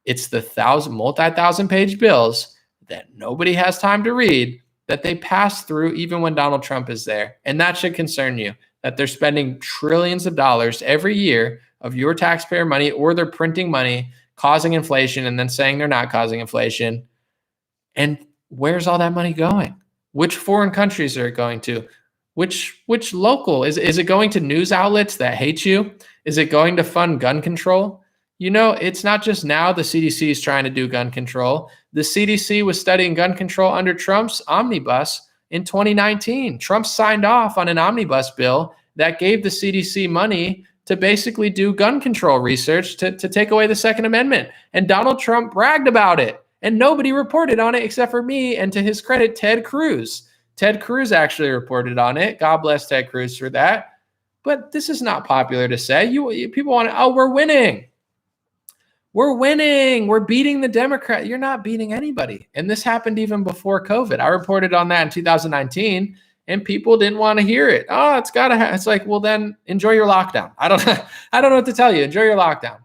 Speaker 1: It's the multi-thousand-page bills that nobody has time to read that they pass through even when Donald Trump is there. And that should concern you, that they're spending trillions of dollars every year of your taxpayer money, or they're printing money, causing inflation, and then saying they're not causing inflation. And where's all that money going? Which foreign countries are it going to? Which local? Is it going to news outlets that hate you? Is it going to fund gun control? You know, it's not just now the CDC is trying to do gun control. The CDC was studying gun control under Trump's omnibus in 2019. Trump signed off on an omnibus bill that gave the CDC money to basically do gun control research to take away the Second Amendment. And Donald Trump bragged about it. And nobody reported on it except for me, and to his credit, Ted Cruz. Ted Cruz actually reported on it. God bless Ted Cruz for that. But this is not popular to say. People want to, oh, we're winning. We're winning. We're beating the Democrat. You're not beating anybody. And this happened even before COVID. I reported on that in 2019, and people didn't want to hear it. Oh, it's like, well, then enjoy your lockdown. I don't know what to tell you. Enjoy your lockdown.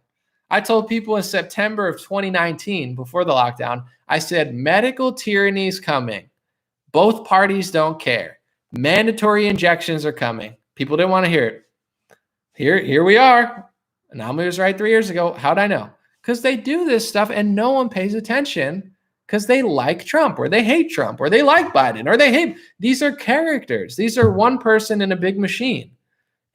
Speaker 1: I told people in September of 2019, before the lockdown, I said, medical tyranny is coming. Both parties don't care. Mandatory injections are coming. People didn't want to hear it. Here we are. Anomaly was right 3 years ago. How'd I know? Because they do this stuff and no one pays attention because they like Trump, or they hate Trump, or they like Biden, or they hate. These are characters. These are one person in a big machine.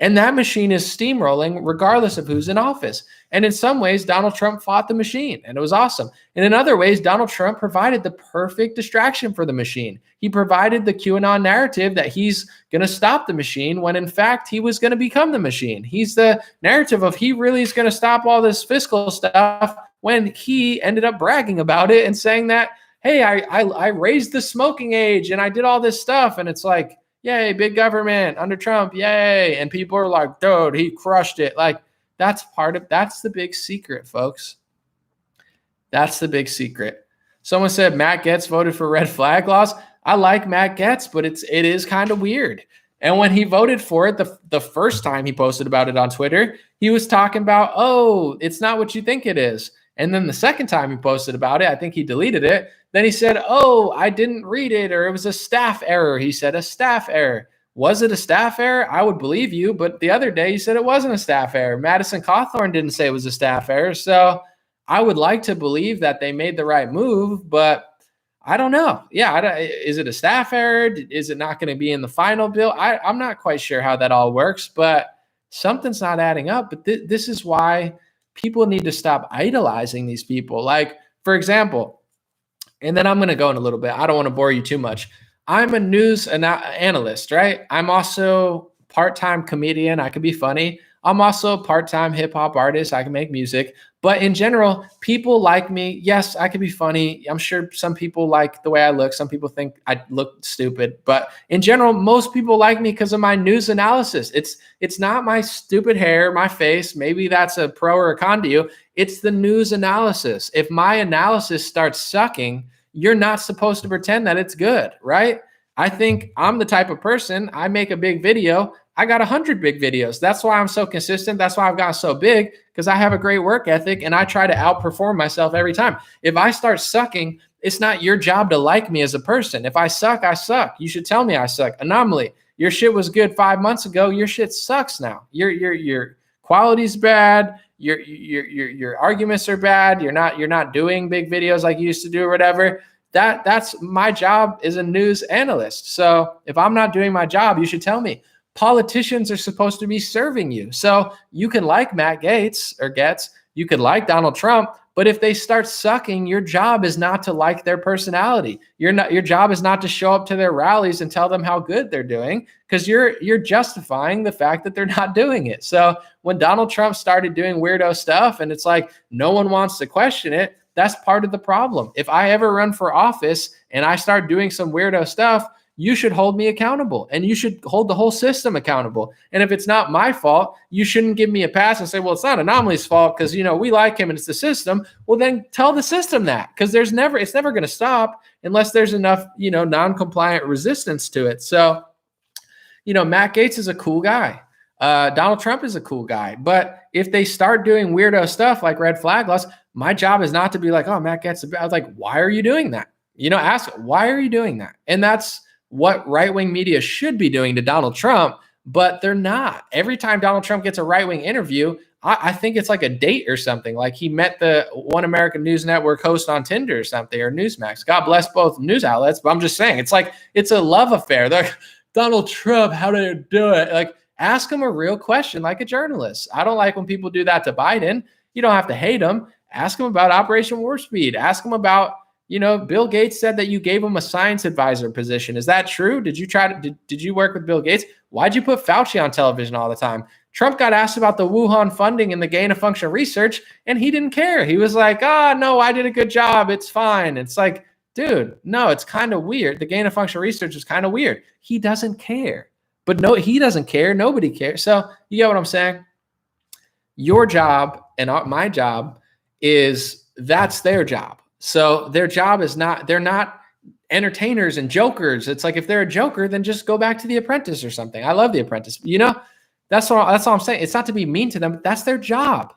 Speaker 1: And that machine is steamrolling regardless of who's in office. And in some ways, Donald Trump fought the machine, and it was awesome. And in other ways, Donald Trump provided the perfect distraction for the machine. He provided the QAnon narrative that he's going to stop the machine when, in fact, he was going to become the machine. He's the narrative of he really is going to stop all this fiscal stuff when he ended up bragging about it and saying that, hey, I raised the smoking age and I did all this stuff. And it's like, yay, big government under Trump, yay. And people are like, dude, he crushed it. Like, that's the big secret, folks. That's the big secret. Someone said Matt Gaetz voted for red flag laws. I like Matt Gaetz, but it is kind of weird. And when he voted for it, the first time he posted about it on Twitter, he was talking about, oh, it's not what you think it is. And then the second time he posted about it, I think he deleted it. Then he said, oh, I didn't read it, or it was a staff error. He said a staff error. Was it a staff error? I would believe you. But the other day he said it wasn't a staff error. Madison Cawthorn didn't say it was a staff error. So I would like to believe that they made the right move, but I don't know. Yeah, is it a staff error? Is it not going to be in the final bill? I'm not quite sure how that all works, but something's not adding up. But this is why people need to stop idolizing these people. Like, for example, and then I'm going to go in a little bit. I don't want to bore you too much. I'm a news analyst, right? I'm also a part-time comedian. I can be funny. I'm also a part-time hip-hop artist. I can make music. But in general, people like me. Yes, I can be funny. I'm sure some people like the way I look. Some people think I look stupid. But in general, most people like me because of my news analysis. It's not my stupid hair, my face. Maybe that's a pro or a con to you. It's the news analysis. If my analysis starts sucking, you're not supposed to pretend that it's good, right? I think I'm the type of person, I make a big video, I got 100 big videos. That's why I'm so consistent. That's why I've gotten so big, because I have a great work ethic and I try to outperform myself every time. If I start sucking, it's not your job to like me as a person. If I suck, I suck. You should tell me I suck. Anomaly, your shit was good 5 months ago. Your shit sucks now. Your quality's bad. Your arguments are bad. You're not doing big videos like you used to do or whatever. That's my job as a news analyst. So if I'm not doing my job, you should tell me. Politicians are supposed to be serving you. So you can like Matt Gaetz or Getz, you could like Donald Trump, but if they start sucking, your job is not to like their personality. Your job is not to show up to their rallies and tell them how good they're doing, because you're justifying the fact that they're not doing it. So when Donald Trump started doing weirdo stuff and it's like no one wants to question it, that's part of the problem. If I ever run for office and I start doing some weirdo stuff, you should hold me accountable and you should hold the whole system accountable. And if it's not my fault, you shouldn't give me a pass and say, well, it's not Anomaly's fault because, we like him and it's the system. Well, then tell the system that, because it's never going to stop unless there's enough, non-compliant resistance to it. So, Matt Gaetz is a cool guy. Donald Trump is a cool guy. But if they start doing weirdo stuff like red flag laws, my job is not to be like, oh, Matt Gaetz, I was like, why are you doing that? Ask, why are you doing that? And that's what right-wing media should be doing to Donald Trump, but they're not. Every time Donald Trump gets a right-wing interview, I think it's like a date or something. Like he met the One American News Network host on Tinder or something, or Newsmax. God bless both news outlets, but I'm just saying, it's like, it's a love affair. They're like, Donald Trump, how did you do it? Like, ask him a real question like a journalist. I don't like when people do that to Biden. You don't have to hate him. Ask him about Operation Warp Speed. Ask him about, Bill Gates said that you gave him a science advisor position. Is that true? Did you work with Bill Gates? Why'd you put Fauci on television all the time? Trump got asked about the Wuhan funding and the gain of function research, and he didn't care. He was like, no, I did a good job. It's fine. It's like, dude, no, it's kind of weird. The gain of function research is kind of weird. He doesn't care. But no, he doesn't care. Nobody cares. So you get what I'm saying? Your job and my job is that's their job. So their job is not, they're not entertainers and jokers. It's like, if they're a joker, then just go back to The Apprentice or something. I love The Apprentice. That's all I'm saying. It's not to be mean to them, but that's their job.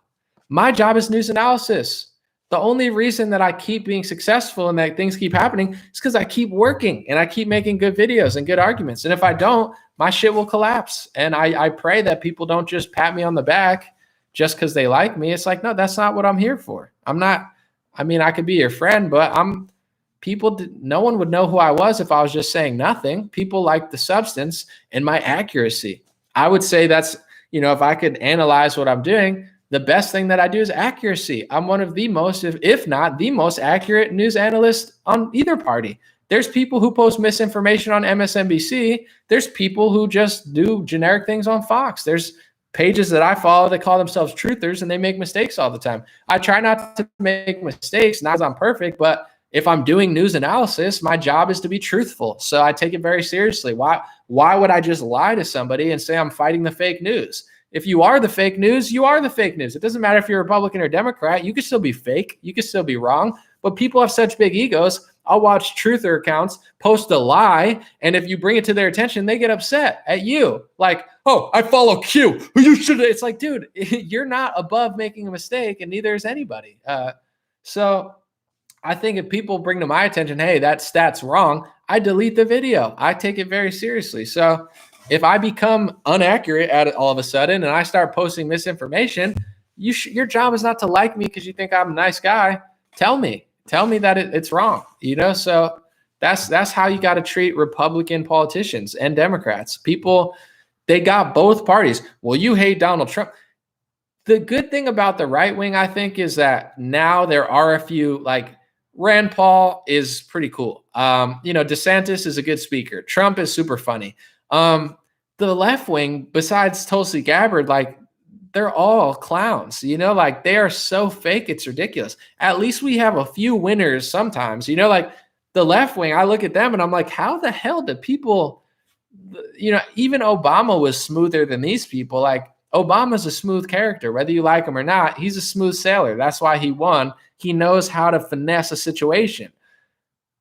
Speaker 1: My job is news analysis. The only reason that I keep being successful and that things keep happening is because I keep working and I keep making good videos and good arguments. And if I don't, my shit will collapse. And I pray that people don't just pat me on the back just because they like me. It's like, no, that's not what I'm here for. I could be your friend, but no one would know who I was if I was just saying nothing. People like the substance and my accuracy. I would say that's, if I could analyze what I'm doing, the best thing that I do is accuracy. I'm one of the most, if not the most accurate news analyst on either party. There's people who post misinformation on MSNBC. There's people who just do generic things on Fox. There's pages that I follow that call themselves truthers, and they make mistakes all the time. I try not to make mistakes, not because I'm perfect, but if I'm doing news analysis, my job is to be truthful. So I take it very seriously. Why would I just lie to somebody and say I'm fighting the fake news? If you are the fake news, you are the fake news. It doesn't matter if you're Republican or Democrat. You can still be fake. You can still be wrong. But people have such big egos. I'll watch truther accounts post a lie, and if you bring it to their attention, they get upset at you. Like, oh, I follow Q. You should. It's like, dude, you're not above making a mistake, and neither is anybody. So I think if people bring to my attention, hey, that stat's wrong, I delete the video. I take it very seriously. So if I become inaccurate at it all of a sudden and I start posting misinformation, your job is not to like me because you think I'm a nice guy. Tell me that it's wrong. So that's how you got to treat Republican politicians and Democrats. People, they got both parties. Well, you hate Donald Trump. The good thing about the right wing, I think, is that now there are a few, like Rand Paul is pretty cool. DeSantis is a good speaker. Trump is super funny. The left wing, besides Tulsi Gabbard, like they're all clowns, like they are so fake. It's ridiculous. At least we have a few winners sometimes, like the left wing. I look at them and I'm like, how the hell do people, even Obama was smoother than these people. Like Obama's a smooth character, whether you like him or not. He's a smooth sailor. That's why he won. He knows how to finesse a situation.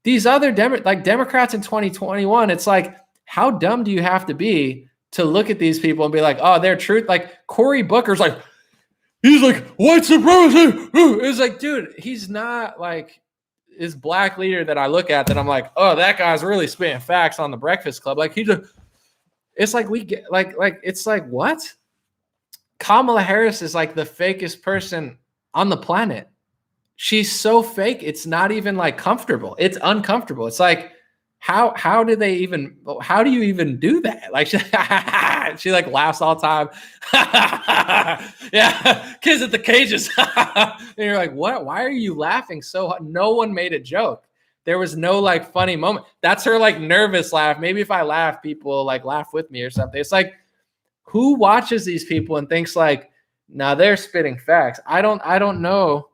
Speaker 1: These other Democrats in 2021, it's like, how dumb do you have to be to look at these people and be like, oh, they're truth? Like Cory Booker's like, he's like, white supremacy. It's like, dude, he's not like this black leader that I look at that I'm like, oh, that guy's really spitting facts on the Breakfast Club. Like it's like we get it's like, what? Kamala Harris is like the fakest person on the planet. She's so fake. It's not even like comfortable. It's uncomfortable. It's like, how do you even do that? Like she like laughs all the time. Yeah, kids at the cages. And you're like, what? Why are you laughing so hard? No one made a joke. There was no like funny moment. That's her like nervous laugh. Maybe if I laugh, people like laugh with me or something. It's like, who watches these people and thinks like, nah, they're spitting facts? I don't know.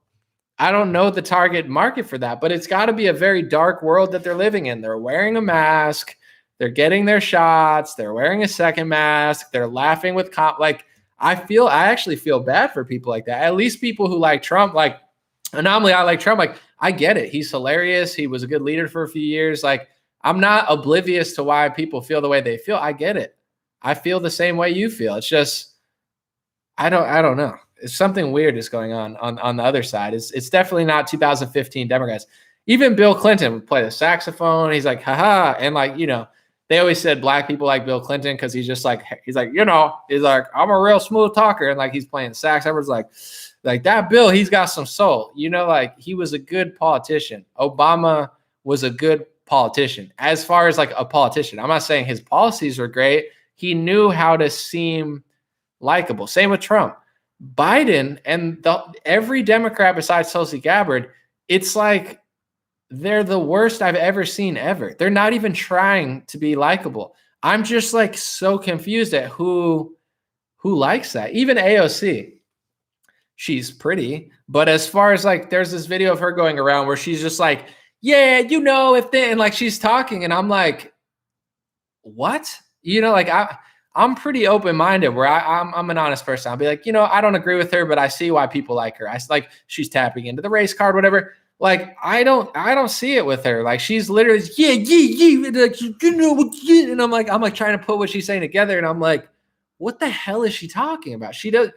Speaker 1: I don't know the target market for that, but it's got to be a very dark world that they're living in. They're wearing a mask. They're getting their shots. They're wearing a second mask. They're laughing with like, I actually feel bad for people like that. At least people who like Trump, like anomaly, I like Trump. Like, I get it. He's hilarious. He was a good leader for a few years. Like, I'm not oblivious to why people feel the way they feel. I get it. I feel the same way you feel. It's just, I don't know. It's something weird is going on the other side. It's definitely not 2015 Democrats. Even Bill Clinton would play the saxophone. He's like, haha. And like, they always said black people like Bill Clinton because he's like, I'm a real smooth talker. And like, he's playing sax. Everyone's like that Bill, he's got some soul. Like he was a good politician. Obama was a good politician. As far as like a politician, I'm not saying his policies were great. He knew how to seem likable. Same with Trump. Biden and every Democrat besides Tulsi Gabbard, it's like they're the worst I've ever seen ever. They're not even trying to be likable. I'm just like so confused at who likes that. Even AOC, she's pretty, but as far as like, there's this video of her going around where she's just like, yeah, if they, and like she's talking, and I'm like, what? Like I'm pretty open-minded where I'm an honest person. I'll be like, I don't agree with her, but I see why people like her. I like she's tapping into the race card, whatever. Like, I don't see it with her. Like, she's literally, like, and I'm like trying to put what she's saying together. And I'm like, what the hell is she talking about? She's like,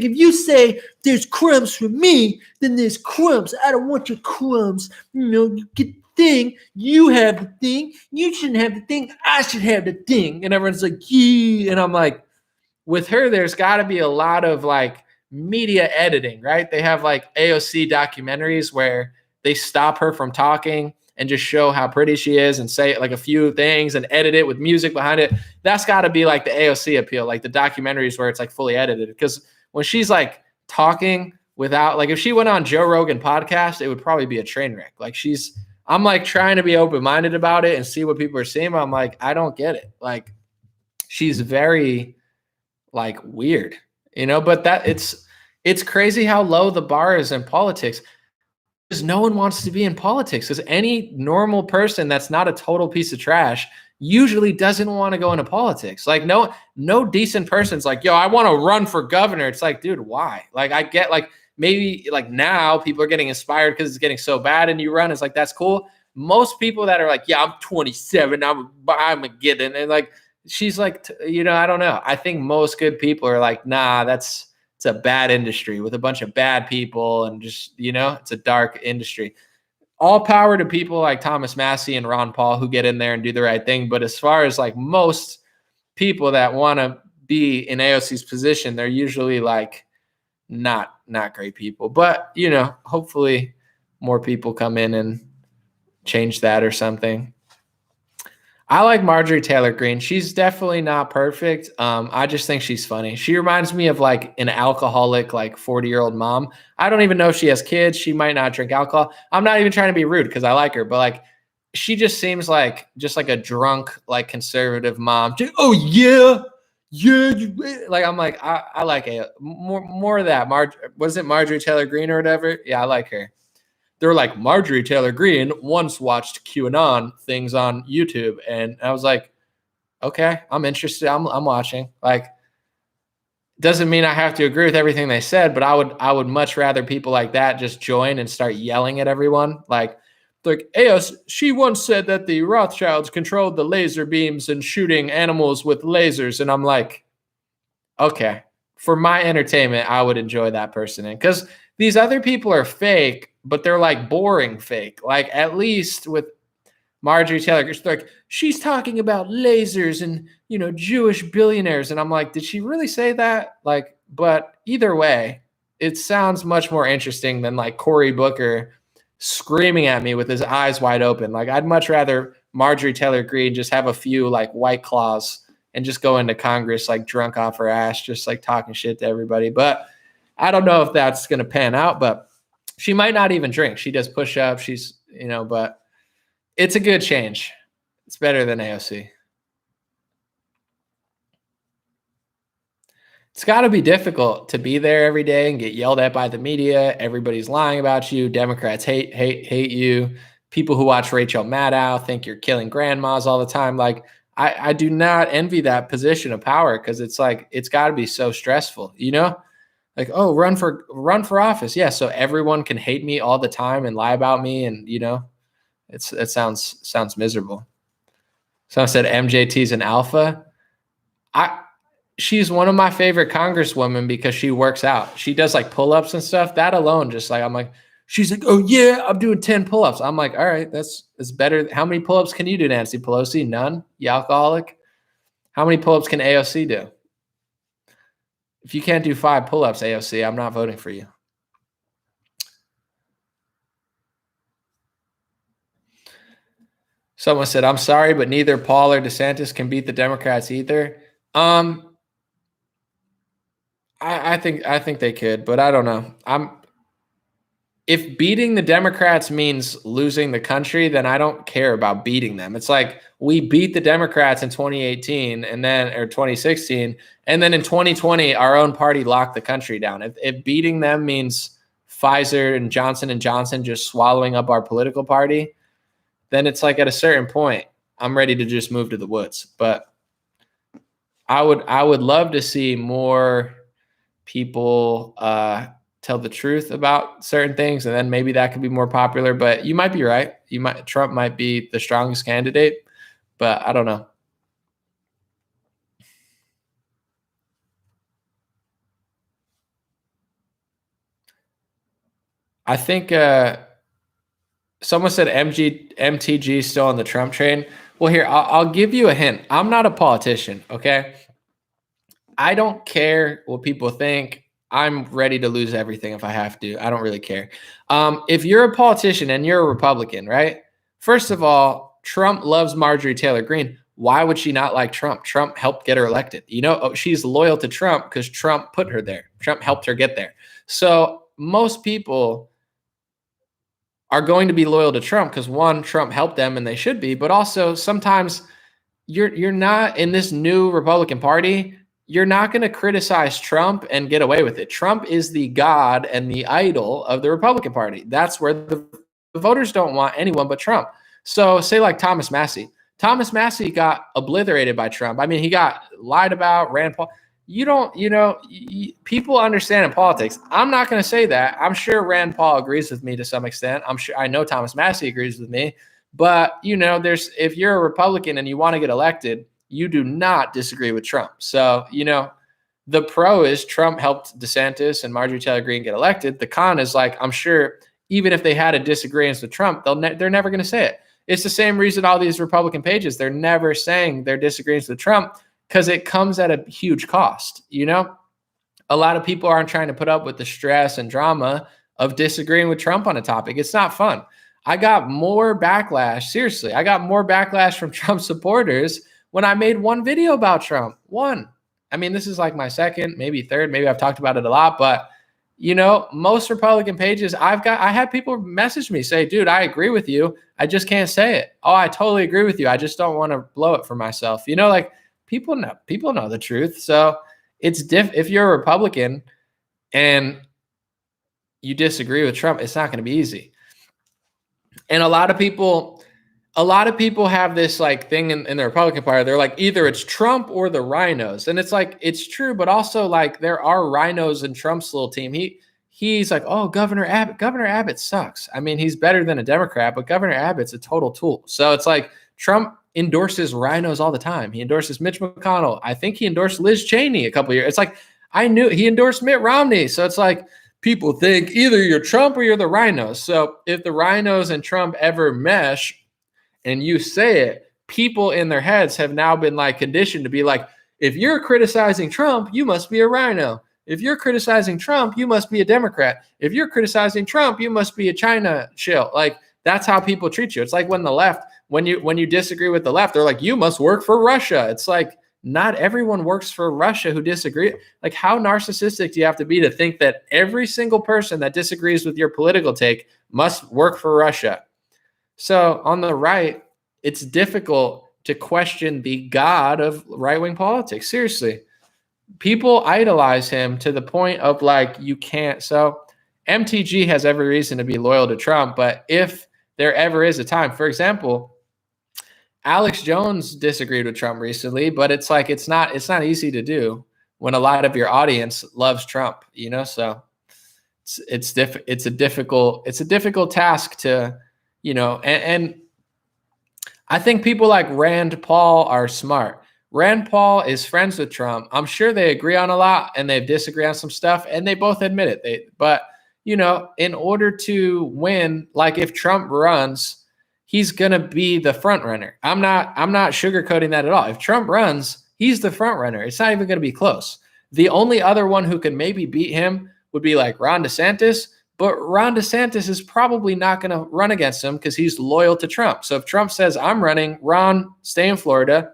Speaker 1: if you say there's crumbs for me, then there's crumbs. I don't want your crumbs. You get the thing. You have the thing. You shouldn't have the thing. I should have the thing. And everyone's like, yeah. And I'm like, with her, there's got to be a lot of like media editing, right? They have like AOC documentaries where they stop her from talking and just show how pretty she is and say like a few things and edit it with music behind it. That's got to be like the AOC appeal, like the documentaries where it's like fully edited. Because when she's like talking without, like if she went on Joe Rogan podcast, it would probably be a train wreck. Like I'm like trying to be open-minded about it and see what people are seeing. But I'm like, I don't get it. Like she's very like weird, but that it's crazy how low the bar is in politics. Because no one wants to be in politics. Because any normal person that's not a total piece of trash usually doesn't want to go into politics. Like no decent person's like, yo, I want to run for governor. It's like, dude, why? Like I get like maybe like now people are getting inspired because it's getting so bad and you run. It's like, that's cool. Most people that are like, yeah, I'm 27, I'm a giddin'. And like, she's like, I don't know. I think most good people are like, nah, it's a bad industry with a bunch of bad people and just, it's a dark industry. All power to people like Thomas Massey and Ron Paul who get in there and do the right thing. But as far as like most people that want to be in AOC's position, they're usually like not great people. But, hopefully more people come in and change that or something. I like Marjorie Taylor Greene. She's definitely not perfect. I just think she's funny. She reminds me of like an alcoholic, like 40-year-old mom. I don't even know if she has kids. She might not drink alcohol. I'm not even trying to be rude because I like her, but like she just seems like a drunk, like conservative mom. Just, oh yeah. Like I'm like I like it more of that. Was it Marjorie Taylor Greene or whatever? Yeah, I like her. They're like, Marjorie Taylor Greene once watched QAnon things on YouTube. And I was like, okay, I'm interested. I'm watching. Like, doesn't mean I have to agree with everything they said, but I would much rather people like that just join and start yelling at everyone. Like AOS, she once said that the Rothschilds controlled the laser beams and shooting animals with lasers. And I'm like, okay, for my entertainment, I would enjoy that person. And because these other people are fake, but they're like boring fake. Like at least with Marjorie Taylor, like she's talking about lasers and, Jewish billionaires. And I'm like, did she really say that? Like, but either way, it sounds much more interesting than like Cory Booker screaming at me with his eyes wide open. Like I'd much rather Marjorie Taylor Greene just have a few like White Claws and just go into Congress like drunk off her ass, just like talking shit to everybody. But I don't know if that's going to pan out, but she might not even drink. She does push-ups. She's, but it's a good change. It's better than AOC. It's got to be difficult to be there every day and get yelled at by the media. Everybody's lying about you. Democrats hate you. People who watch Rachel Maddow think you're killing grandmas all the time. Like, I do not envy that position of power because it's like it's got to be so stressful, you know? Like, oh, run for office. Yeah, so everyone can hate me all the time and lie about me, and you know, it sounds miserable. Someone said MJT's an alpha. She's one of my favorite congresswomen because she works out. She does like pull-ups and stuff. That alone, just like I'm like, she's like, oh yeah, I'm doing 10 pull-ups. I'm like, all right, that's better. How many pull-ups can you do, Nancy Pelosi? None. You alcoholic? How many pull-ups can AOC do? If you can't do 5 pull-ups, AOC, I'm not voting for you. Someone said, I'm sorry, but neither Paul or DeSantis can beat the Democrats either. I think they could, but I don't know. If beating the Democrats means losing the country, then I don't care about beating them. It's like we beat the Democrats in 2018 or 2016, and then in 2020, our own party locked the country down. If beating them means Pfizer and Johnson & Johnson just swallowing up our political party, then it's like at a certain point, I'm ready to just move to the woods. But I would love to see more people tell the truth about certain things, and then maybe that could be more popular. But you might be right. Trump might be the strongest candidate, but I don't know. I think someone said MTG still on the Trump train. Well, here, I'll give you a hint. I'm not a politician, okay? I don't care what people think. I'm ready to lose everything if I have to. I don't really care. If you're a politician and you're a Republican, right? First of all, Trump loves Marjorie Taylor Greene. Why would she not like Trump? Trump helped get her elected. You know, she's loyal to Trump because Trump put her there. Trump helped her get there. So most people are going to be loyal to Trump because one, Trump helped them and they should be, but also sometimes you're not in this new Republican Party. You're not going to criticize Trump and get away with it. Trump is the god and the idol of the Republican Party. That's where the voters don't want anyone but Trump. So say like Thomas Massey. Thomas Massey got obliterated by Trump. I mean, he got lied about, Rand Paul. People understand in politics. I'm not going to say that. I'm sure Rand Paul agrees with me to some extent. I know Thomas Massey agrees with me. But, if you're a Republican and you want to get elected, you do not disagree with Trump. So, the pro is Trump helped DeSantis and Marjorie Taylor Greene get elected. The con is like, I'm sure even if they had a disagreement with Trump, they're never going to say it. It's the same reason all these Republican pages, they're never saying their disagreements with Trump because it comes at a huge cost. A lot of people aren't trying to put up with the stress and drama of disagreeing with Trump on a topic. It's not fun. I got more backlash. Seriously, I got more backlash from Trump supporters when I made one video about Trump. One. I mean, this is like my second, maybe third. Maybe I've talked about it a lot, but most Republican pages, I had people message me say, dude, I agree with you. I just can't say it. Oh, I totally agree with you. I just don't want to blow it for myself. Like people know the truth. So it's if you're a Republican and you disagree with Trump, it's not going to be easy. And a lot of people have this like thing in the Republican Party. They're like, either it's Trump or the rhinos. And it's like, it's true, but also like there are rhinos in Trump's little team. He's like, oh, Governor Abbott sucks. I mean, he's better than a Democrat, but Governor Abbott's a total tool. So it's like Trump endorses rhinos all the time. He endorses Mitch McConnell. I think he endorsed Liz Cheney a couple of years. It's like, I knew he endorsed Mitt Romney. So it's like, people think either you're Trump or you're the rhinos. So if the rhinos and Trump ever mesh and you say it, people in their heads have now been like conditioned to be like, if you're criticizing Trump, you must be a rhino. If you're criticizing Trump, you must be a Democrat. If you're criticizing Trump, you must be a China shill. Like that's how people treat you. It's like when the left, when you disagree with the left, they're like, you must work for Russia. It's like, not everyone works for Russia who disagree. Like how narcissistic do you have to be to think that every single person that disagrees with your political take must work for Russia? So on the right, it's difficult to question the god of right-wing politics. Seriously, people idolize him to the point of like, you can't. So MTG has every reason to be loyal to Trump. But if there ever is a time, for example, Alex Jones disagreed with Trump recently, but it's like it's not easy to do when a lot of your audience loves Trump, so it's a difficult task to, and I think people like Rand Paul are smart. Rand Paul is friends with Trump. I'm sure they agree on a lot and they disagree on some stuff, and they both admit it. But in order to win, like if Trump runs, he's gonna be the front runner. I'm not sugarcoating that at all. If Trump runs, he's the front runner. It's not even gonna be close. The only other one who could maybe beat him would be like Ron DeSantis, but Ron DeSantis is probably not going to run against him because he's loyal to Trump. So if Trump says, I'm running, Ron, stay in Florida,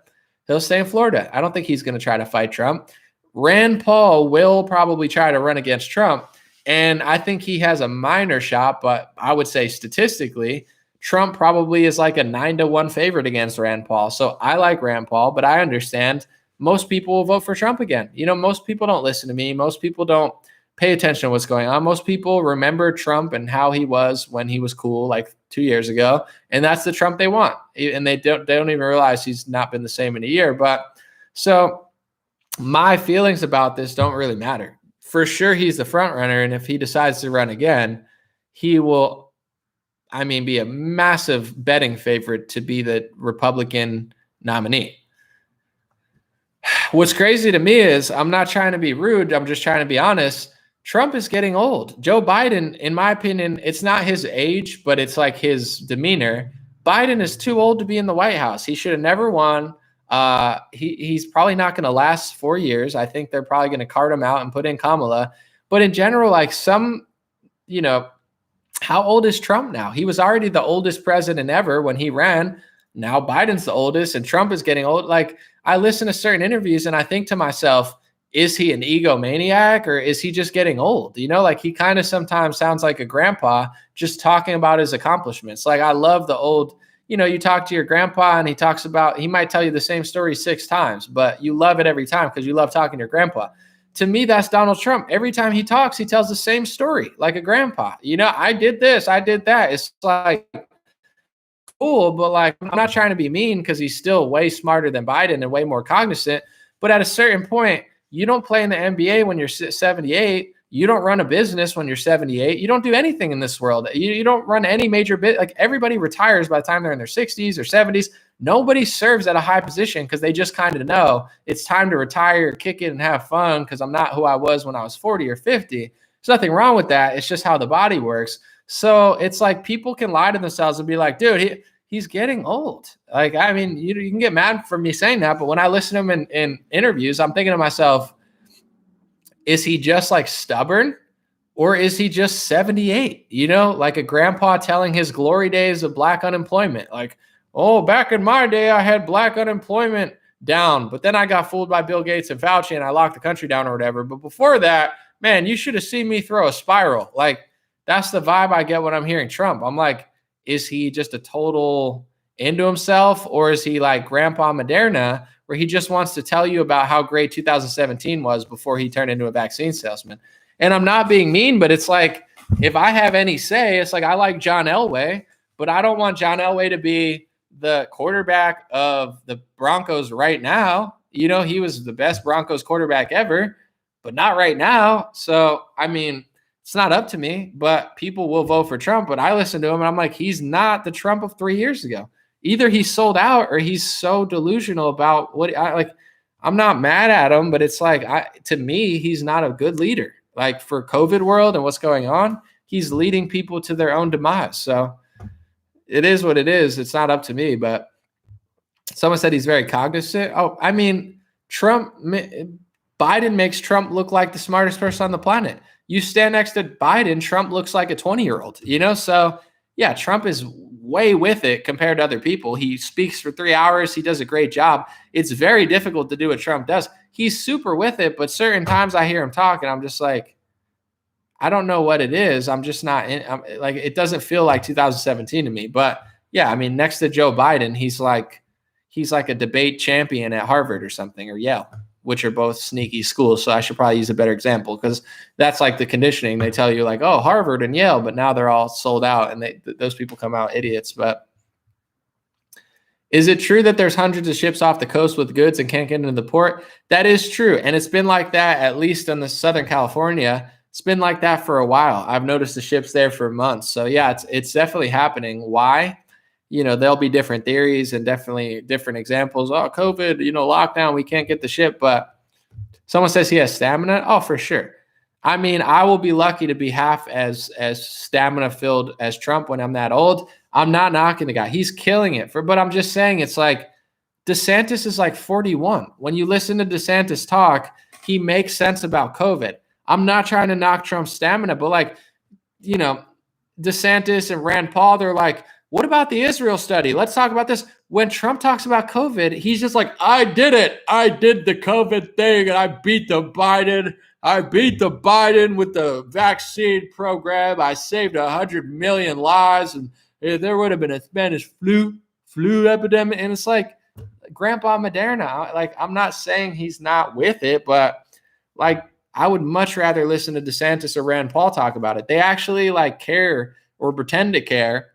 Speaker 1: he'll stay in Florida. I don't think he's going to try to fight Trump. Rand Paul will probably try to run against Trump. And I think he has a minor shot, but I would say statistically, Trump probably is like a 9-1 favorite against Rand Paul. So I like Rand Paul, but I understand most people will vote for Trump again. Most people don't listen to me. Most people don't pay attention to what's going on. Most people remember Trump and how he was when he was cool, like 2 years ago. And that's the Trump they want. And they don't even realize he's not been the same in a year. But so my feelings about this don't really matter. For sure, he's the front runner. And if he decides to run again, he will, be a massive betting favorite to be the Republican nominee. What's crazy to me is, I'm not trying to be rude. I'm just trying to be honest. Trump is getting old. Joe Biden, in my opinion, it's not his age, but it's like his demeanor. Biden is too old to be in the White House. He should have never won. He's probably not going to last 4 years. I think they're probably going to cart him out and put in Kamala. But in general, like how old is Trump now? He was already the oldest president ever when he ran. Now Biden's the oldest and Trump is getting old. Like, I listen to certain interviews and I think to myself, is he an egomaniac or is he just getting old? Like he kind of sometimes sounds like a grandpa just talking about his accomplishments. Like, I love the old, you talk to your grandpa and he might tell you the same story 6 times, but you love it every time because you love talking to your grandpa. To me, that's Donald Trump. Every time he talks, he tells the same story like a grandpa. I did this, I did that. It's like, cool, but like, I'm not trying to be mean because he's still way smarter than Biden and way more cognizant. But at a certain point, you don't play in the NBA when you're 78. You don't run a business when you're 78. You don't do anything in this world. You don't run any major bit. Like, everybody retires by the time they're in their 60s or 70s. Nobody serves at a high position because they just kind of know it's time to retire, kick it, and have fun because I'm not who I was when I was 40 or 50. There's nothing wrong with that. It's just how the body works. So it's like people can lie to themselves and be like, dude, he's getting old. Like, you can get mad for me saying that, but when I listen to him in interviews, I'm thinking to myself, is he just like stubborn or is he just 78? Like a grandpa telling his glory days of black unemployment. Like, oh, back in my day, I had black unemployment down, but then I got fooled by Bill Gates and Fauci and I locked the country down or whatever. But before that, man, you should have seen me throw a spiral. Like, that's the vibe I get when I'm hearing Trump. I'm like, is he just a total into himself, or is he like Grandpa Moderna, where he just wants to tell you about how great 2017 was before he turned into a vaccine salesman? And I'm not being mean, but it's like, if I have any say, it's like, I like John Elway, but I don't want John Elway to be the quarterback of the Broncos right now. He was the best Broncos quarterback ever, but not right now. So, it's not up to me, but people will vote for Trump. But I listen to him and I'm like, he's not the Trump of 3 years ago. Either he's sold out or he's so delusional about what I'm not mad at him, but it's like, to me, he's not a good leader. Like, for COVID world and what's going on, he's leading people to their own demise. So it is what it is. It's not up to me, but someone said he's very cognizant. Oh, Biden makes Trump look like the smartest person on the planet. You stand next to Biden, Trump looks like a 20-year-old, So yeah, Trump is way with it compared to other people. He speaks for 3 hours. He does a great job. It's very difficult to do what Trump does. He's super with it, but certain times I hear him talk and I'm just like, I don't know what it is. I'm just not it doesn't feel like 2017 to me. But yeah, next to Joe Biden, he's like a debate champion at Harvard or something, or Yale, which are both sneaky schools. So I should probably use a better example because that's like the conditioning. They tell you like, oh, Harvard and Yale, but now they're all sold out and those people come out idiots. But Is it true that there's hundreds of ships off the coast with goods and can't get into the port? That is true. And it's been like that, at least in the Southern California. It's been like that for a while. I've noticed the ships there for months. So yeah, it's definitely happening. Why? There'll be different theories and definitely different examples. Oh, COVID, lockdown, we can't get the ship. But someone says he has stamina. Oh, for sure. I mean, I will be lucky to be half as stamina filled as Trump when I'm that old. I'm not knocking the guy. He's killing it. But I'm just saying, it's like DeSantis is like 41. When you listen to DeSantis talk, he makes sense about COVID. I'm not trying to knock Trump's stamina, but DeSantis and Rand Paul, they're like, what about the Israel study? Let's talk about this. When Trump talks about COVID, he's just like, I did it. I did the COVID thing and I beat the Biden. I beat the Biden with the vaccine program. I saved 100 million lives, and there would have been a Spanish flu epidemic. And it's like, Grandpa Moderna, like, I'm not saying he's not with it, but like, I would much rather listen to DeSantis or Rand Paul talk about it. They actually like care or pretend to care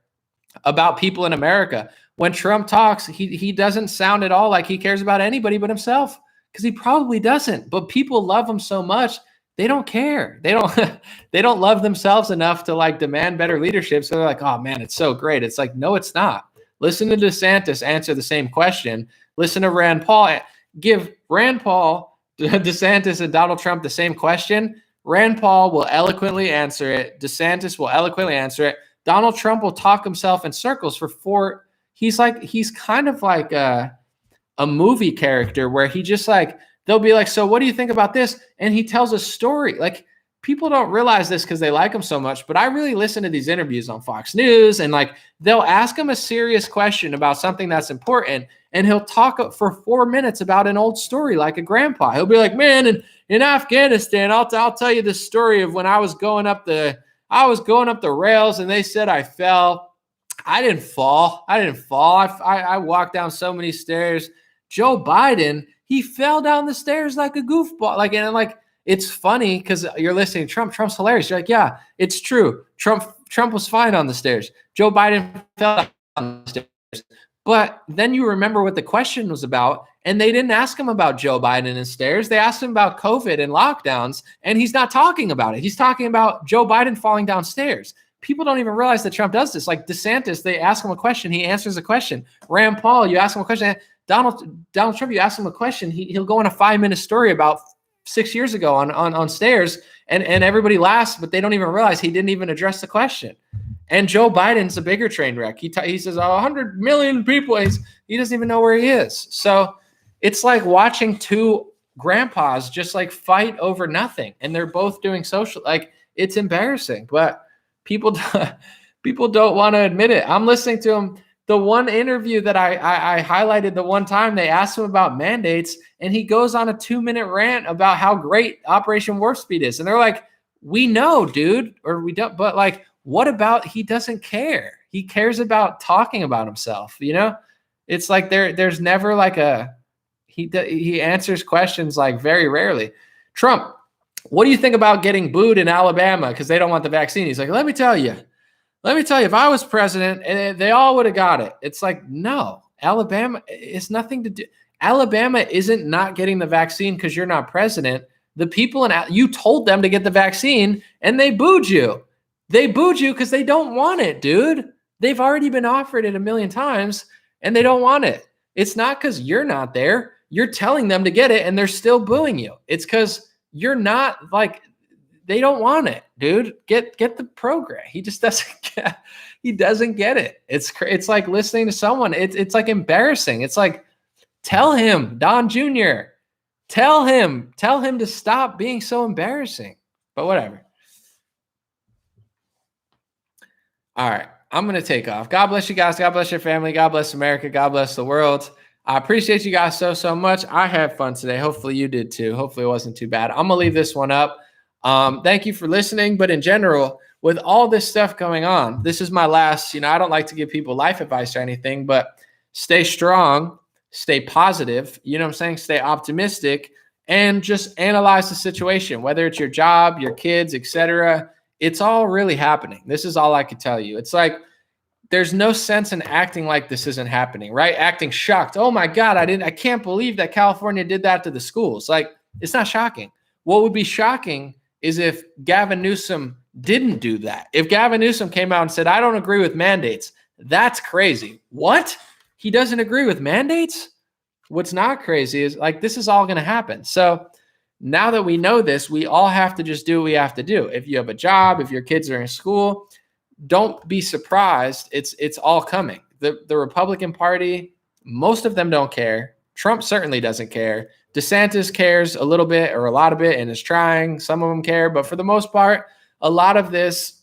Speaker 1: about people in America. When Trump talks, he doesn't sound at all like he cares about anybody but himself, because he probably doesn't. But people love him so much, they don't care. They don't love themselves enough to like demand better leadership. So they're like, oh man, it's so great. It's like, no, it's not. Listen to DeSantis answer the same question. Listen to Rand Paul. Give Rand Paul, DeSantis, and Donald Trump the same question. Rand Paul will eloquently answer it. DeSantis will eloquently answer it. Donald Trump will talk himself in circles for 4. He's kind of like a movie character where he just like, they'll be like, so what do you think about this? And he tells a story. Like, people don't realize this because they like him so much, but I really listen to these interviews on Fox News, and like, they'll ask him a serious question about something that's important, and he'll talk for 4 minutes about an old story like a grandpa. He'll be like, man, in Afghanistan, I'll tell you the story of when I was going up the rails and they said I fell. I didn't fall. I walked down so many stairs. Joe Biden, he fell down the stairs like a goofball. It's funny because you're listening to Trump. Trump's hilarious. You're like, yeah, it's true. Trump was fine on the stairs. Joe Biden fell down the stairs. But then you remember what the question was about, and they didn't ask him about Joe Biden and stairs. They asked him about COVID and lockdowns, and he's not talking about it. He's talking about Joe Biden falling downstairs. People don't even realize that Trump does this. Like DeSantis, they ask him a question, he answers a question. Rand Paul, you ask him a question. Donald Trump, you ask him a question, he'll go on a 5-minute story about 6 years ago on stairs, and everybody laughs, but they don't even realize he didn't even address the question. And Joe Biden's a bigger train wreck. He says 100 million people. He doesn't even know where he is. So it's like watching two grandpas just like fight over nothing, and they're both doing social. Like, it's embarrassing, but people don't want to admit it. I'm listening to him. The one interview that I highlighted, the one time they asked him about mandates, and he goes on a 2-minute rant about how great Operation Warp Speed is, and they're like, "We know, dude," or "We don't," but like, what about, he doesn't care. He cares about talking about himself, It's like there's never like he answers questions like very rarely. Trump, what do you think about getting booed in Alabama because they don't want the vaccine? He's like, let me tell you, if I was president, they all would have got it. It's like, no, Alabama is nothing to do. Alabama isn't not getting the vaccine because you're not president. The people you told them to get the vaccine and they booed you. They booed you because they don't want it, dude. They've already been offered it 1 million times and they don't want it. It's not because you're not there. You're telling them to get it and they're still booing you. It's because you're not, like, they don't want it, dude. Get the program. He just doesn't get it. It's like listening to someone. It's like embarrassing. It's like, tell him, Don Jr., tell him to stop being so embarrassing. But whatever. All right, I'm going to take off. God bless you guys. God bless your family. God bless America. God bless the world. I appreciate you guys so much. I had fun today. Hopefully you did too. Hopefully it wasn't too bad. I'm going to leave this one up. Thank you for listening. But in general, with all this stuff going on, this is my last, I don't like to give people life advice or anything, but stay strong, stay positive, you know what I'm saying? Stay optimistic and just analyze the situation, whether it's your job, your kids, etc. It's all really happening. This is all I could tell you. It's like, there's no sense in acting like this isn't happening, right? Acting shocked. Oh my God, I can't believe that California did that to the schools. Like, it's not shocking. What would be shocking is if Gavin Newsom didn't do that. If Gavin Newsom came out and said, I don't agree with mandates, that's crazy. What? He doesn't agree with mandates? What's not crazy is like, this is all going to happen. So now that we know this, we all have to just do what we have to do. If you have a job, if your kids are in school, don't be surprised. It's all coming. The Republican Party, most of them don't care. Trump certainly doesn't care. DeSantis cares a little bit or a lot of it and is trying. Some of them care, but for the most part, a lot of this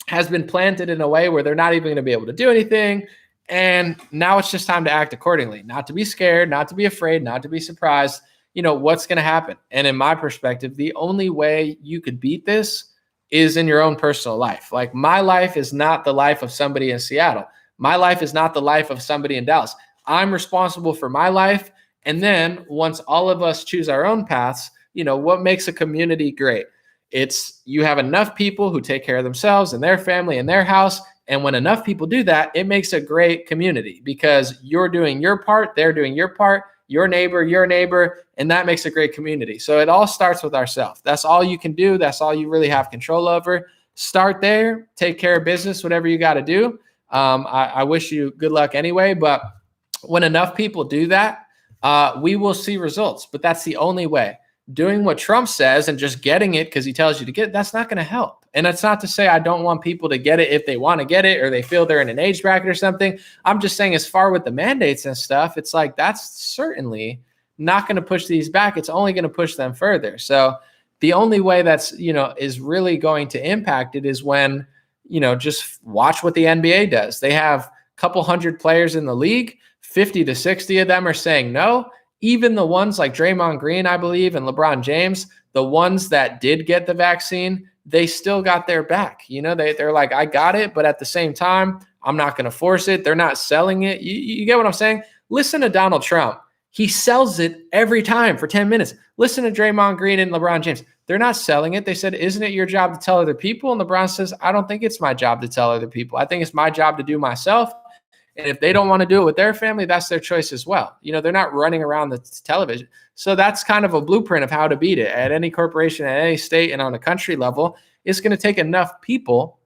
Speaker 1: has been planted in a way where they're not even going to be able to do anything. And now it's just time to act accordingly, not to be scared, not to be afraid, not to be surprised. What's going to happen. And in my perspective, the only way you could beat this is in your own personal life. Like, my life is not the life of somebody in Seattle. My life is not the life of somebody in Dallas. I'm responsible for my life. And then once all of us choose our own paths, what makes a community great? It's you have enough people who take care of themselves and their family and their house. And when enough people do that, it makes a great community because you're doing your part, they're doing your part, your neighbor, and that makes a great community. So it all starts with ourselves. That's all you can do. That's all you really have control over. Start there, take care of business, whatever you got to do. I wish you good luck anyway, but when enough people do that, we will see results. But that's the only way. Doing what Trump says and just getting it because he tells you to get it, that's not going to help. And that's not to say I don't want people to get it if they want to get it or they feel they're in an age bracket or something. I'm just saying, as far with the mandates and stuff, it's like that's certainly not going to push these back. It's only going to push them further. So the only way that's, is really going to impact it is when, just watch what the NBA does. They have a couple hundred players in the league. 50 to 60 of them are saying no. Even the ones like Draymond Green, I believe, and LeBron James, the ones that did get the vaccine, they still got their back. They're like, I got it, but at the same time, I'm not going to force it. They're not selling it. You get what I'm saying? Listen to Donald Trump. He sells it every time for 10 minutes. Listen to Draymond Green and LeBron James. They're not selling it. They said, isn't it your job to tell other people? And LeBron says, I don't think it's my job to tell other people. I think it's my job to do myself. And if they don't want to do it with their family, that's their choice as well. They're not running around the television. So that's kind of a blueprint of how to beat it at any corporation, at any state, and on a country level. It's going to take enough people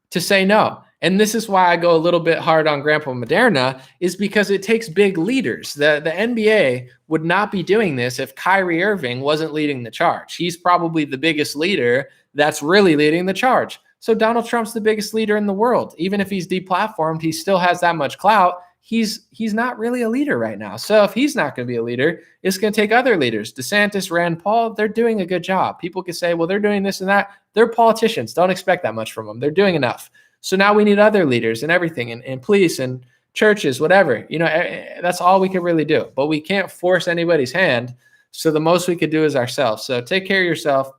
Speaker 1: to say no. And this is why I go a little bit hard on Grandpa Moderna, is because it takes big leaders. The NBA would not be doing this if Kyrie Irving wasn't leading the charge. He's probably the biggest leader that's really leading the charge. So Donald Trump's the biggest leader in the world. Even if he's deplatformed, he still has that much clout. He's not really a leader right now. So if he's not going to be a leader, it's going to take other leaders. DeSantis, Rand Paul, they're doing a good job. People can say, well, they're doing this and that. They're politicians. Don't expect that much from them. They're doing enough. So now we need other leaders and everything, and police and churches, whatever. That's all we can really do. But we can't force anybody's hand. So the most we could do is ourselves. So take care of yourself.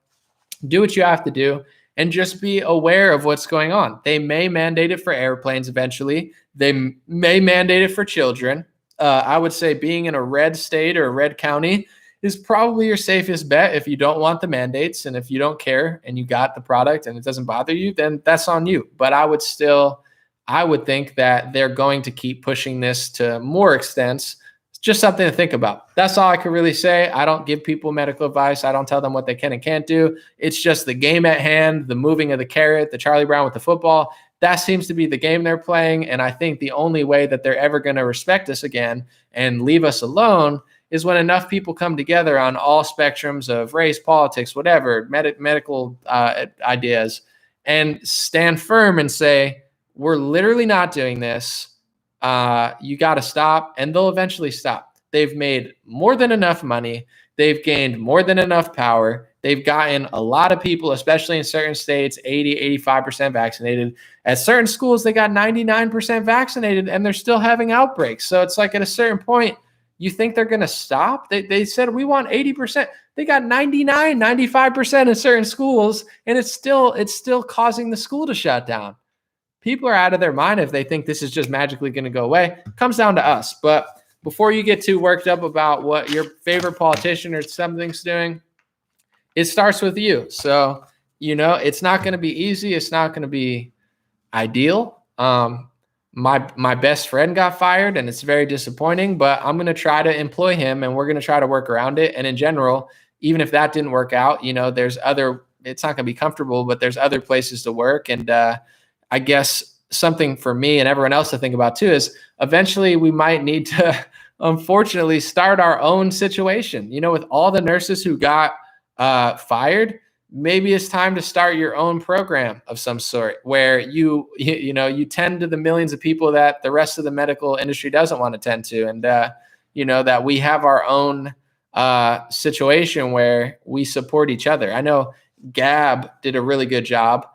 Speaker 1: Do what you have to do. And just be aware of what's going on. They may mandate it for airplanes eventually. They may mandate it for children. I would say being in a red state or a red county is probably your safest bet if you don't want the mandates. And if you don't care and you got the product and it doesn't bother you, then that's on you. But I would think that they're going to keep pushing this to more extents. It's just something to think about. That's all I can really say. I don't give people medical advice. I don't tell them what they can and can't do. It's just the game at hand, the moving of the carrot, the Charlie Brown with the football. That seems to be the game they're playing. And I think the only way that they're ever going to respect us again and leave us alone is when enough people come together on all spectrums of race, politics, whatever, medical ideas, and stand firm and say, we're literally not doing this. You got to stop, and they'll eventually stop. They've made more than enough money. They've gained more than enough power. They've gotten a lot of people, especially in certain states, 80, 85% vaccinated. At certain schools, they got 99% vaccinated, and they're still having outbreaks. So it's like at a certain point, you think they're going to stop? They said, we want 80%. They got 99, 95% in certain schools, and it's still causing the school to shut down. People are out of their mind if they think this is just magically going to go away. It comes down to us. But before you get too worked up about what your favorite politician or something's doing, it starts with you. So, it's not going to be easy. It's not going to be ideal. My best friend got fired, and it's very disappointing, but I'm going to try to employ him, and we're going to try to work around it. And in general, even if that didn't work out, it's not going to be comfortable, but there's other places to work. And I guess something for me and everyone else to think about too is eventually we might need to unfortunately start our own situation. With all the nurses who got fired, maybe it's time to start your own program of some sort where you tend to the millions of people that the rest of the medical industry doesn't want to tend to. And, that we have our own situation where we support each other. I know Gab did a really good job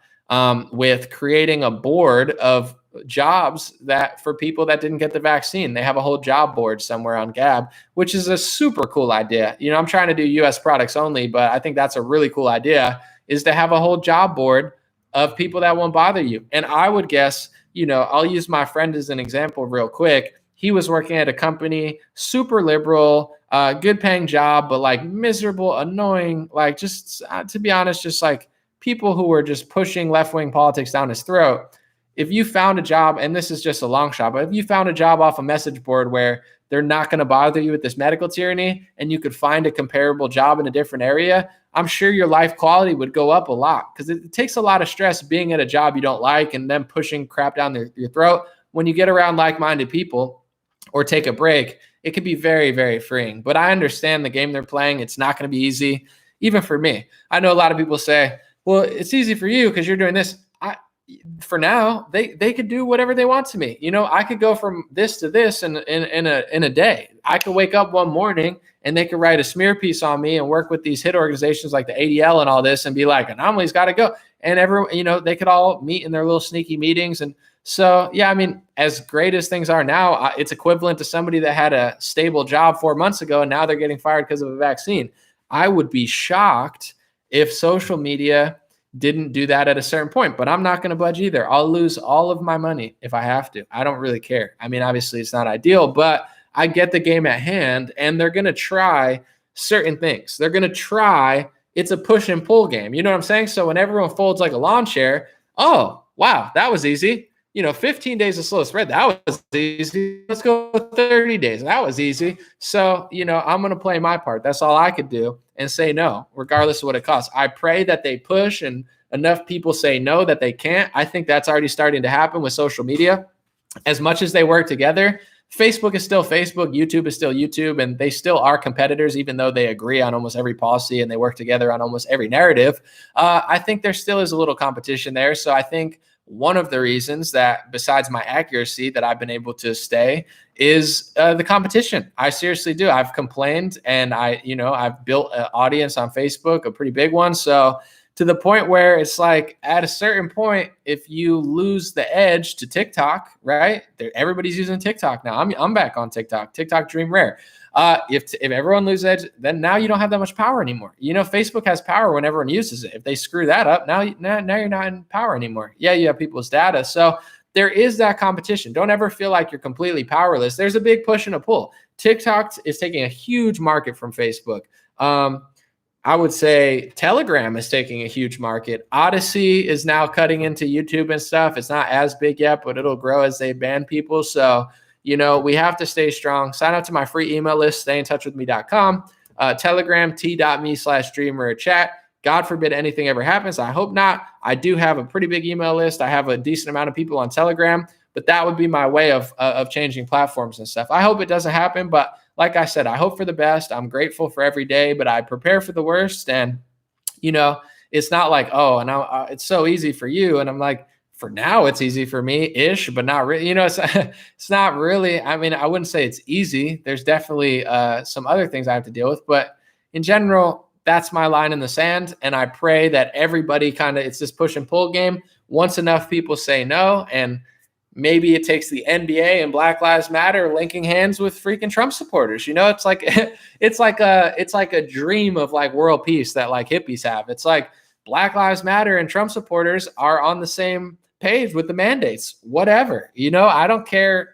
Speaker 1: with creating a board of jobs that for people that didn't get the vaccine. They have a whole job board somewhere on Gab, which is a super cool idea. I'm trying to do US products only, but I think that's a really cool idea, is to have a whole job board of people that won't bother you. And I would guess, I'll use my friend as an example real quick. He was working at a company, super liberal, good paying job, but like miserable, annoying, like just to be honest, just like people who were just pushing left-wing politics down his throat. If you found a job, and this is just a long shot, but if you found a job off a message board where they're not going to bother you with this medical tyranny and you could find a comparable job in a different area, I'm sure your life quality would go up a lot, because it takes a lot of stress being at a job you don't like and then pushing crap down your throat. When you get around like-minded people or take a break, it can be very, very freeing. But I understand the game they're playing. It's not going to be easy, even for me. I know a lot of people say, well, it's easy for you because you're doing this. For now, they could do whatever they want to me. I could go from this to this in a day. I could wake up one morning and they could write a smear piece on me and work with these hit organizations like the ADL and all this and be like, Anomaly's got to go. And everyone, they could all meet in their little sneaky meetings. And so, yeah, as great as things are now, it's equivalent to somebody that had a stable job 4 months ago and now they're getting fired because of a vaccine. I would be shocked if social media didn't do that at a certain point, but I'm not going to budge either. I'll lose all of my money if I have to. I don't really care. Obviously it's not ideal, but I get the game at hand, and they're going to try certain things. They're going to try. It's a push and pull game. You know what I'm saying? So when everyone folds like a lawn chair, oh, wow, that was easy. 15 days of slow spread, that was easy. Let's go 30 days. That was easy. So, I'm going to play my part. That's all I could do, and say no, regardless of what it costs. I pray that they push and enough people say no that they can't. I think that's already starting to happen with social media. As much as they work together, Facebook is still Facebook, YouTube is still YouTube, and they still are competitors, even though they agree on almost every policy and they work together on almost every narrative. I think there still is a little competition there. So I think one of the reasons that, besides my accuracy, that I've been able to stay is the competition. I seriously do. I've complained, and I've built an audience on Facebook, a pretty big one. So to the point where it's like, at a certain point, if you lose the edge to TikTok, right? Everybody's using TikTok now. I'm back on TikTok. TikTok dream rare. If everyone loses edge, then now you don't have that much power anymore. Facebook has power when everyone uses it. If they screw that up, now you're not in power anymore. Yeah, you have people's data. So there is that competition. Don't ever feel like you're completely powerless. There's a big push and a pull. TikTok is taking a huge market from Facebook. I would say Telegram is taking a huge market. Odyssey is now cutting into YouTube and stuff. It's not as big yet, but it'll grow as they ban people. So, we have to stay strong. Sign up to my free email list, stayintouchwithme.com, Telegram, t.me/dreamerchat. God forbid anything ever happens. I hope not. I do have a pretty big email list. I have a decent amount of people on Telegram, but that would be my way of changing platforms and stuff. I hope it doesn't happen, but like I said, I hope for the best. I'm grateful for every day, but I prepare for the worst. And, it's not like, oh, and it's so easy for you. And I'm like, for now, it's easy for me ish, but not really, it's not really, I wouldn't say it's easy. There's definitely some other things I have to deal with, but in general, that's my line in the sand. And I pray that everybody it's this push and pull game. Once enough people say no, and maybe it takes the NBA and Black Lives Matter linking hands with freaking Trump supporters. It's like it's like a dream of like world peace that like hippies have. It's like Black Lives Matter and Trump supporters are on the same page with the mandates. Whatever. I don't care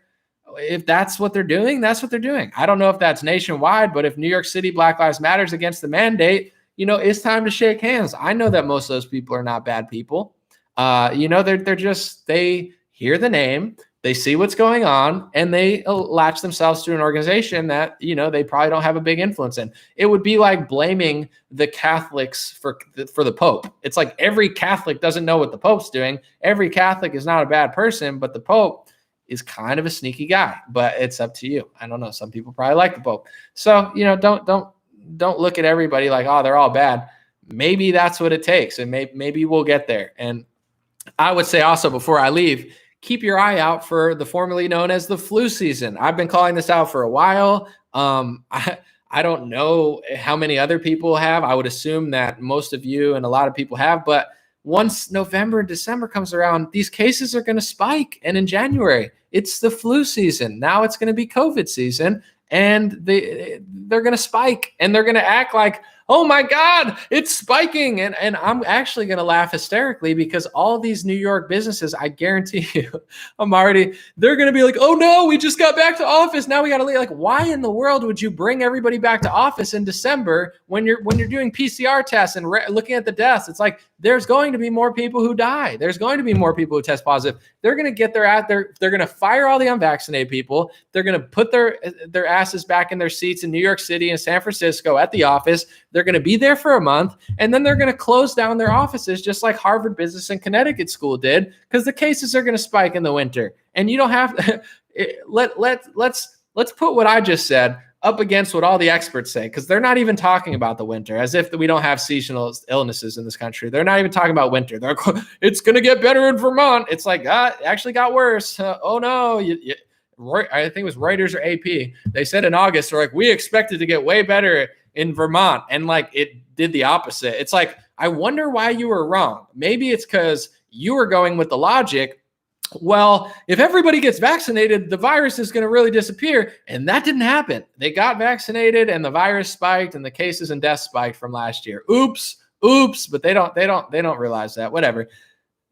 Speaker 1: if that's what they're doing. That's what they're doing. I don't know if that's nationwide, but if New York City Black Lives Matter is against the mandate, it's time to shake hands. I know that most of those people are not bad people. They're just they hear the name, they see what's going on, and they latch themselves to an organization that, you know, they probably don't have a big influence in. It would be like blaming the Catholics for the Pope. It's like every Catholic doesn't know what the Pope's doing. Every Catholic is not a bad person, but the Pope is kind of a sneaky guy. But it's up to you. I don't know. Some people probably like the Pope. So, you know, don't look at everybody like, oh, they're all bad. Maybe that's what it takes, and maybe we'll get there. And I would say also, before I leave, keep your eye out for the formerly known as the flu season. I've been calling this out for a while. I don't know how many other people have. I would assume that most of you and a lot of people have. But once November and December comes around, these cases are going to spike. And in January, it's the flu season. Now it's going to be COVID season. And they're going to spike, and they're going to act like, oh my God, it's spiking. And I'm actually going to laugh hysterically, because all these New York businesses, I guarantee you, they're going to be like, oh no, we just got back to office. Now we got to leave. Like, why in the world would you bring everybody back to office in December when you're doing PCR tests and looking at the deaths? It's like, there's going to be more people who die. There's going to be more people who test positive. They're going to get they're going to fire all the unvaccinated people. They're going to put their asses back in their seats in New York City and San Francisco at the office. They're going to be there for a month, and then they're going to close down their offices, just like Harvard Business and Connecticut School did, because the cases are going to spike in the winter. And you don't have to let's put what I just said up against what all the experts say, because they're not even talking about the winter, as if we don't have seasonal illnesses in this country. They're not even talking about winter. They're it's going to get better in Vermont. It's like, it actually got worse. Oh no. I think it was Reuters or AP. They said in August, they're like, we expected to get way better in Vermont. And like, it did the opposite. It's like, I wonder why you were wrong. Maybe it's because you were going with the logic, well, if everybody gets vaccinated, the virus is going to really disappear. And that didn't happen. They got vaccinated, and the virus spiked, and the cases and deaths spiked from last year. Oops. But they don't realize that. Whatever.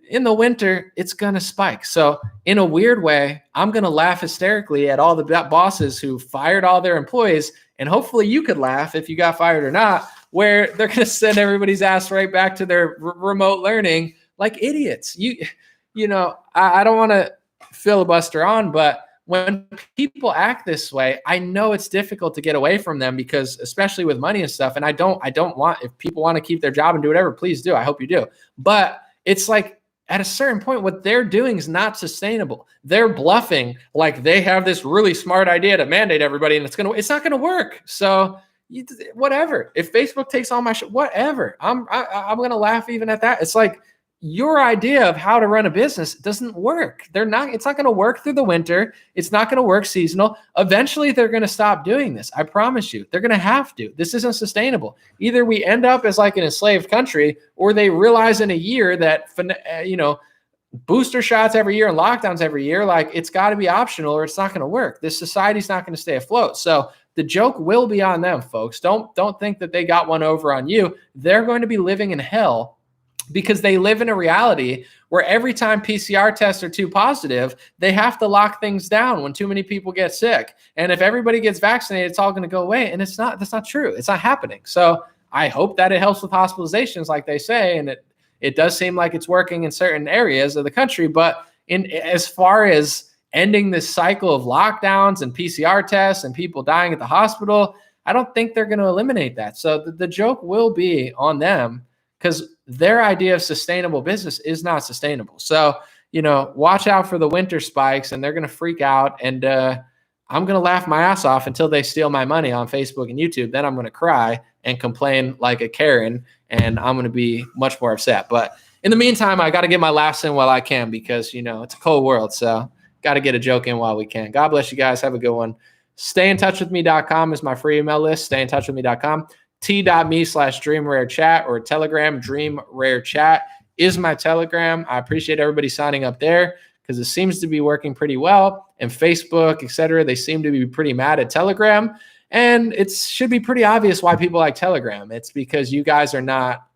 Speaker 1: In the winter, it's going to spike. So in a weird way, I'm going to laugh hysterically at all the bosses who fired all their employees. And hopefully you could laugh if you got fired or not, where they're going to send everybody's ass right back to their remote learning like idiots. You know, I don't want to filibuster on, but when people act this way, I know it's difficult to get away from them, because especially with money and stuff. And I don't want, if people want to keep their job and do whatever, please do. I hope you do. But it's like, at a certain point, what they're doing is not sustainable. They're bluffing like they have this really smart idea to mandate everybody, and it's not going to work. So whatever. If Facebook takes all my shit, whatever. I'm going to laugh even at that. It's like, your idea of how to run a business doesn't work. It's not going to work through the winter. It's not going to work seasonal. Eventually they're going to stop doing this. I promise you, they're going to have to. This isn't sustainable. Either we end up as like an enslaved country, or they realize in a year that, booster shots every year and lockdowns every year, like, it's got to be optional, or it's not going to work. This society's not going to stay afloat. So the joke will be on them, folks. Don't think that they got one over on you. They're going to be living in hell, because they live in a reality where every time PCR tests are too positive, they have to lock things down when too many people get sick. And if everybody gets vaccinated, it's all going to go away. And that's not true. It's not happening. So I hope that it helps with hospitalizations, like they say. And it does seem like it's working in certain areas of the country. But as far as ending this cycle of lockdowns and PCR tests and people dying at the hospital, I don't think they're going to eliminate that. So the joke will be on them, because their idea of sustainable business is not sustainable. So, watch out for the winter spikes, and they're going to freak out. And I'm going to laugh my ass off until they steal my money on Facebook and YouTube. Then I'm going to cry and complain like a Karen, and I'm going to be much more upset. But in the meantime, I got to get my laughs in while I can, because, it's a cold world. So got to get a joke in while we can. God bless you guys. Have a good one. StayInTouchWithMe.com is my free email list. StayInTouchWithMe.com. t.me/DreamRareChat, or Telegram DreamRareChat is my Telegram. I appreciate everybody signing up there, because it seems to be working pretty well. And Facebook, etc., they seem to be pretty mad at Telegram. And it should be pretty obvious why people like Telegram. It's because you guys are not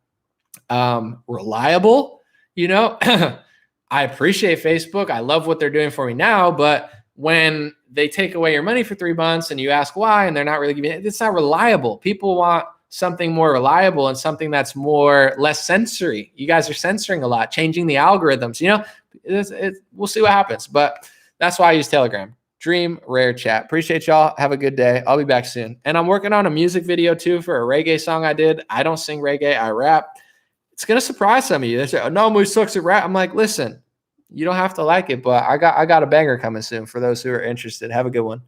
Speaker 1: reliable. I appreciate Facebook. I love what they're doing for me now, but when they take away your money for 3 months and you ask why, and they're not really giving it, it's not reliable. People want something more reliable and something that's less sensory. You guys are censoring a lot, changing the algorithms. We'll see what happens. But that's why I use Telegram. Dream Rare Chat. Appreciate y'all. Have a good day. I'll be back soon. And I'm working on a music video too for a reggae song I did. I don't sing reggae. I rap. It's going to surprise some of you. They say, "Oh, no, Moose sucks at rap." I'm like, listen, you don't have to like it, but I got a banger coming soon for those who are interested. Have a good one.